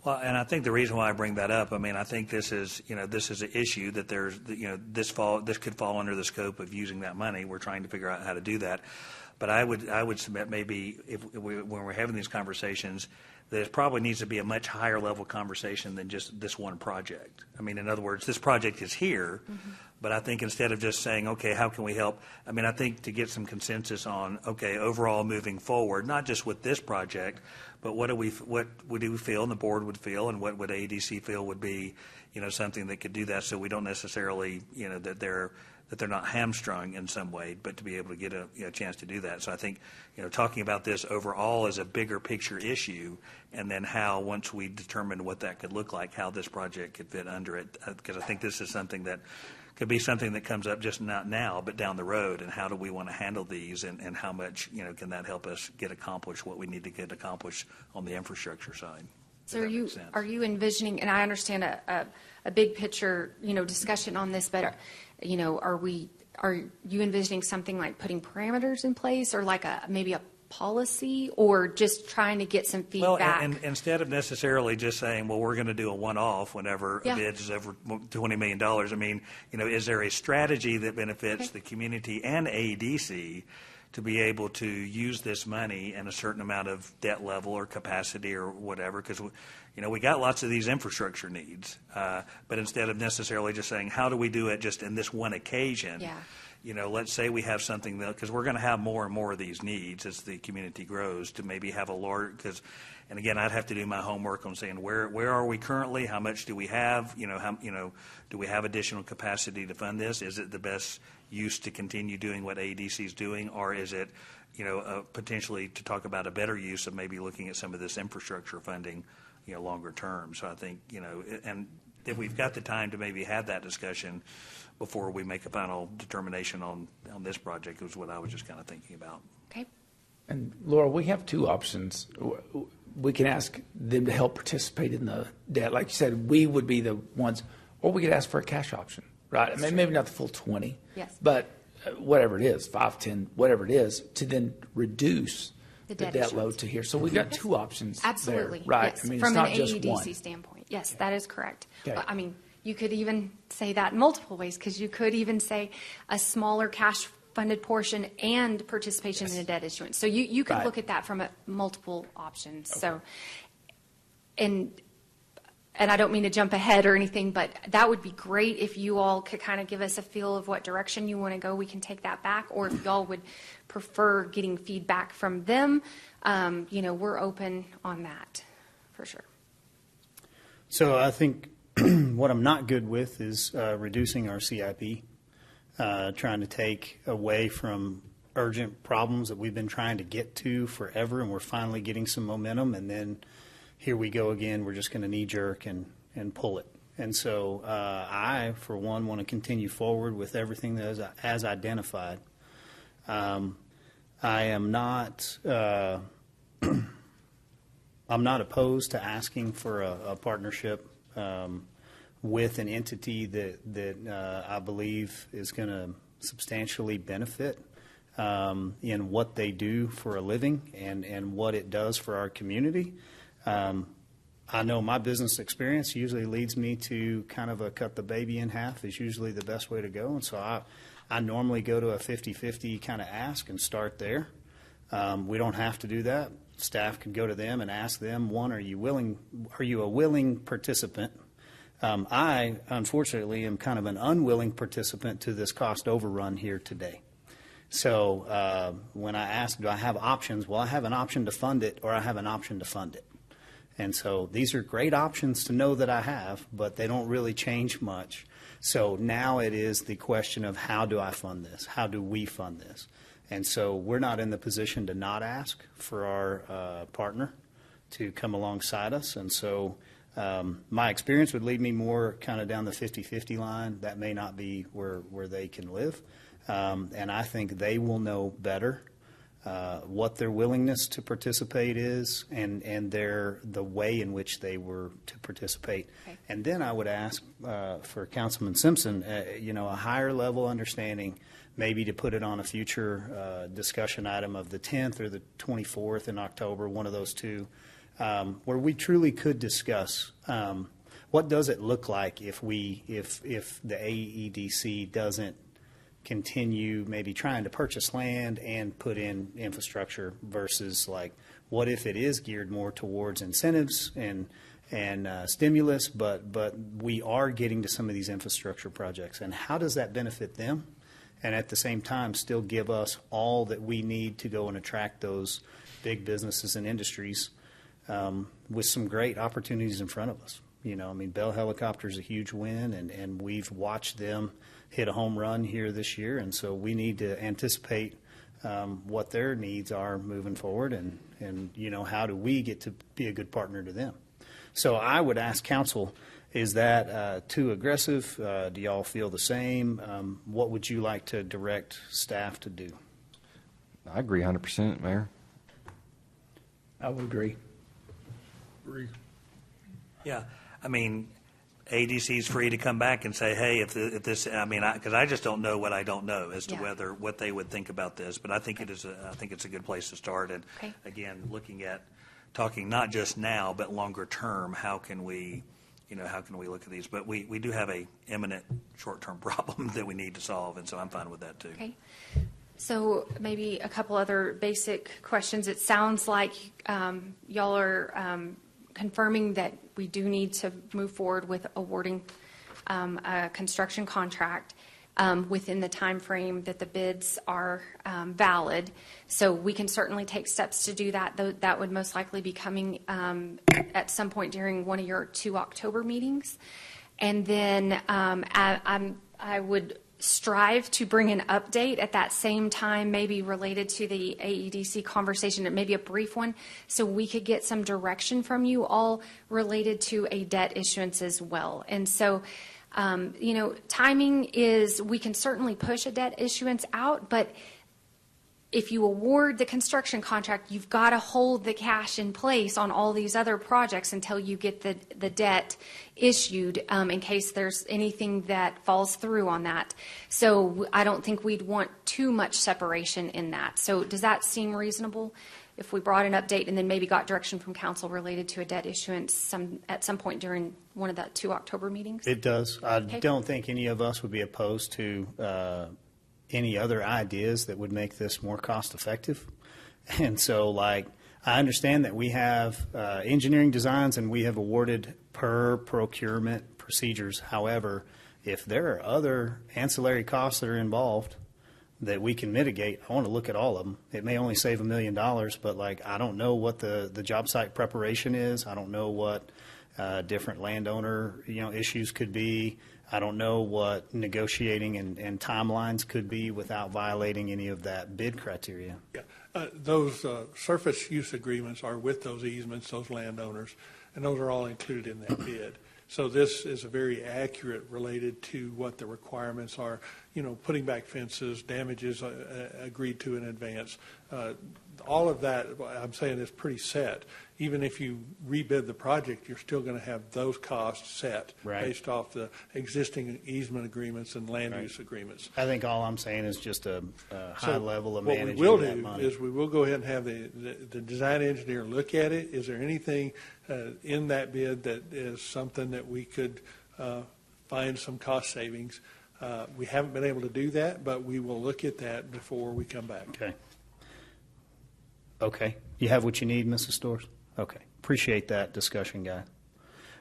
Well, and I think the reason why I bring that up, I mean, I think this is an issue that there's, this could fall under the scope of using that money. We're trying to figure out how to do that. But I would submit maybe when we're having these conversations, there probably needs to be a much higher level conversation than just this one project. I mean, in other words, this project is here, but I think instead of just saying, okay, how can we help? I mean, I think to get some consensus on, okay, overall moving forward, not just with this project, but what do we feel, and the board would feel, and what would AEDC feel would be, something that could do that, so we don't necessarily, that they're not hamstrung in some way, but to be able to get a chance to do that. So I think, talking about this overall as a bigger picture issue, and then how, once we determine what that could look like, how this project could fit under it, because I think this is something that could be something that comes up just not now, but down the road, and how do we want to handle these, and how much, can that help us get accomplished what we need to get accomplished on the infrastructure side. So are you envisioning, and I understand a big picture, discussion on this, but, are you envisioning something like putting parameters in place, or like maybe a policy, or just trying to get some feedback? Well, and instead of necessarily just saying, well, we're going to do a one-off whenever a bid is over $20 million, I mean, is there a strategy that benefits the community and AEDC to be able to use this money in a certain amount of debt level or capacity or whatever? Because, we got lots of these infrastructure needs, but instead of necessarily just saying, how do we do it just in this one occasion? Yeah. Let's say we have something that, because we're going to have more and more of these needs as the community grows, to maybe have a large, and again, I'd have to do my homework on saying where are we currently, how much do we have, do we have additional capacity to fund this? Is it the best use to continue doing what AEDC is doing, or is it, potentially to talk about a better use of maybe looking at some of this infrastructure funding, longer term? So I think, and if we've got the time to maybe have that discussion before we make a final determination on this project, is what I was just kind of thinking about. Okay. And Laura, we have two options. We can ask them to help participate in the debt. Like you said, we would be the ones, or we could ask for a cash option, right? I mean, maybe not the full 20, but whatever it is, 5, 10, whatever it is, to then reduce the debt load to here. So we've got two options. Absolutely. There, right? Yes. I mean, from it's not an just AEDC one. standpoint. Yes, that is correct. Okay. I mean, you could even say that in multiple ways, because you could even say a smaller cash funded portion and participation in a debt issuance. So you could look at that from multiple options. Okay. So, and I don't mean to jump ahead or anything, but that would be great if you all could kind of give us a feel of what direction you want to go. We can take that back, or if y'all would prefer getting feedback from them, we're open on that for sure. So I think what I'm not good with is reducing our CIP, trying to take away from urgent problems that we've been trying to get to forever, and we're finally getting some momentum, and then here we go again. We're just going to knee-jerk and pull it. And so I, for one, want to continue forward with everything that is as identified. I am not I'm not opposed to asking for a partnership with an entity that I believe is going to substantially benefit in what they do for a living and what it does for our community. I'm I know my business experience usually leads me to kind of a cut the baby in half is usually the best way to go. And so I normally go to a 50-50 kind of ask and start there. We don't have to do that. Staff can go to them and ask them, one, are you a willing participant? I, unfortunately, am kind of an unwilling participant to this cost overrun here today. So when I ask, do I have options? Well, I have an option to fund it, or I have an option to fund it. And so these are great options to know that I have, but they don't really change much. So now it is the question of how do I fund this? How do we fund this? And so we're not in the position to not ask for our partner to come alongside us. And so my experience would lead me more kind of down the 50-50 line. That may not be where they can live. And I think they will know better what their willingness to participate is and the way in which they were to participate. Okay. And then I would ask for Councilman Simpson, a higher level understanding, maybe to put it on a future discussion item of the 10th or the 24th in October, one of those two, where we truly could discuss what does it look like if the AEDC doesn't continue maybe trying to purchase land and put in infrastructure versus like what if it is geared more towards incentives and stimulus, but we are getting to some of these infrastructure projects, and how does that benefit them and at the same time still give us all that we need to go and attract those big businesses and industries with some great opportunities in front of us. Bell Helicopter is a huge win, and we've watched them hit a home run here this year, and so we need to anticipate what their needs are moving forward, and how do we get to be a good partner to them. So I would ask council, is that too aggressive? Do y'all feel the same? What would you like to direct staff to do? I agree 100%, Mayor. I would agree. Agree. Yeah, ADC is free to come back and say, hey, if this, because I just don't know what I don't know as to what they would think about this. But I think it's a good place to start. And again, talking not just now but longer term, how can we look at these? But we do have a imminent short-term problem that we need to solve, and so I'm fine with that too. Okay. So maybe a couple other basic questions. It sounds like y'all are confirming that we do need to move forward with awarding a construction contract within the time frame that the bids are valid. So we can certainly take steps to do that, though that would most likely be coming at some point during one of your 2 October meetings. And then I would strive to bring an update at that same time, maybe related to the AEDC conversation, maybe a brief one, so we could get some direction from you all related to a debt issuance as well. And so, timing is, we can certainly push a debt issuance out, but if you award the construction contract, you've got to hold the cash in place on all these other projects until you get the debt issued, in case there's anything that falls through on that. So I don't think we'd want too much separation in that. So does that seem reasonable? If we brought an update and then maybe got direction from council related to a debt issuance at some point during one of the 2 October meetings? It does. I don't think any of us would be opposed to any other ideas that would make this more cost effective. And so I understand that we have engineering designs and we have awarded per procurement procedures. However, if there are other ancillary costs that are involved that we can mitigate, I want to look at all of them. It may only save $1 million, but I don't know what the job site preparation is. I don't know what different landowner issues could be. I don't know what negotiating and timelines could be without violating any of that bid criteria. Yeah, those surface use agreements are with those easements, those landowners, and those are all included in that bid. So this is very accurate related to what the requirements are, putting back fences, damages agreed to in advance. all of that, I'm saying, is pretty set. Even if you rebid the project, you're still going to have those costs set based off the existing easement agreements and land use agreements. I think all I'm saying is just a high level of managing what we will that do money. is we will go ahead and have the design engineer look at it. Is there anything in that bid that is something that we could find some cost savings? We haven't been able to do that, but we will look at that before we come back. Okay. Okay. You have what you need, Mrs. Storrs? Okay. Appreciate that discussion, guy.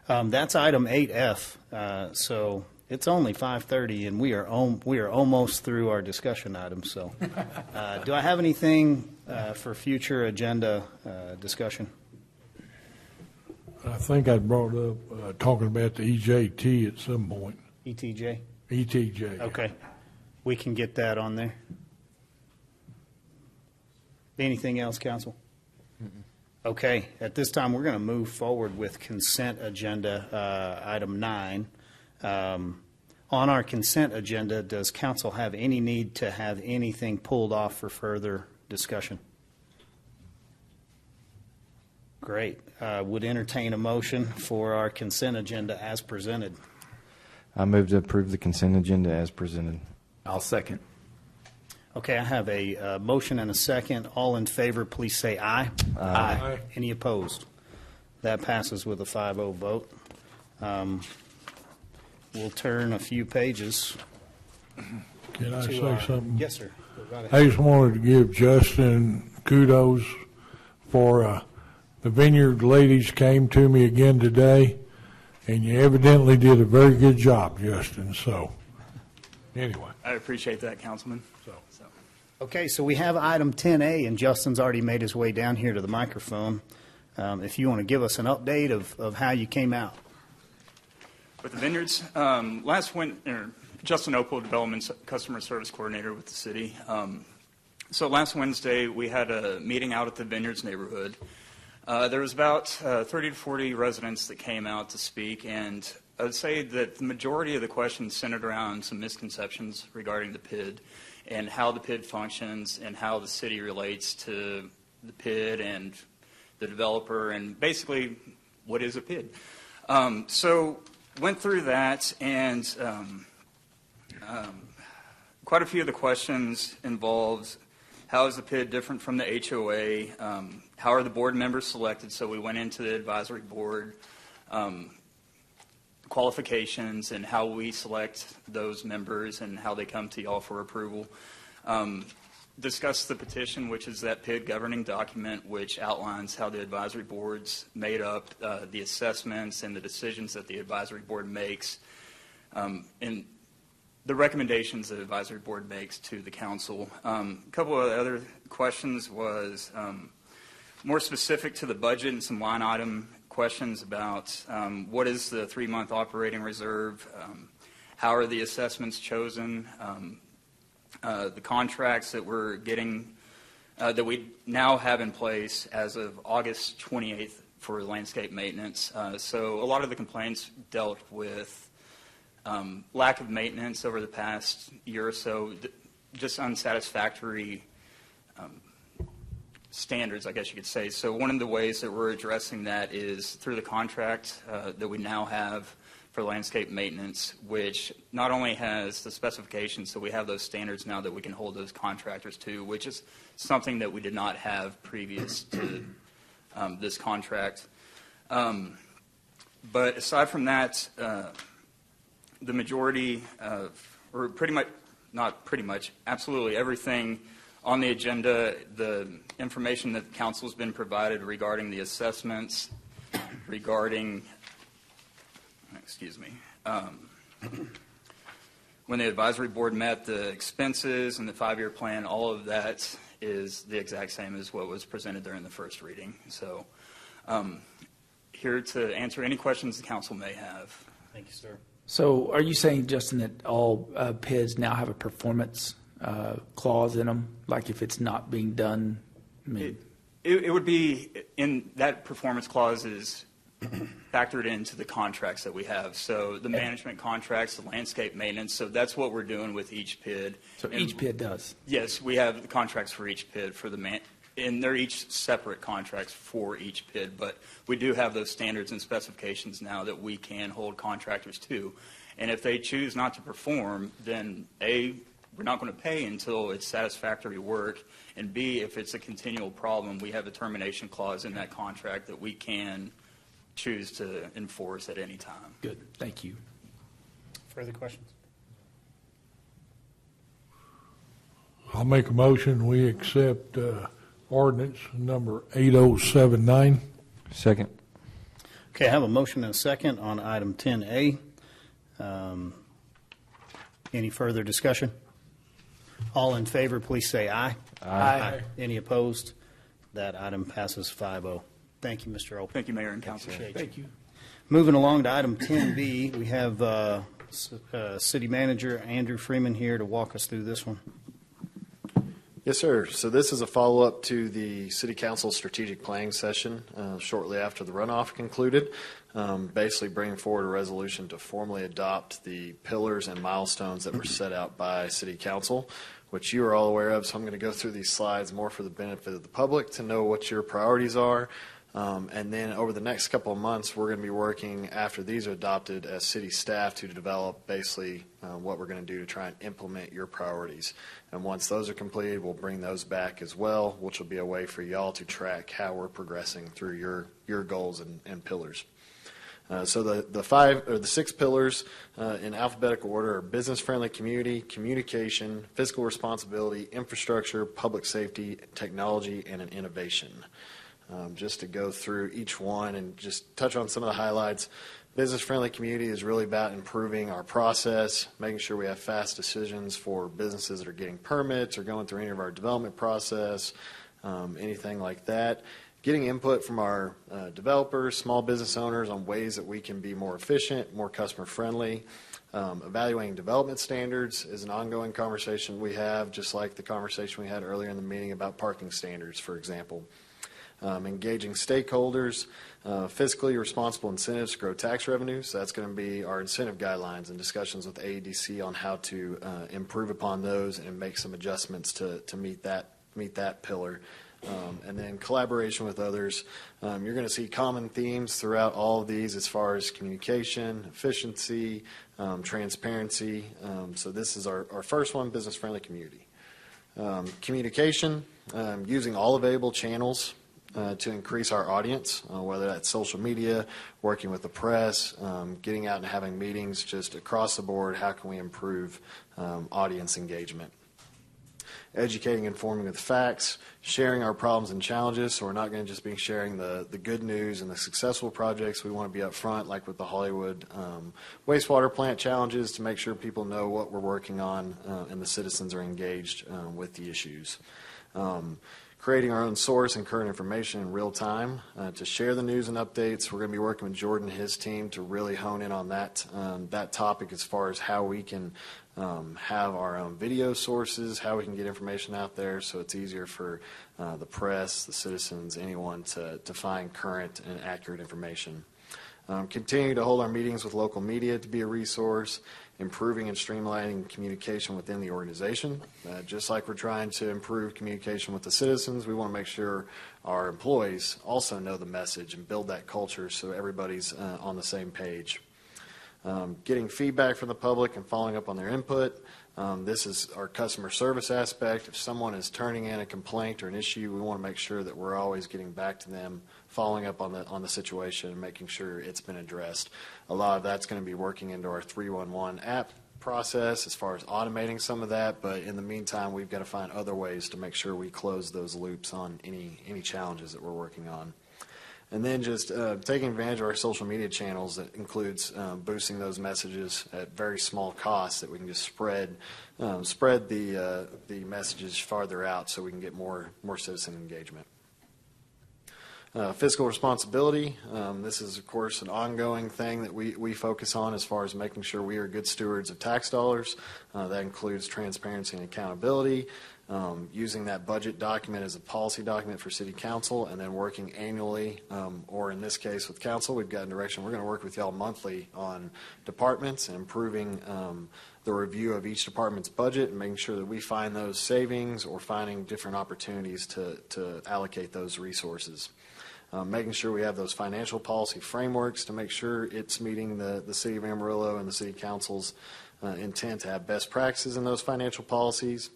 That's item 8F. So it's only 5:30, and we are almost through our discussion items. So do I have anything for future agenda discussion? I think I brought up talking about the EJT at some point. ETJ? ETJ. Okay. We can get that on there. Anything else, council? Okay. At this time, we're going to move forward with consent agenda item 9. On our consent agenda, does council have any need to have anything pulled off for further discussion? Great. Would entertain a motion for our consent agenda as presented. I move to approve the consent agenda as presented. I'll second. Okay, I have a motion and a second. All in favor, please say aye. Aye. Any opposed? That passes with a 5-0 vote. We'll turn a few pages. Can I to say our- something? Yes, sir. Go right ahead. I just wanted to give Justin kudos for the Vineyard ladies came to me again today, and you evidently did a very good job, Justin. So, anyway. I appreciate that, Councilman. Okay, so we have item 10A, and Justin's already made his way down here to the microphone. If you want to give us an update of how you came out. With the Vineyards, last winter, Justin Opal, Development Customer Service Coordinator with the city. So last Wednesday, we had a meeting out at the Vineyards neighborhood. There was about 30 to 40 residents that came out to speak, and I would say that the majority of the questions centered around some misconceptions regarding the PID and how the PID functions and how the city relates to the PID and the developer and basically what is a PID. So went through that, and quite a few of the questions involved how is the PID different from the HOA, how are the board members selected, so we went into the advisory board, qualifications and how we select those members and how they come to y'all for approval. Discuss the petition, which is that PID governing document, which outlines how the advisory board's made up, the assessments and the decisions that the advisory board makes, and the recommendations that the advisory board makes to the council. A couple of other questions was more specific to the budget and some line item questions about what is the 3-month operating reserve, how are the assessments chosen, the contracts that we're getting, that we now have in place as of August 28th for landscape maintenance. So a lot of the complaints dealt with lack of maintenance over the past year or so, just unsatisfactory standards, I guess you could say. So one of the ways that we're addressing that is through the contract that we now have for landscape maintenance, which not only has the specifications, so we have those standards now that we can hold those contractors to, which is something that we did not have previous to this contract. But aside from that, the majority of, or pretty much, not pretty much, absolutely everything on the agenda, the information that the council has been provided regarding the assessments, regarding, when the advisory board met, the expenses and the 5-year plan, all of that is the exact same as what was presented during the first reading. So here to answer any questions the council may have. Thank you, sir. So are you saying, Justin, that all PIDs now have a performance clause in them? Like if it's not being done? I mean, It would be, in that performance clause is factored into the contracts that we have. So the management contracts, the landscape maintenance, so that's what we're doing with each PID. So each PID does? Yes, we have the contracts for each PID for the and they're each separate contracts for each PID, but we do have those standards and specifications now that we can hold contractors to. And if they choose not to perform, then A, we're not going to pay until it's satisfactory work, and B, if it's a continual problem, we have a termination clause in that contract that we can choose to enforce at any time. Good, thank you. Further questions? I'll make a motion, we accept ordinance number 8079. Second. Okay, I have a motion and a second on item 10A. Any further discussion? All in favor, please say aye. Aye. Any opposed? That item passes 5-0. Thank you, Mr. Open. Thank you, Mayor and Council. Thank you. Moving along to item 10B, we have City Manager Andrew Freeman here to walk us through this one. Yes, sir. So this is a follow-up to the City Council strategic planning session shortly after the runoff concluded, basically bringing forward a resolution to formally adopt the pillars and milestones that were set out by City Council, which you are all aware of. So I'm going to go through these slides more for the benefit of the public to know what your priorities are. And then over the next couple of months, we're going to be working after these are adopted as city staff to develop basically what we're going to do to try and implement your priorities. And once those are completed, we'll bring those back as well, which will be a way for y'all to track how we're progressing through your goals and pillars. So the six pillars in alphabetical order are business-friendly community, communication, fiscal responsibility, infrastructure, public safety, technology, and an innovation. Just to go through each one and just touch on some of the highlights. Business-friendly community is really about improving our process, making sure we have fast decisions for businesses that are getting permits or going through any of our development process, anything like that. Getting input from our developers, small business owners on ways that we can be more efficient, more customer-friendly. Evaluating development standards is an ongoing conversation we have, just like the conversation we had earlier in the meeting about parking standards, for example. Engaging stakeholders, fiscally responsible incentives to grow tax revenues. So that's going to be our incentive guidelines and discussions with AEDC on how to improve upon those and make some adjustments to meet that pillar. And then collaboration with others. You're going to see common themes throughout all of these as far as communication, efficiency, transparency. So this is our first one, business-friendly community. Communication, using all available channels to increase our audience, whether that's social media, working with the press, getting out and having meetings just across the board. How can we improve audience engagement? Educating, informing with facts, sharing our problems and challenges. So we're not going to just be sharing the good news and the successful projects. We want to be up front, like with the Hollywood wastewater plant challenges, to make sure people know what we're working on and the citizens are engaged with the issues. Creating our own source and current information in real time to share the news and updates. We're going to be working with Jordan and his team to really hone in on that topic as far as how we can have our own video sources, how we can get information out there so it's easier for the press, the citizens, anyone to find current and accurate information. Continue to hold our meetings with local media to be a resource, improving and streamlining communication within the organization. Just like we're trying to improve communication with the citizens, we want to make sure our employees also know the message and build that culture so everybody's on the same page. Getting feedback from the public and following up on their input. This is our customer service aspect. If someone is turning in a complaint or an issue, we want to make sure that we're always getting back to them, following up on the situation and making sure it's been addressed. A lot of that's going to be working into our 311 app process as far as automating some of that, but in the meantime, we've got to find other ways to make sure we close those loops on any challenges that we're working on. And then just taking advantage of our social media channels. That includes boosting those messages at very small costs that we can just spread the messages farther out so we can get more citizen engagement. Fiscal responsibility. This is, of course, an ongoing thing that we focus on as far as making sure we are good stewards of tax dollars. That includes transparency and accountability. using that budget document as a policy document for city council, and then working annually, or in this case with council, we've gotten direction. We're going to work with y'all monthly on departments and improving the review of each department's budget and making sure that we find those savings or finding different opportunities to allocate those resources. Making sure we have those financial policy frameworks to make sure it's meeting the City of Amarillo and the City Council's intent to have best practices in those financial policies.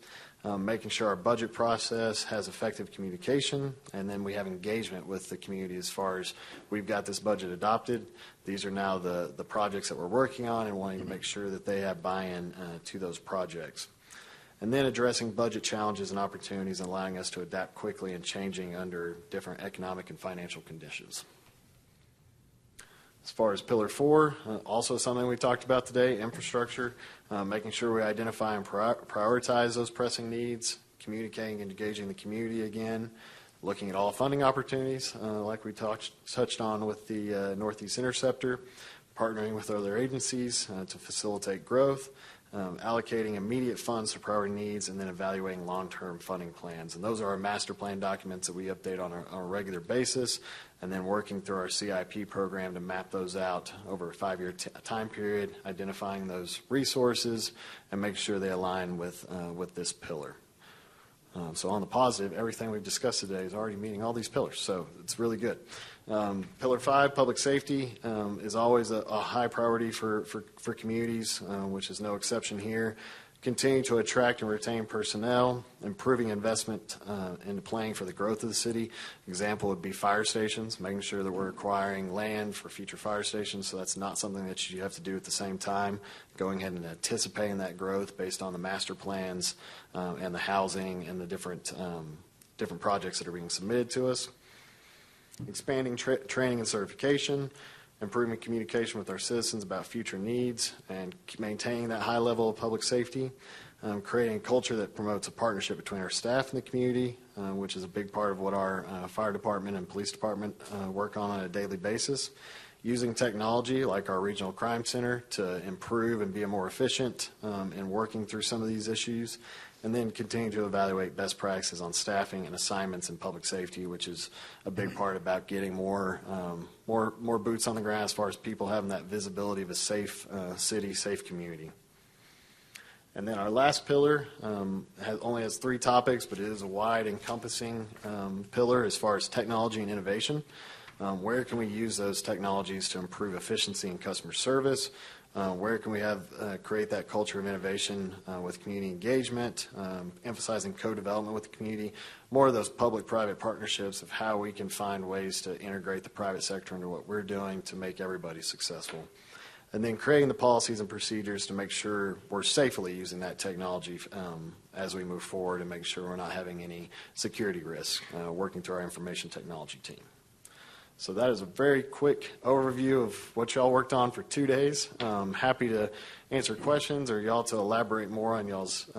Making sure our budget process has effective communication, and then we have engagement with the community as far as we've got this budget adopted. These are now the projects that we're working on and wanting to make sure that they have buy-in to those projects. And then addressing budget challenges and opportunities and allowing us to adapt quickly and changing under different economic and financial conditions. As far as Pillar 4, also something we talked about today, infrastructure, making sure we identify and prioritize those pressing needs, communicating and engaging the community again, looking at all funding opportunities, like we touched on with the Northeast Interceptor, partnering with other agencies to facilitate growth, allocating immediate funds to priority needs, and then evaluating long-term funding plans. And those are our master plan documents that we update on a regular basis, and then working through our CIP program to map those out over a 5-year time period, identifying those resources, and make sure they align with this pillar. So on the positive, everything we've discussed today is already meeting all these pillars, so it's really good. Pillar 5, public safety, is always a high priority for communities, which is no exception here. Continue to attract and retain personnel, improving investment into planning for the growth of the city. Example would be fire stations, making sure that we're acquiring land for future fire stations, so that's not something that you have to do at the same time. Going ahead and anticipating that growth based on the master plans and the housing and the different projects that are being submitted to us. Expanding training and certification, improving communication with our citizens about future needs, and maintaining that high level of public safety, creating a culture that promotes a partnership between our staff and the community, which is a big part of what our fire department and police department work on a daily basis, using technology like our regional crime center to improve and be more efficient in working through some of these issues, and then continue to evaluate best practices on staffing and assignments in public safety, which is a big part about getting more boots on the ground as far as people having that visibility of a safe city, safe community. And then our last pillar only has 3 topics, but it is a wide encompassing pillar as far as technology and innovation. Where can we use those technologies to improve efficiency and customer service? Where can we create that culture of innovation with community engagement, emphasizing co-development with the community, more of those public-private partnerships of how we can find ways to integrate the private sector into what we're doing to make everybody successful. And then creating the policies and procedures to make sure we're safely using that technology as we move forward and make sure we're not having any security risks working through our information technology team. So that is a very quick overview of what y'all worked on for 2 days. Happy to answer questions or y'all to elaborate more on y'all's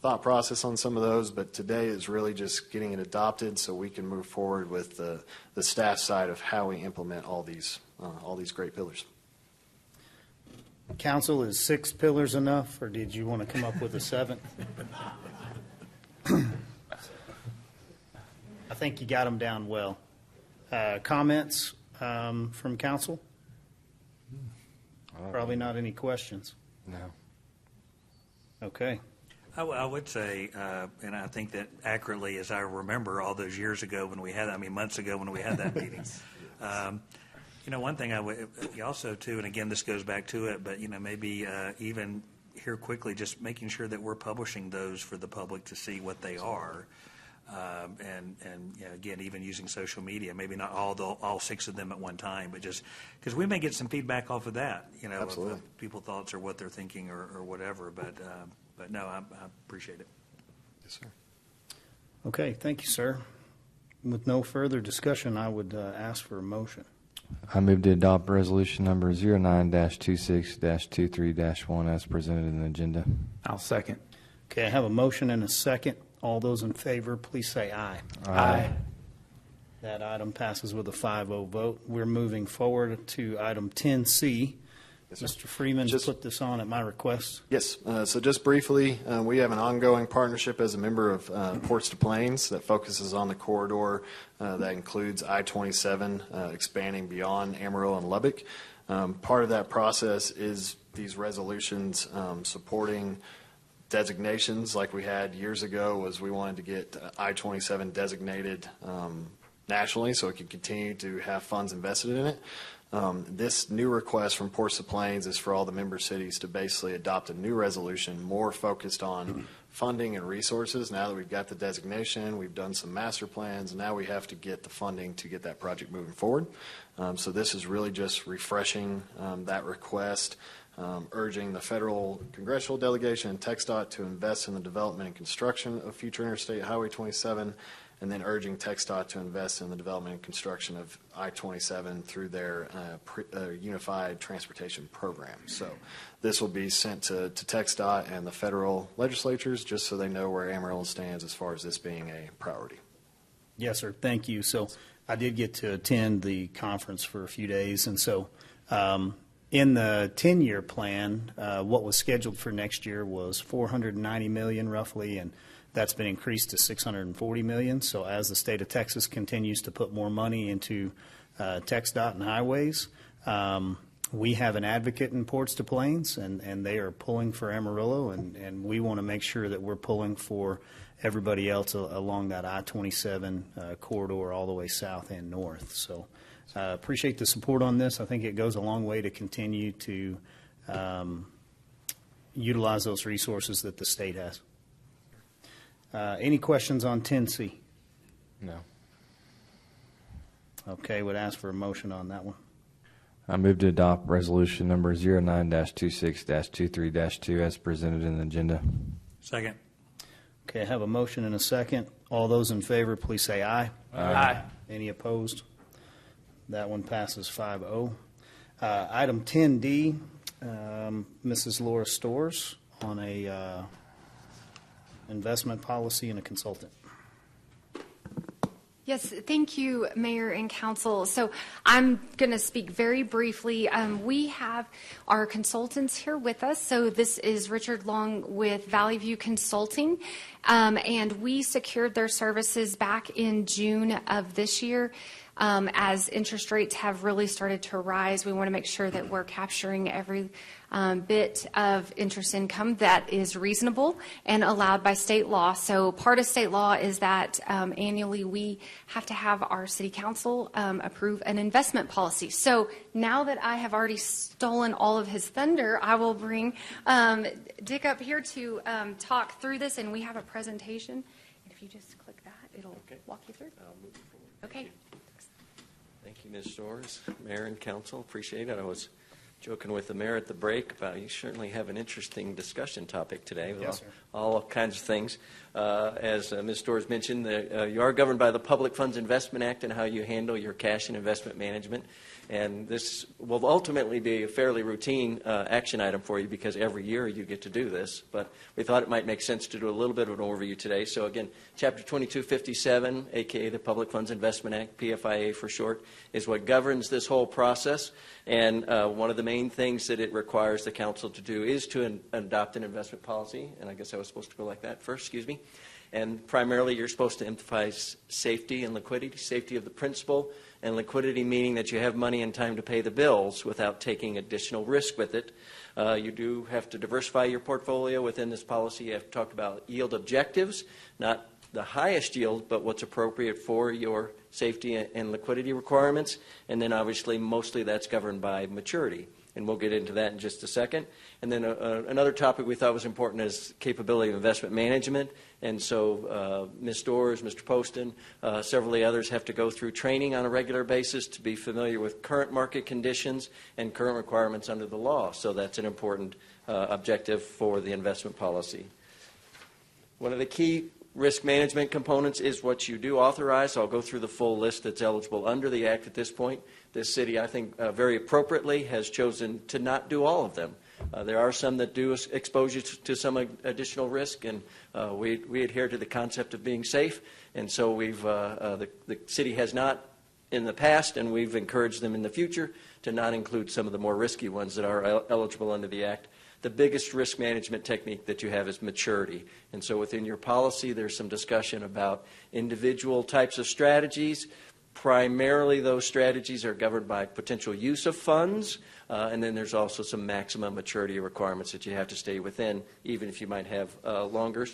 thought process on some of those, but today is really just getting it adopted so we can move forward with the staff side of how we implement all these great pillars. Council, is 6 pillars enough, or did you want to come up with a 7th? I think you got them down well. Comments from council? Probably not any questions. No. Okay. I would say, and I think that accurately, as I remember all those years ago when we had, months ago when we had that meeting. One thing I would also too, and again, this goes back to it, but maybe even here quickly, just making sure that we're publishing those for the public to see what they are. And again, even using social media, maybe not all 6 of them at one time, but just because we may get some feedback off of that, Absolutely. of people's thoughts or what they're thinking or whatever. But no, I appreciate it. Yes, sir. Okay, thank you, sir. With no further discussion, I would ask for a motion. I move to adopt resolution number 09-26-23-1 as presented in the agenda. I'll second. Okay, I have a motion and a second. All those in favor, please say aye. Aye. That item passes with a 5-0 vote. We're moving forward to item 10C, Yes, sir. Mr. Freeman put this on at my request. Yes. So just briefly, we have an ongoing partnership as a member of Ports to Plains that focuses on the corridor that includes I-27 expanding beyond Amarillo and Lubbock. Part of that process is these resolutions supporting designations like we had years ago. Was we wanted to get I-27 designated nationally so it could continue to have funds invested in it. This new request from Ports to Plains is for all the member cities to basically adopt a new resolution more focused on funding and resources. Now that we've got the designation, we've done some master plans, now we have to get the funding to get that project moving forward. So this is really just refreshing that request, urging the federal congressional delegation and TxDOT to invest in the development and construction of future Interstate Highway 27, and then urging TxDOT to invest in the development and construction of I-27 through their Unified Transportation Program. So this will be sent to TxDOT and the federal legislatures just so they know where Amarillo stands as far as this being a priority. Yes, sir. Thank you. So I did get to attend the conference for a few days, and so in the 10-year plan, what was scheduled for next year was $490 million roughly, and that's been increased to $640 million. So as the state of Texas continues to put more money into TxDOT and highways, we have an advocate in Ports to Plains, and they are pulling for Amarillo, and we want to make sure that we're pulling for everybody else along that I-27 corridor all the way south and north. So appreciate the support on this. I think it goes a long way to continue to utilize those resources that the state has. Any questions on 10C? No. Okay, would ask for a motion on that one. I move to adopt resolution number 09-26-23-2 as presented in the agenda. Second. Okay, I have a motion and a second. All those in favor, please say aye. Aye. Any opposed? That one passes 5-0. Item 10D, Mrs. Laura Storrs on a investment policy and a consultant. Yes, thank you, Mayor and Council. So I'm going to speak very briefly. We have our consultants here with us. So this is Richard Long with Valley View Consulting, and we secured their services back in June of this year. As interest rates have really started to rise, we want to make sure that we're capturing every bit of interest income that is reasonable and allowed by state law. So part of state law is that annually we have to have our city council approve an investment policy. So now that I have already stolen all of his thunder, I will bring Dick up here to talk through this, and we have a presentation. And if you just click that, it'll walk you through. Okay. Thank you, Ms. Storrs, Mayor and Council. Appreciate it. I was joking with the mayor at the break about you certainly have an interesting discussion topic today with Yes, all kinds of things. As Ms. Storrs mentioned, you are governed by the Public Funds Investment Act and how you handle your cash and investment management. And this will ultimately be a fairly routine action item for you because every year you get to do this. But we thought it might make sense to do a little bit of an overview today. So again, Chapter 2257, a.k.a. the Public Funds Investment Act, PFIA for short, is what governs this whole process. And one of the main things that it requires the council to do is to adopt an investment policy. And I guess I was supposed to go like that first, excuse me. And primarily you're supposed to emphasize safety and liquidity, safety of the principal, and liquidity meaning that you have money and time to pay the bills without taking additional risk with it. You do have to diversify your portfolio within this policy. You have to talk about yield objectives, not the highest yield, but what's appropriate for your safety and liquidity requirements. And then obviously mostly that's governed by maturity. And we'll get into that in just a second. And then another topic we thought was important is capability of investment management. And so Ms. Storrs, Mr. Poston, several of the others have to go through training on a regular basis to be familiar with current market conditions and current requirements under the law. So that's an important objective for the investment policy. One of the key risk management components is what you do authorize. So I'll go through the full list that's eligible under the Act at this point. This city, I think, very appropriately has chosen to not do all of them. There are some that do expose you to some additional risk, and we adhere to the concept of being safe. And so the city has not in the past, and we've encouraged them in the future to not include some of the more risky ones that are eligible under the Act. The biggest risk management technique that you have is maturity. And so within your policy, there's some discussion about individual types of strategies. Primarily, those strategies are governed by potential use of funds, and then there's also some maximum maturity requirements that you have to stay within, even if you might have longer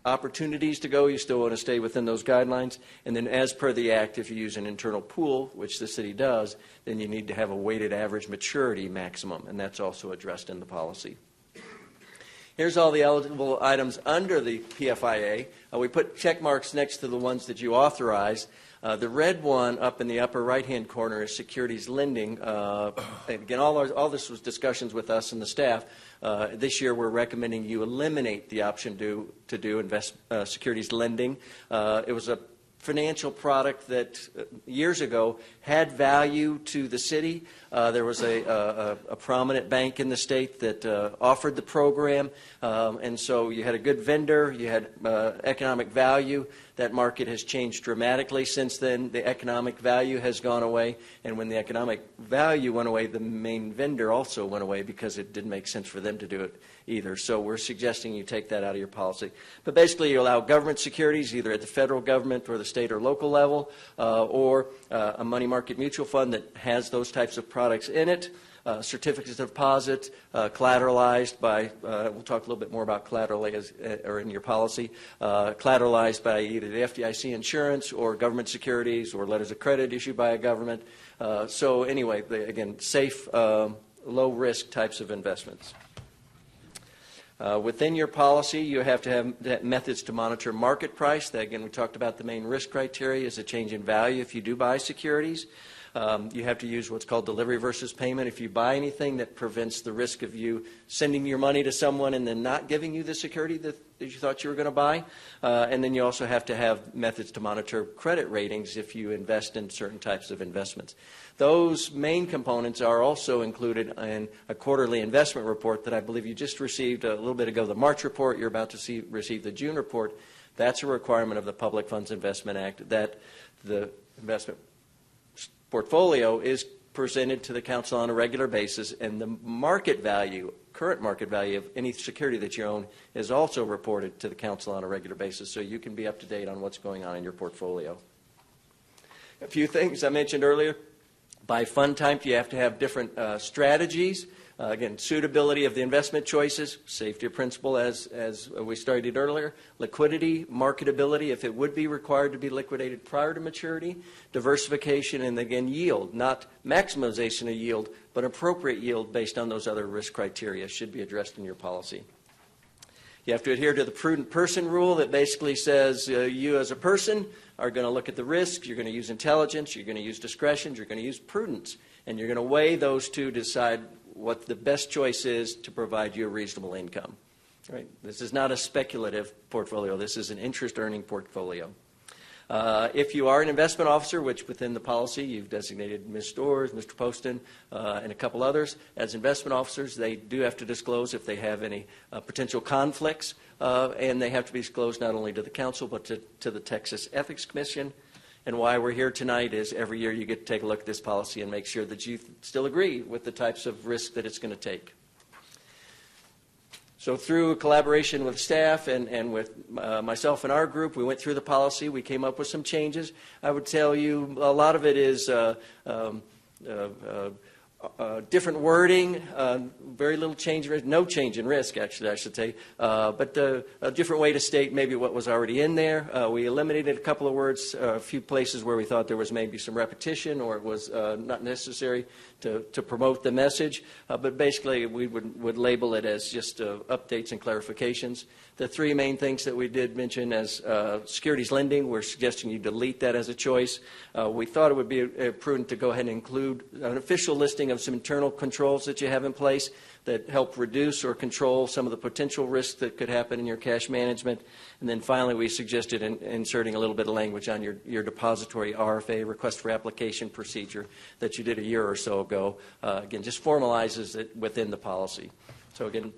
opportunities to go. You still want to stay within those guidelines. And then as per the Act, if you use an internal pool, which the city does, then you need to have a weighted average maturity maximum, and that's also addressed in the policy. Here's all the eligible items under the PFIA. We put check marks next to the ones that you authorize. The red one up in the upper right-hand corner is securities lending. Again, all this was discussions with us and the staff. This year, we're recommending you eliminate the option to do securities lending. It was a financial product that years ago had value to the city. There was a prominent bank in the state that offered the program, and so you had a good vendor, you had economic value. That market has changed dramatically since then. The economic value has gone away, and when the economic value went away, the main vendor also went away because it didn't make sense for them to do it either. So we're suggesting you take that out of your policy. But basically, you allow government securities either at the federal government or the state or local level, or a money market mutual fund that has those types of products in it. Certificates of deposit, collateralized by, we'll talk a little bit more about collateral or in your policy, collateralized by either the FDIC insurance or government securities or letters of credit issued by a government. So anyway, again, safe, low-risk types of investments. Within your policy, you have to have methods to monitor market price. That, again, we talked about the main risk criteria is a change in value if you do buy securities. You have to use what's called delivery versus payment. If you buy anything that prevents the risk of you sending your money to someone and then not giving you the security that you thought you were going to buy. And then you also have to have methods to monitor credit ratings if you invest in certain types of investments. Those main components are also included in a quarterly investment report that I believe you just received a little bit ago, the March report. You're about to receive the June report. That's a requirement of the Public Funds Investment Act that the investment portfolio is presented to the council on a regular basis, and the market value, current market value of any security that you own is also reported to the council on a regular basis, so you can be up to date on what's going on in your portfolio. A few things I mentioned earlier. By fund type, you have to have different strategies. Again, suitability of the investment choices, safety of principal as we started earlier, liquidity, marketability if it would be required to be liquidated prior to maturity, diversification, and again, yield, not maximization of yield, but appropriate yield based on those other risk criteria should be addressed in your policy. You have to adhere to the prudent person rule that basically says you as a person are going to look at the risks, you're going to use intelligence, you're going to use discretion, you're going to use prudence, and you're going to weigh those two to decide what the best choice is to provide you a reasonable income. Right? This is not a speculative portfolio. This is an interest-earning portfolio. If you are an investment officer, which within the policy you've designated Ms. Storrs, Mr. Poston, and a couple others as investment officers, they do have to disclose if they have any potential conflicts, and they have to be disclosed not only to the council but to the Texas Ethics Commission. And why we're here tonight is every year you get to take a look at this policy and make sure that you still agree with the types of risk that it's going to take. So through collaboration with staff and with myself and our group, we went through the policy. We came up with some changes. I would tell you a lot of it is different wording, very little change, no change in risk, actually, I should say, but a different way to state maybe what was already in there. We eliminated a couple of words, a few places where we thought there was maybe some repetition or it was not necessary to promote the message, but basically we would label it as just updates and clarifications. The three main things that we did mention as securities lending, we're suggesting you delete that as a choice. We thought it would be prudent to go ahead and include an official listing of some internal controls that you have in place that help reduce or control some of the potential risks that could happen in your cash management. And then finally, we suggested inserting a little bit of language on your depository RFA, request for application procedure, that you did a year or so ago. Again, just formalizes it within the policy. So again,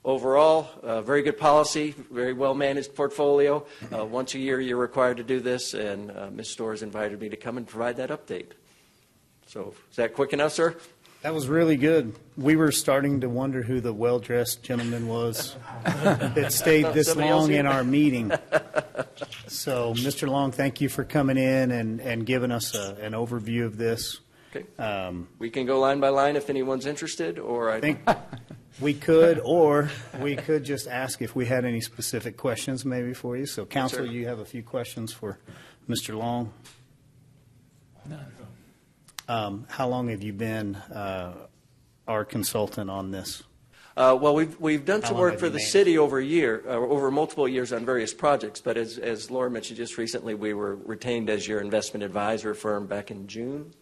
overall, very good policy, very well-managed portfolio. Once a year, you're required to do this, and Ms. Storrs invited me to come and provide that update. So is that quick enough, sir? That was really good. We were starting to wonder who the well-dressed gentleman was that stayed this Somebody else long here? in our meeting. So, Mr. Long, thank you for coming in and giving us an overview of this. Okay. We can go line by line if anyone's interested, or I think we could, or we could just ask if we had any specific questions maybe for you. So, Council, you have a few questions for Mr. Long? How long have you been our consultant on this? Well, we've done some work for the city over multiple years on various projects. But as Laura mentioned just recently, we were retained as your investment advisor firm back in June.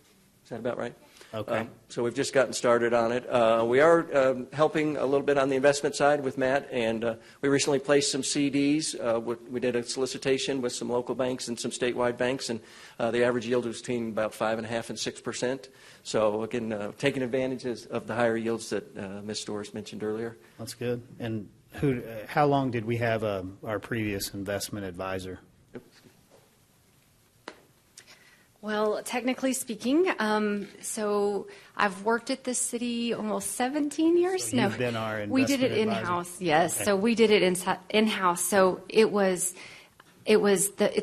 Is that about right? Okay. So we've just gotten started on it. We are helping a little bit on the investment side with Matt, and we recently placed some CDs. We did a solicitation with some local banks and some statewide banks, and the average yield was between about 5.5% and 6%. So again, taking advantage of the higher yields that Ms. Storrs mentioned earlier. That's good. And how long did we have our previous investment advisor? Well, technically speaking, so I've worked at this city almost 17 years. So you've been our we did it investment in-house. advisor? Yes, Okay. so we did it in-house. So it's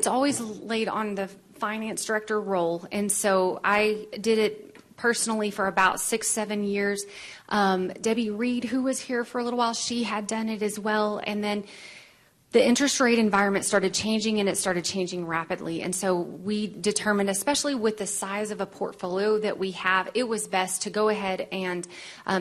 always laid on the finance director role, and so I did it personally for about 6-7 years. Debbie Reed, who was here for a little while, she had done it as well, and then the interest rate environment started changing, and it started changing rapidly. And so we determined, especially with the size of a portfolio that we have, it was best to go ahead and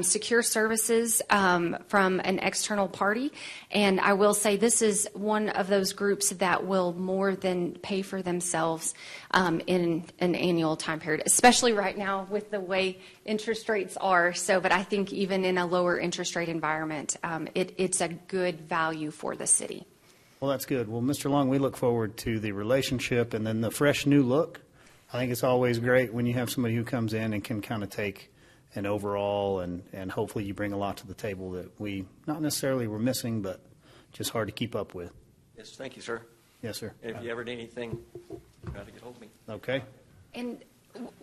secure services from an external party. And I will say this is one of those groups that will more than pay for themselves in an annual time period, especially right now with the way interest rates are. So, but I think even in a lower interest rate environment, it's a good value for the city. Well, that's good. Well, Mr. Long, we look forward to the relationship and then the fresh new look. I think it's always great when you have somebody who comes in and can kind of take an overall, and hopefully you bring a lot to the table that we not necessarily were missing, but just hard to keep up with. Yes, thank you, sir. Yes, sir. If you ever need anything, try to get hold of me. Okay. And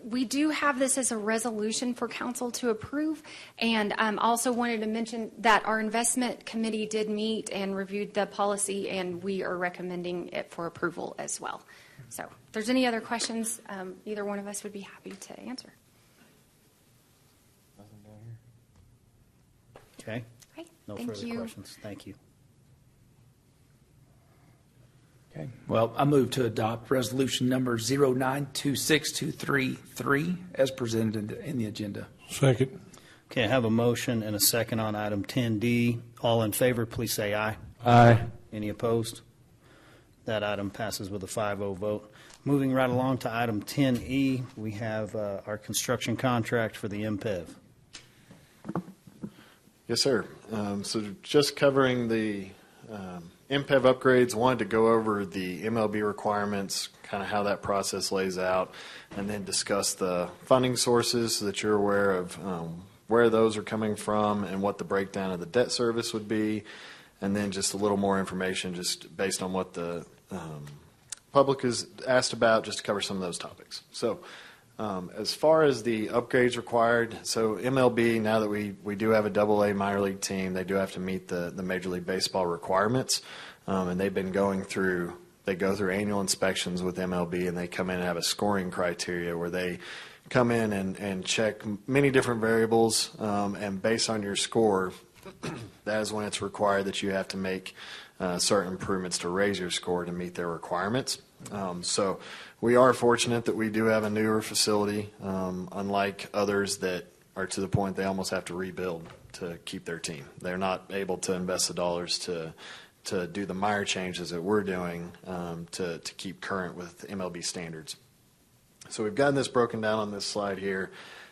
we do have this as a resolution for council to approve. And also wanted to mention that our investment committee did meet and reviewed the policy, and we are recommending it for approval as well. So if there's any other questions, either one of us would be happy to answer. Okay. Right. No Thank further you. questions. Thank you. Okay. Well, I move to adopt resolution number 0926233 as presented in the agenda. Second. Okay, I have a motion and a second on item 10D. All in favor, please say aye. Aye. Any opposed? That item passes with a 5-0 vote. Moving right along to item 10E, we have our construction contract for the MPEV. Yes, sir. So just covering the MPEV upgrades, wanted to go over the MLB requirements, kind of how that process lays out, and then discuss the funding sources so that you're aware of where those are coming from and what the breakdown of the debt service would be, and then just a little more information just based on what the public is asked about, just to cover some of those topics. So as far as the upgrades required, so MLB, now that we do have a AA minor league team, they do have to meet the Major League Baseball requirements, and they've been they go through annual inspections with MLB, and they come in and have a scoring criteria where they come in and check many different variables, and based on your score, that is when it's required that you have to make certain improvements to raise your score to meet their requirements. So we are fortunate that we do have a newer facility, unlike others that are to the point they almost have to rebuild to keep their team. They're not able to invest the dollars to do the minor changes that we're doing to keep current with MLB standards. So we've gotten this broken down on this slide here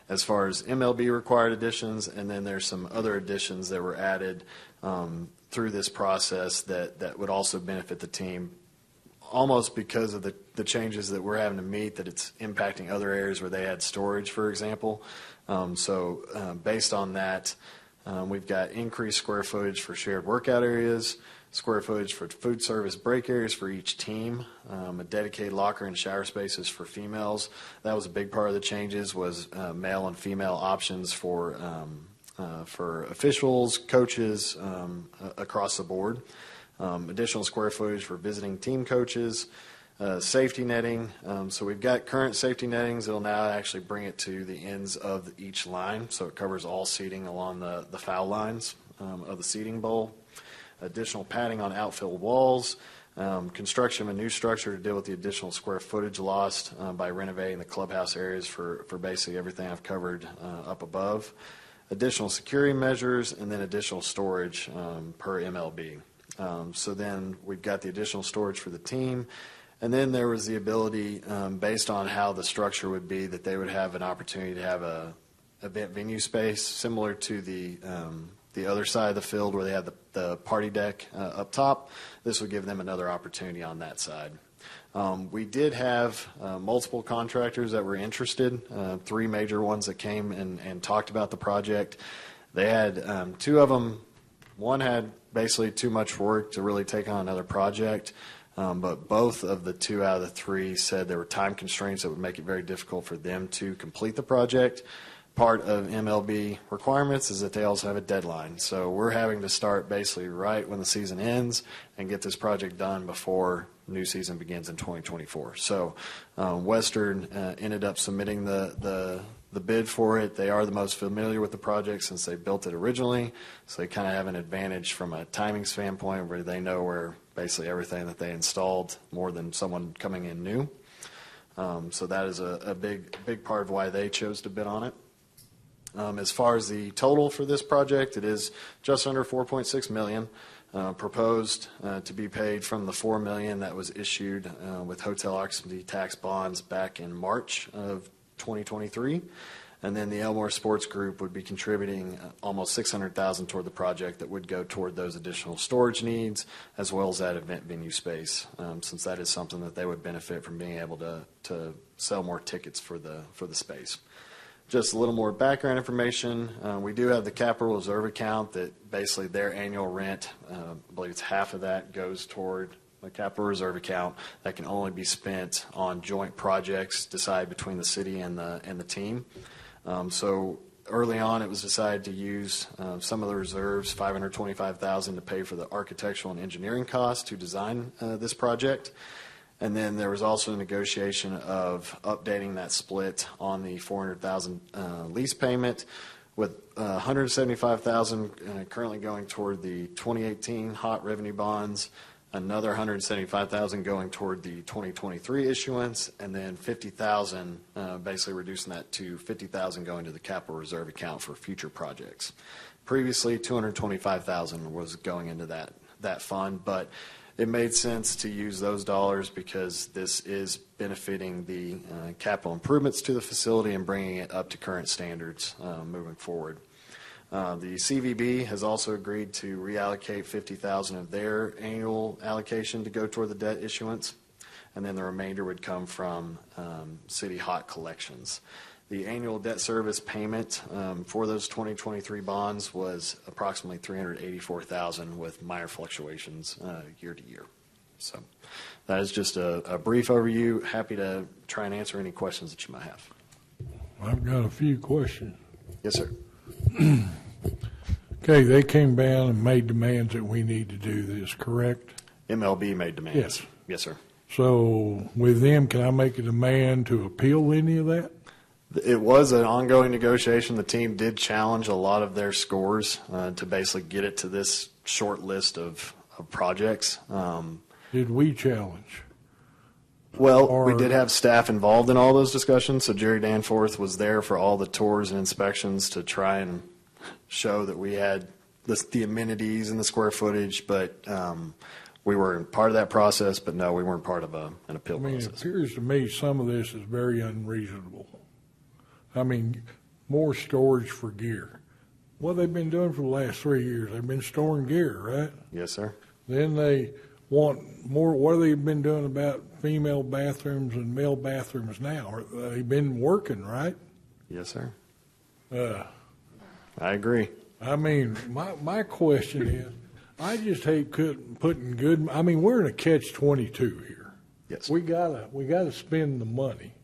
as far as MLB required additions, and then there's some other additions that were added through this process that would also benefit the team, almost because of the changes that we're having to meet, that it's impacting other areas where they had storage, for example. So based on that, We've got increased square footage for shared workout areas, square footage for food service break areas for each team, a dedicated locker and shower spaces for females. That was a big part of the changes, was male and female options for officials, coaches, across the board. Additional square footage for visiting team coaches, safety netting. So we've got current safety nettings. It'll now actually bring it to the ends of each line, so it covers all seating along the foul lines of the seating bowl. Additional padding on outfield walls. Construction of a new structure to deal with the additional square footage lost by renovating the clubhouse areas for basically everything I've covered up above. Additional security measures, and then additional storage per MLB. So then we've got the additional storage for the team. And then there was the ability, based on how the structure would be, that they would have an opportunity to have a event venue space similar to the other side of the field where they had the party deck up top. This would give them another opportunity on that side. We did have multiple contractors that were interested, 3 major ones that came and talked about the project. They had 2 of them. One had basically too much work to really take on another project. But both of the 2 out of the 3 said there were time constraints that would make it very difficult for them to complete the project. Part of MLB requirements is that they also have a deadline. So we're having to start basically right when the season ends and get this project done before new season begins in 2024. So Western ended up submitting the bid for it. They are the most familiar with the project since they built it originally. So they kind of have an advantage from a timing standpoint where they know where basically everything that they installed more than someone coming in new. So that is a big part of why they chose to bid on it. As far as the total for this project, it is just under $4.6 million, proposed to be paid from the $4 million that was issued with hotel occupancy tax bonds back in March of 2023. And then the Elmore Sports Group would be contributing almost $600,000 toward the project that would go toward those additional storage needs as well as that event venue space, since that is something that they would benefit from being able to sell more tickets for the space. Just a little more background information. We do have the capital reserve account that basically their annual rent, I believe it's half of that goes toward the capital reserve account that can only be spent on joint projects decided between the city and the team. So early on, it was decided to use some of the reserves, $525,000, to pay for the architectural and engineering costs to design this project. And then there was also a negotiation of updating that split on the $400,000 lease payment, with $175,000 currently going toward the 2018 hot revenue bonds, another $175,000 going toward the 2023 issuance, and then $50,000, basically reducing that to $50,000 going to the capital reserve account for future projects. Previously, $225,000 was going into that fund, but it made sense to use those dollars because this is benefiting the capital improvements to the facility and bringing it up to current standards moving forward. The CVB has also agreed to reallocate $50,000 of their annual allocation to go toward the debt issuance, and then the remainder would come from city hot collections. The annual debt service payment for those 2023 bonds was approximately $384,000 with minor fluctuations year to year. So that is just a brief overview. Happy to try and answer any questions that you might have. I've got a few questions. Yes, sir. Okay, they came down and made demands that we need to do this, correct? MLB made demands. Yes. Yes, sir. So with them, can I make a demand to appeal any of that? It was an ongoing negotiation. The team did challenge a lot of their scores to basically get it to this short list of projects. Did we challenge? Well, we did have staff involved in all those discussions. So Jerry Danforth was there for all the tours and inspections to try and show that we had the amenities and the square footage. But we were part of that process. But no, we weren't part of an appeal process. It appears to me some of this is very unreasonable. I mean, more storage for gear. What they've been doing for the last 3 years, they've been storing gear, right? Yes, sir. Then they want more. What have they been doing about female bathrooms and male bathrooms now? They've been working, right? Yes, sir. I agree. I mean, my question is, I just hate putting good. I mean, we're in a catch-22 here. Yes. We gotta spend the money,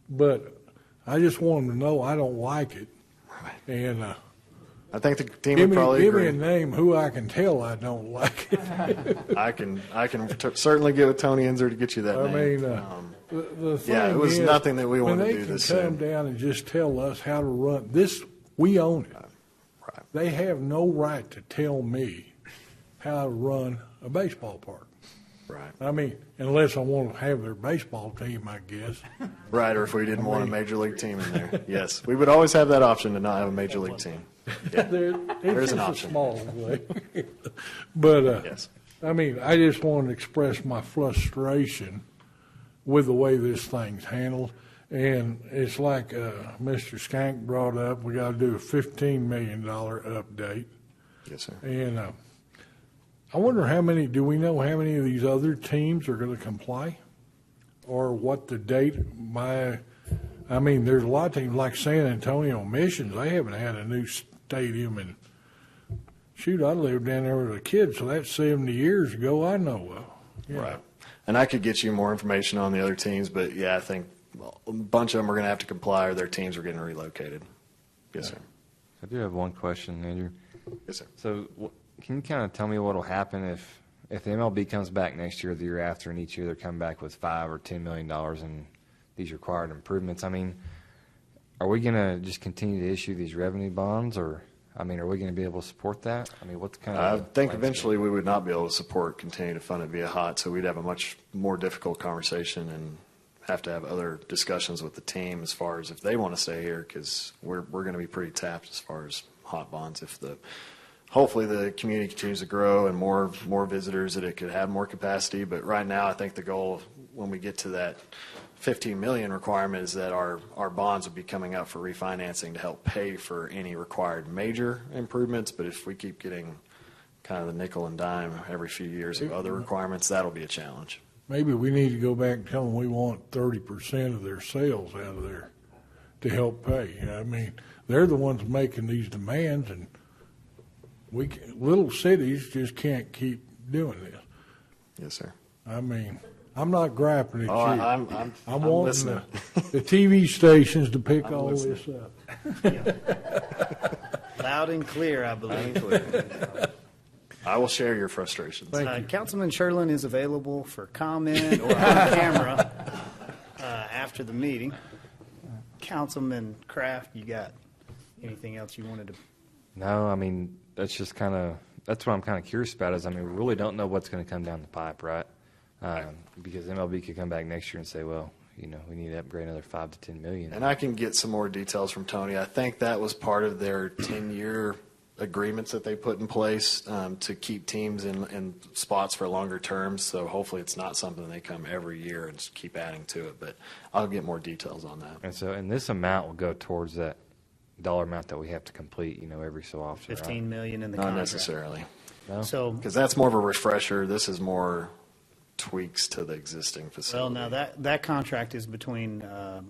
but I just want them to know I don't like it. Right. And I think the team would probably give agree. me a name who I can tell I don't like it. I can certainly get with Tony Enzer to get you that I name. mean, the thing yeah, it was is, nothing that we wanted to do this when they can soon. come down and just tell us how to run this, we own it. Right. They have no right to tell me how to run a baseball park. Right. I mean, unless I want to have their baseball team, I guess. Right, or if we didn't want a major league team in there. Yes, we would always have that option to not have a major league team. Yeah. There's an option. A small way. But, yes. I mean, I just want to express my frustration with the way this thing's handled. And it's like Mr. Skank brought up, we got to do a $15 million update. Yes, sir. And I wonder do we know how many of these other teams are going to comply? Or what the date I mean, there's a lot of teams like San Antonio Missions, they haven't had a new stadium and shoot, I lived down there as a kid, so that's 70 years ago I know of. Yeah. Right. And I could get you more information on the other teams, but yeah, I think a bunch of them are going to have to comply or their teams are getting relocated. Yes, sir. I do have one question, Andrew. Yes, sir. So can you kind of tell me what will happen if the MLB comes back next year or the year after, and each year they're coming back with $5 or $10 million in these required improvements? I mean, are we going to just continue to issue these revenue bonds, or I mean, are we going to be able to support that? I mean, what's kind of? I think eventually we would not be able to continue to fund it via HOT, so we'd have a much more difficult conversation and have to have other discussions with the team as far as if they want to stay here, because we're going to be pretty tapped as far as HOT bonds. Hopefully the community continues to grow and more visitors, that it could have more capacity. But right now, I think the goal when we get to that $15 million requirement is that our bonds would be coming up for refinancing to help pay for any required major improvements. But if we keep getting kind of the nickel and dime every few years of other requirements, that'll be a challenge. Maybe we need to go back and tell them we want 30% of their sales out of there to help pay. I mean, they're the ones making these demands, and little cities just can't keep doing this. Yes, sir. I mean, I'm not griping at you. I'm wanting listening. the TV stations to pick all listening. this up. Loud and clear, I believe. I will share your frustrations. Councilman Sherlin is available for comment or on camera after the meeting. Councilman Kraft, you got anything else you wanted to? No, I mean, that's what I'm kind of curious about is, I mean, we really don't know what's going to come down the pipe, right? Because MLB could come back next year and say, well, we need to upgrade another $5 to $10 million. And I can get some more details from Tony. I think that was part of their 10-year agreements that they put in place to keep teams in spots for longer terms. So hopefully it's not something they come every year and just keep adding to it. But I'll get more details on that. And this amount will go towards that dollar amount that we have to complete, every so often. $15 million in the Not contract. necessarily. No? So, because that's more of a refresher. This is more tweaks to the existing facility. well, now that contract is between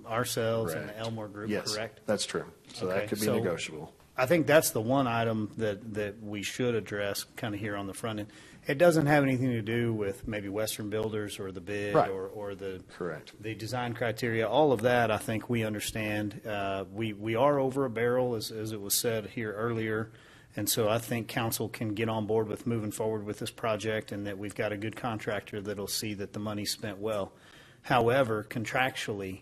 ourselves and the Correct. Elmore Group, Yes, correct? that's true. So Okay, that could be so negotiable. I think that's the one item that we should address kind of here on the front end. It doesn't have anything to do with maybe Western Builders or the bid Right. or the Correct. the design criteria. All of that, I think we understand. We are over a barrel, as it was said here earlier, and so I think council can get on board with moving forward with this project, and that we've got a good contractor that'll see that the money's spent well. However, contractually,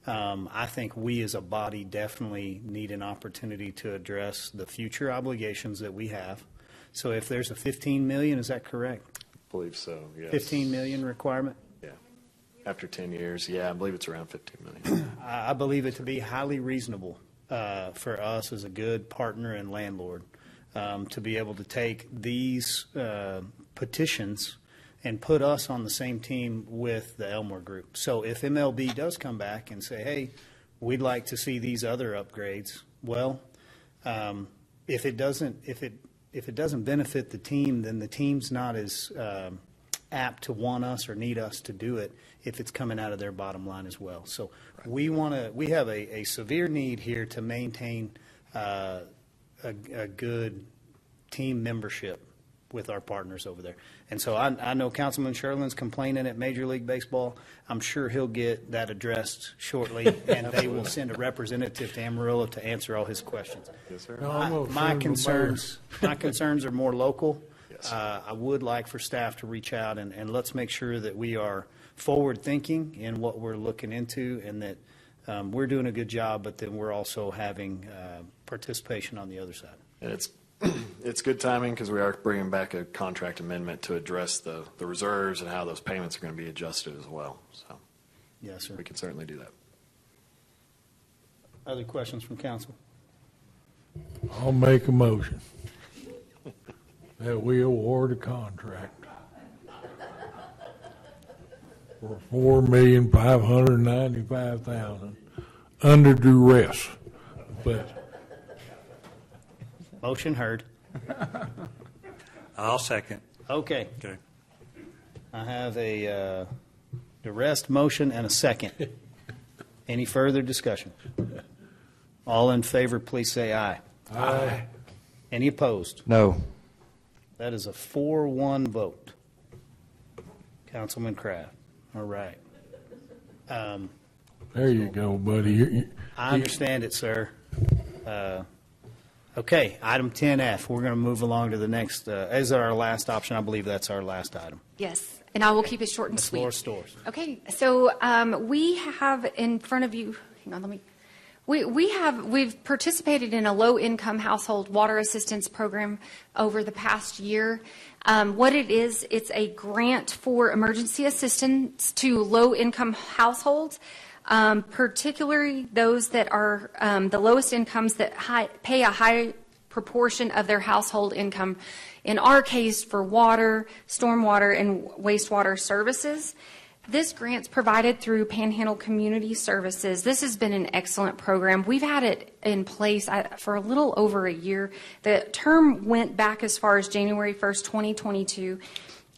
I think we as a body definitely need an opportunity to address the future obligations that we have. So if there's a 15 million, is that correct? I believe so, yes. 15 million requirement? Yeah. After 10 years, yeah, I believe it's around 15 million. I believe it to be highly reasonable for us as a good partner and landlord to be able to take these petitions and put us on the same team with the Elmore Group. So if MLB does come back and say, hey, we'd like to see these other upgrades, well, if it doesn't benefit the team, then the team's not as apt to want us or need us to do it if it's coming out of their bottom line as well. So we have a severe need here to maintain a good team membership with our partners over there. And so I know Councilman Sherlin's complaining at Major League Baseball. I'm sure he'll get that addressed shortly, and they will send a representative to Amarillo to answer all his questions. Yes, sir. My concerns are more local. I would like for staff to reach out, and let's make sure that we are forward-thinking in what we're looking into, and that we're doing a good job, but then we're also having participation on the other side. And it's good timing because we are bringing back a contract amendment to address the reserves and how those payments are going to be adjusted as well. So, yes, sir. We can certainly do that. Other questions from council? I'll make a motion that we award a contract for $4,595,000 under duress. But motion heard. I'll second. Okay. I have a duress motion and a second. Any further discussion? All in favor, please say aye. Aye. Any opposed? No. That is a 4-1 vote. Councilman Kraft. All right. There you go, buddy. I understand it, sir. Okay, item 10F. We're going to move along to the next. Is our last option? I believe that's our last item. Yes, and I will keep it short and Ms. sweet. Laura Stores. Okay, so we have in front of you, hang on, let me, we've participated in a low-income household water assistance program over the past year. What it is, it's a grant for emergency assistance to low-income households, particularly those that are the lowest incomes that pay a high proportion of their household income, in our case for water, stormwater, and wastewater services. This grant's provided through Panhandle Community Services. This has been an excellent program. We've had it in place for a little over a year. The term went back as far as January 1st, 2022,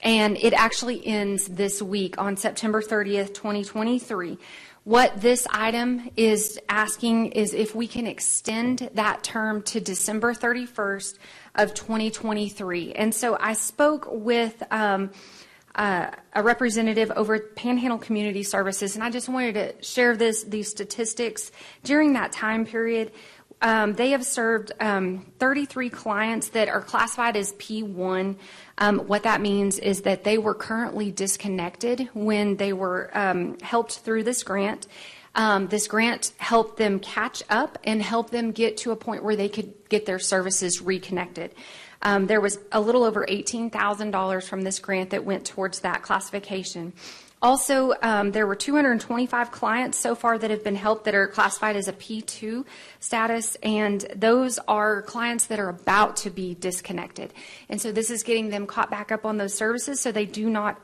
and it actually ends this week on September 30th, 2023. What this item is asking is if we can extend that term to December 31st of 2023. And so I spoke with a representative over at Panhandle Community Services, and I just wanted to share these statistics. During that time period, they have served 33 clients that are classified as P1. What that means is that they were currently disconnected when they were helped through this grant. This grant helped them catch up and help them get to a point where they could get their services reconnected. There was a little over $18,000 from this grant that went towards that classification. Also, there were 225 clients so far that have been helped that are classified as a P2 status, and those are clients that are about to be disconnected. And so this is getting them caught back up on those services so they do not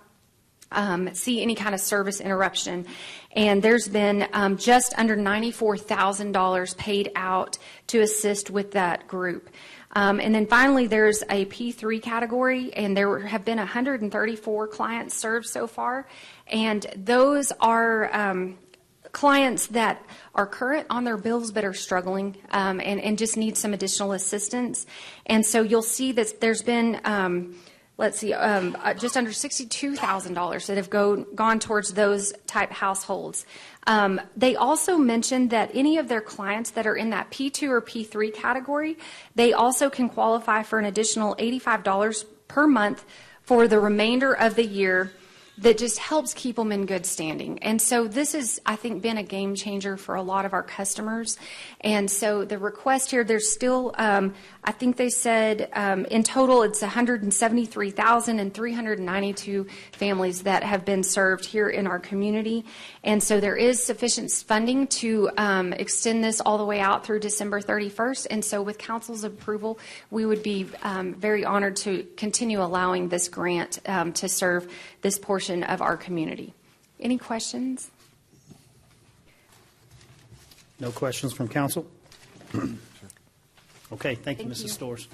see any kind of service interruption. And there's been just under $94,000 paid out to assist with that group. And then finally, there's a P3 category, and there have been 134 clients served so far. And those are clients that are current on their bills but are struggling and just need some additional assistance. And so you'll see that there's been, just under $62,000 that have gone towards those type households. They also mentioned that any of their clients that are in that P2 or P3 category, they also can qualify for an additional $85 per month for the remainder of the year. That just helps keep them in good standing. And so this has, I think, been a game changer for a lot of our customers. And so the request here, there's still, I think they said in total it's 173,392 families that have been served here in our community. And so there is sufficient funding to extend this all the way out through December 31st. And so with council's approval, we would be very honored to continue allowing this grant to serve this portion of our community. Any questions? No questions from council? Okay, thank you, Mrs. Storrs.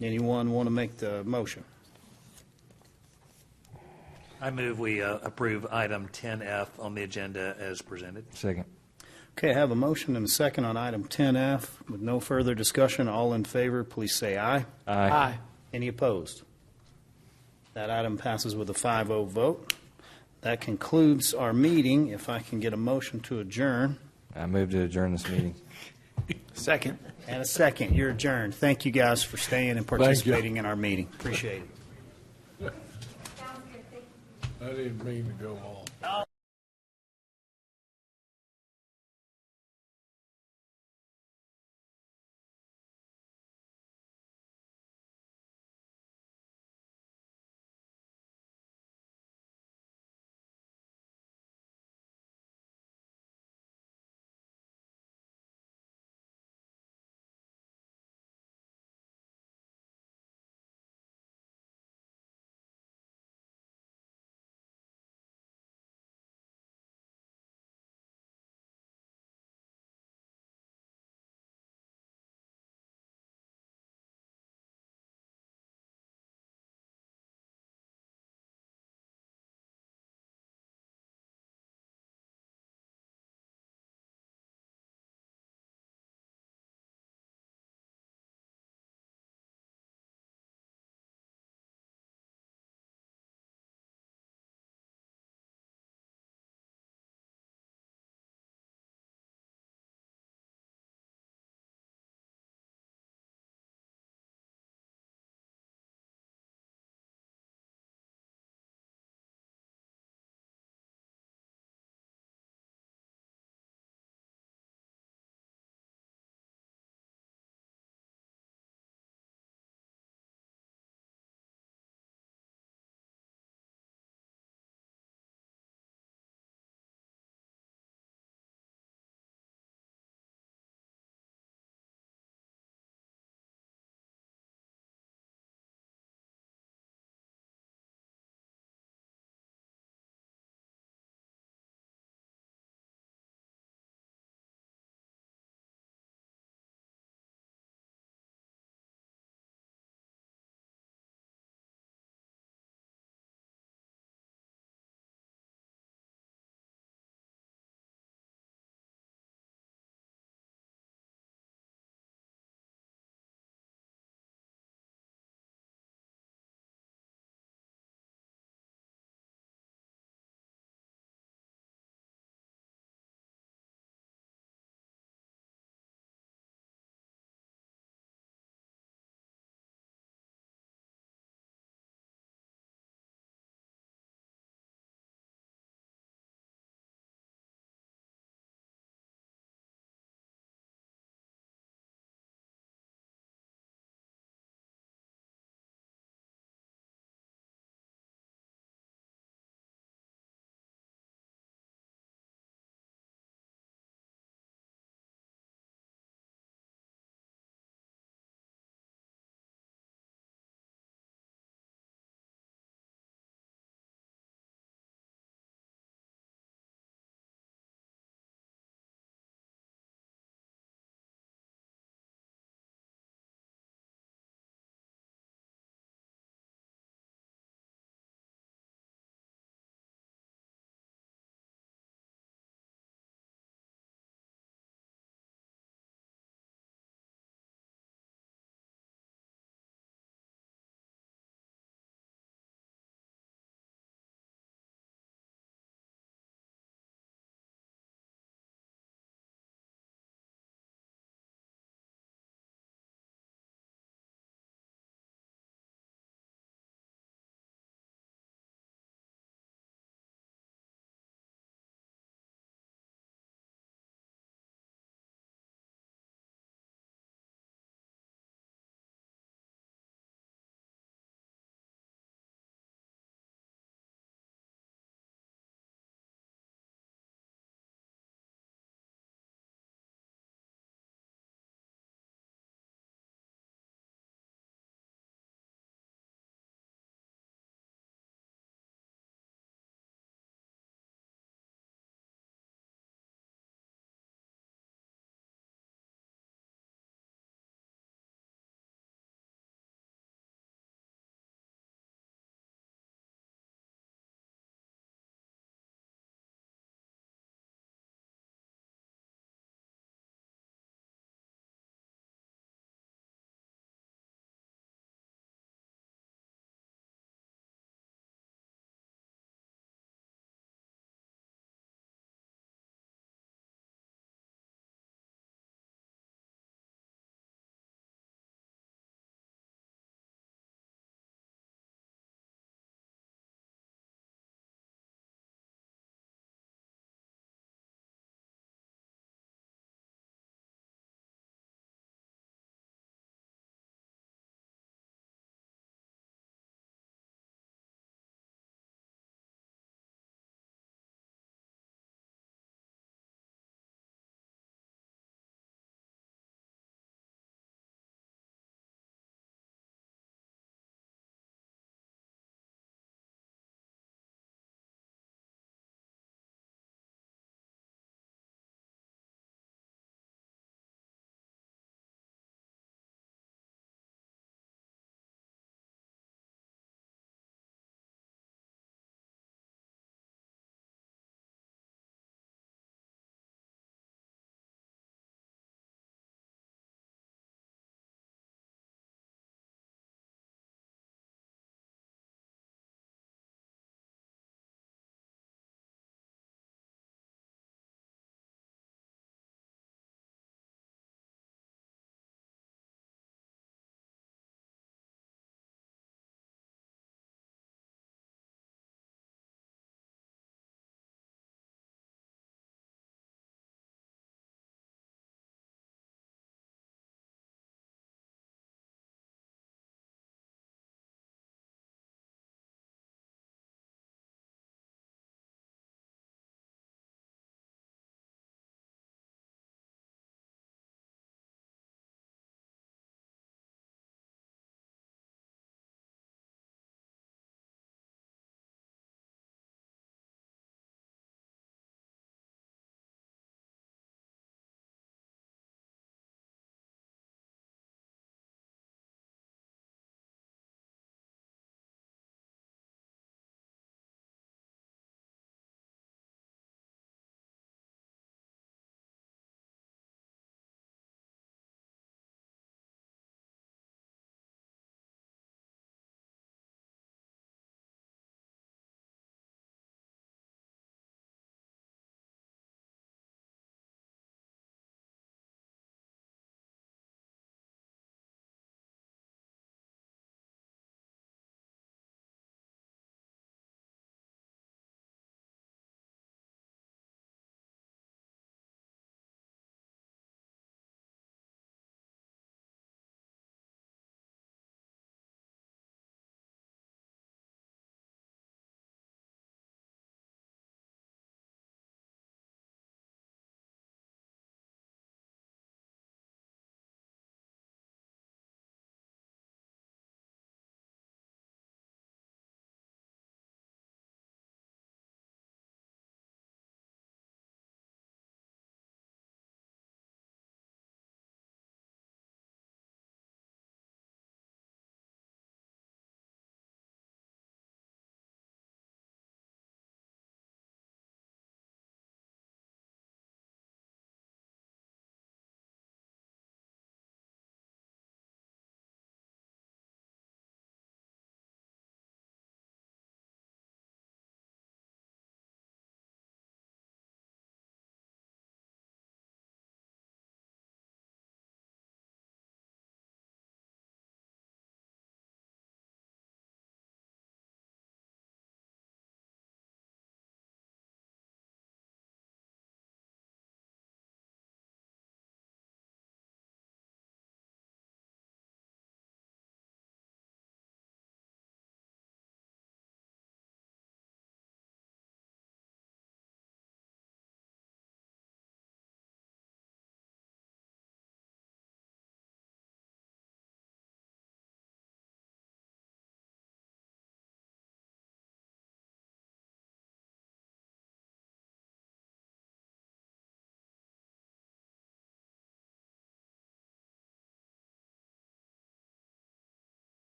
Anyone want to make the motion? I move we approve item 10F on the agenda as presented. Second. Okay, I have a motion and a second on item 10F. With no further discussion, all in favor, please say aye. Aye. Any opposed? That item passes with a 5-0 vote. That concludes our meeting. If I can get a motion to adjourn. I move to adjourn this meeting. Second. And a second. You're adjourned. Thank you guys for staying and participating in our meeting. Appreciate it. I didn't mean to go on.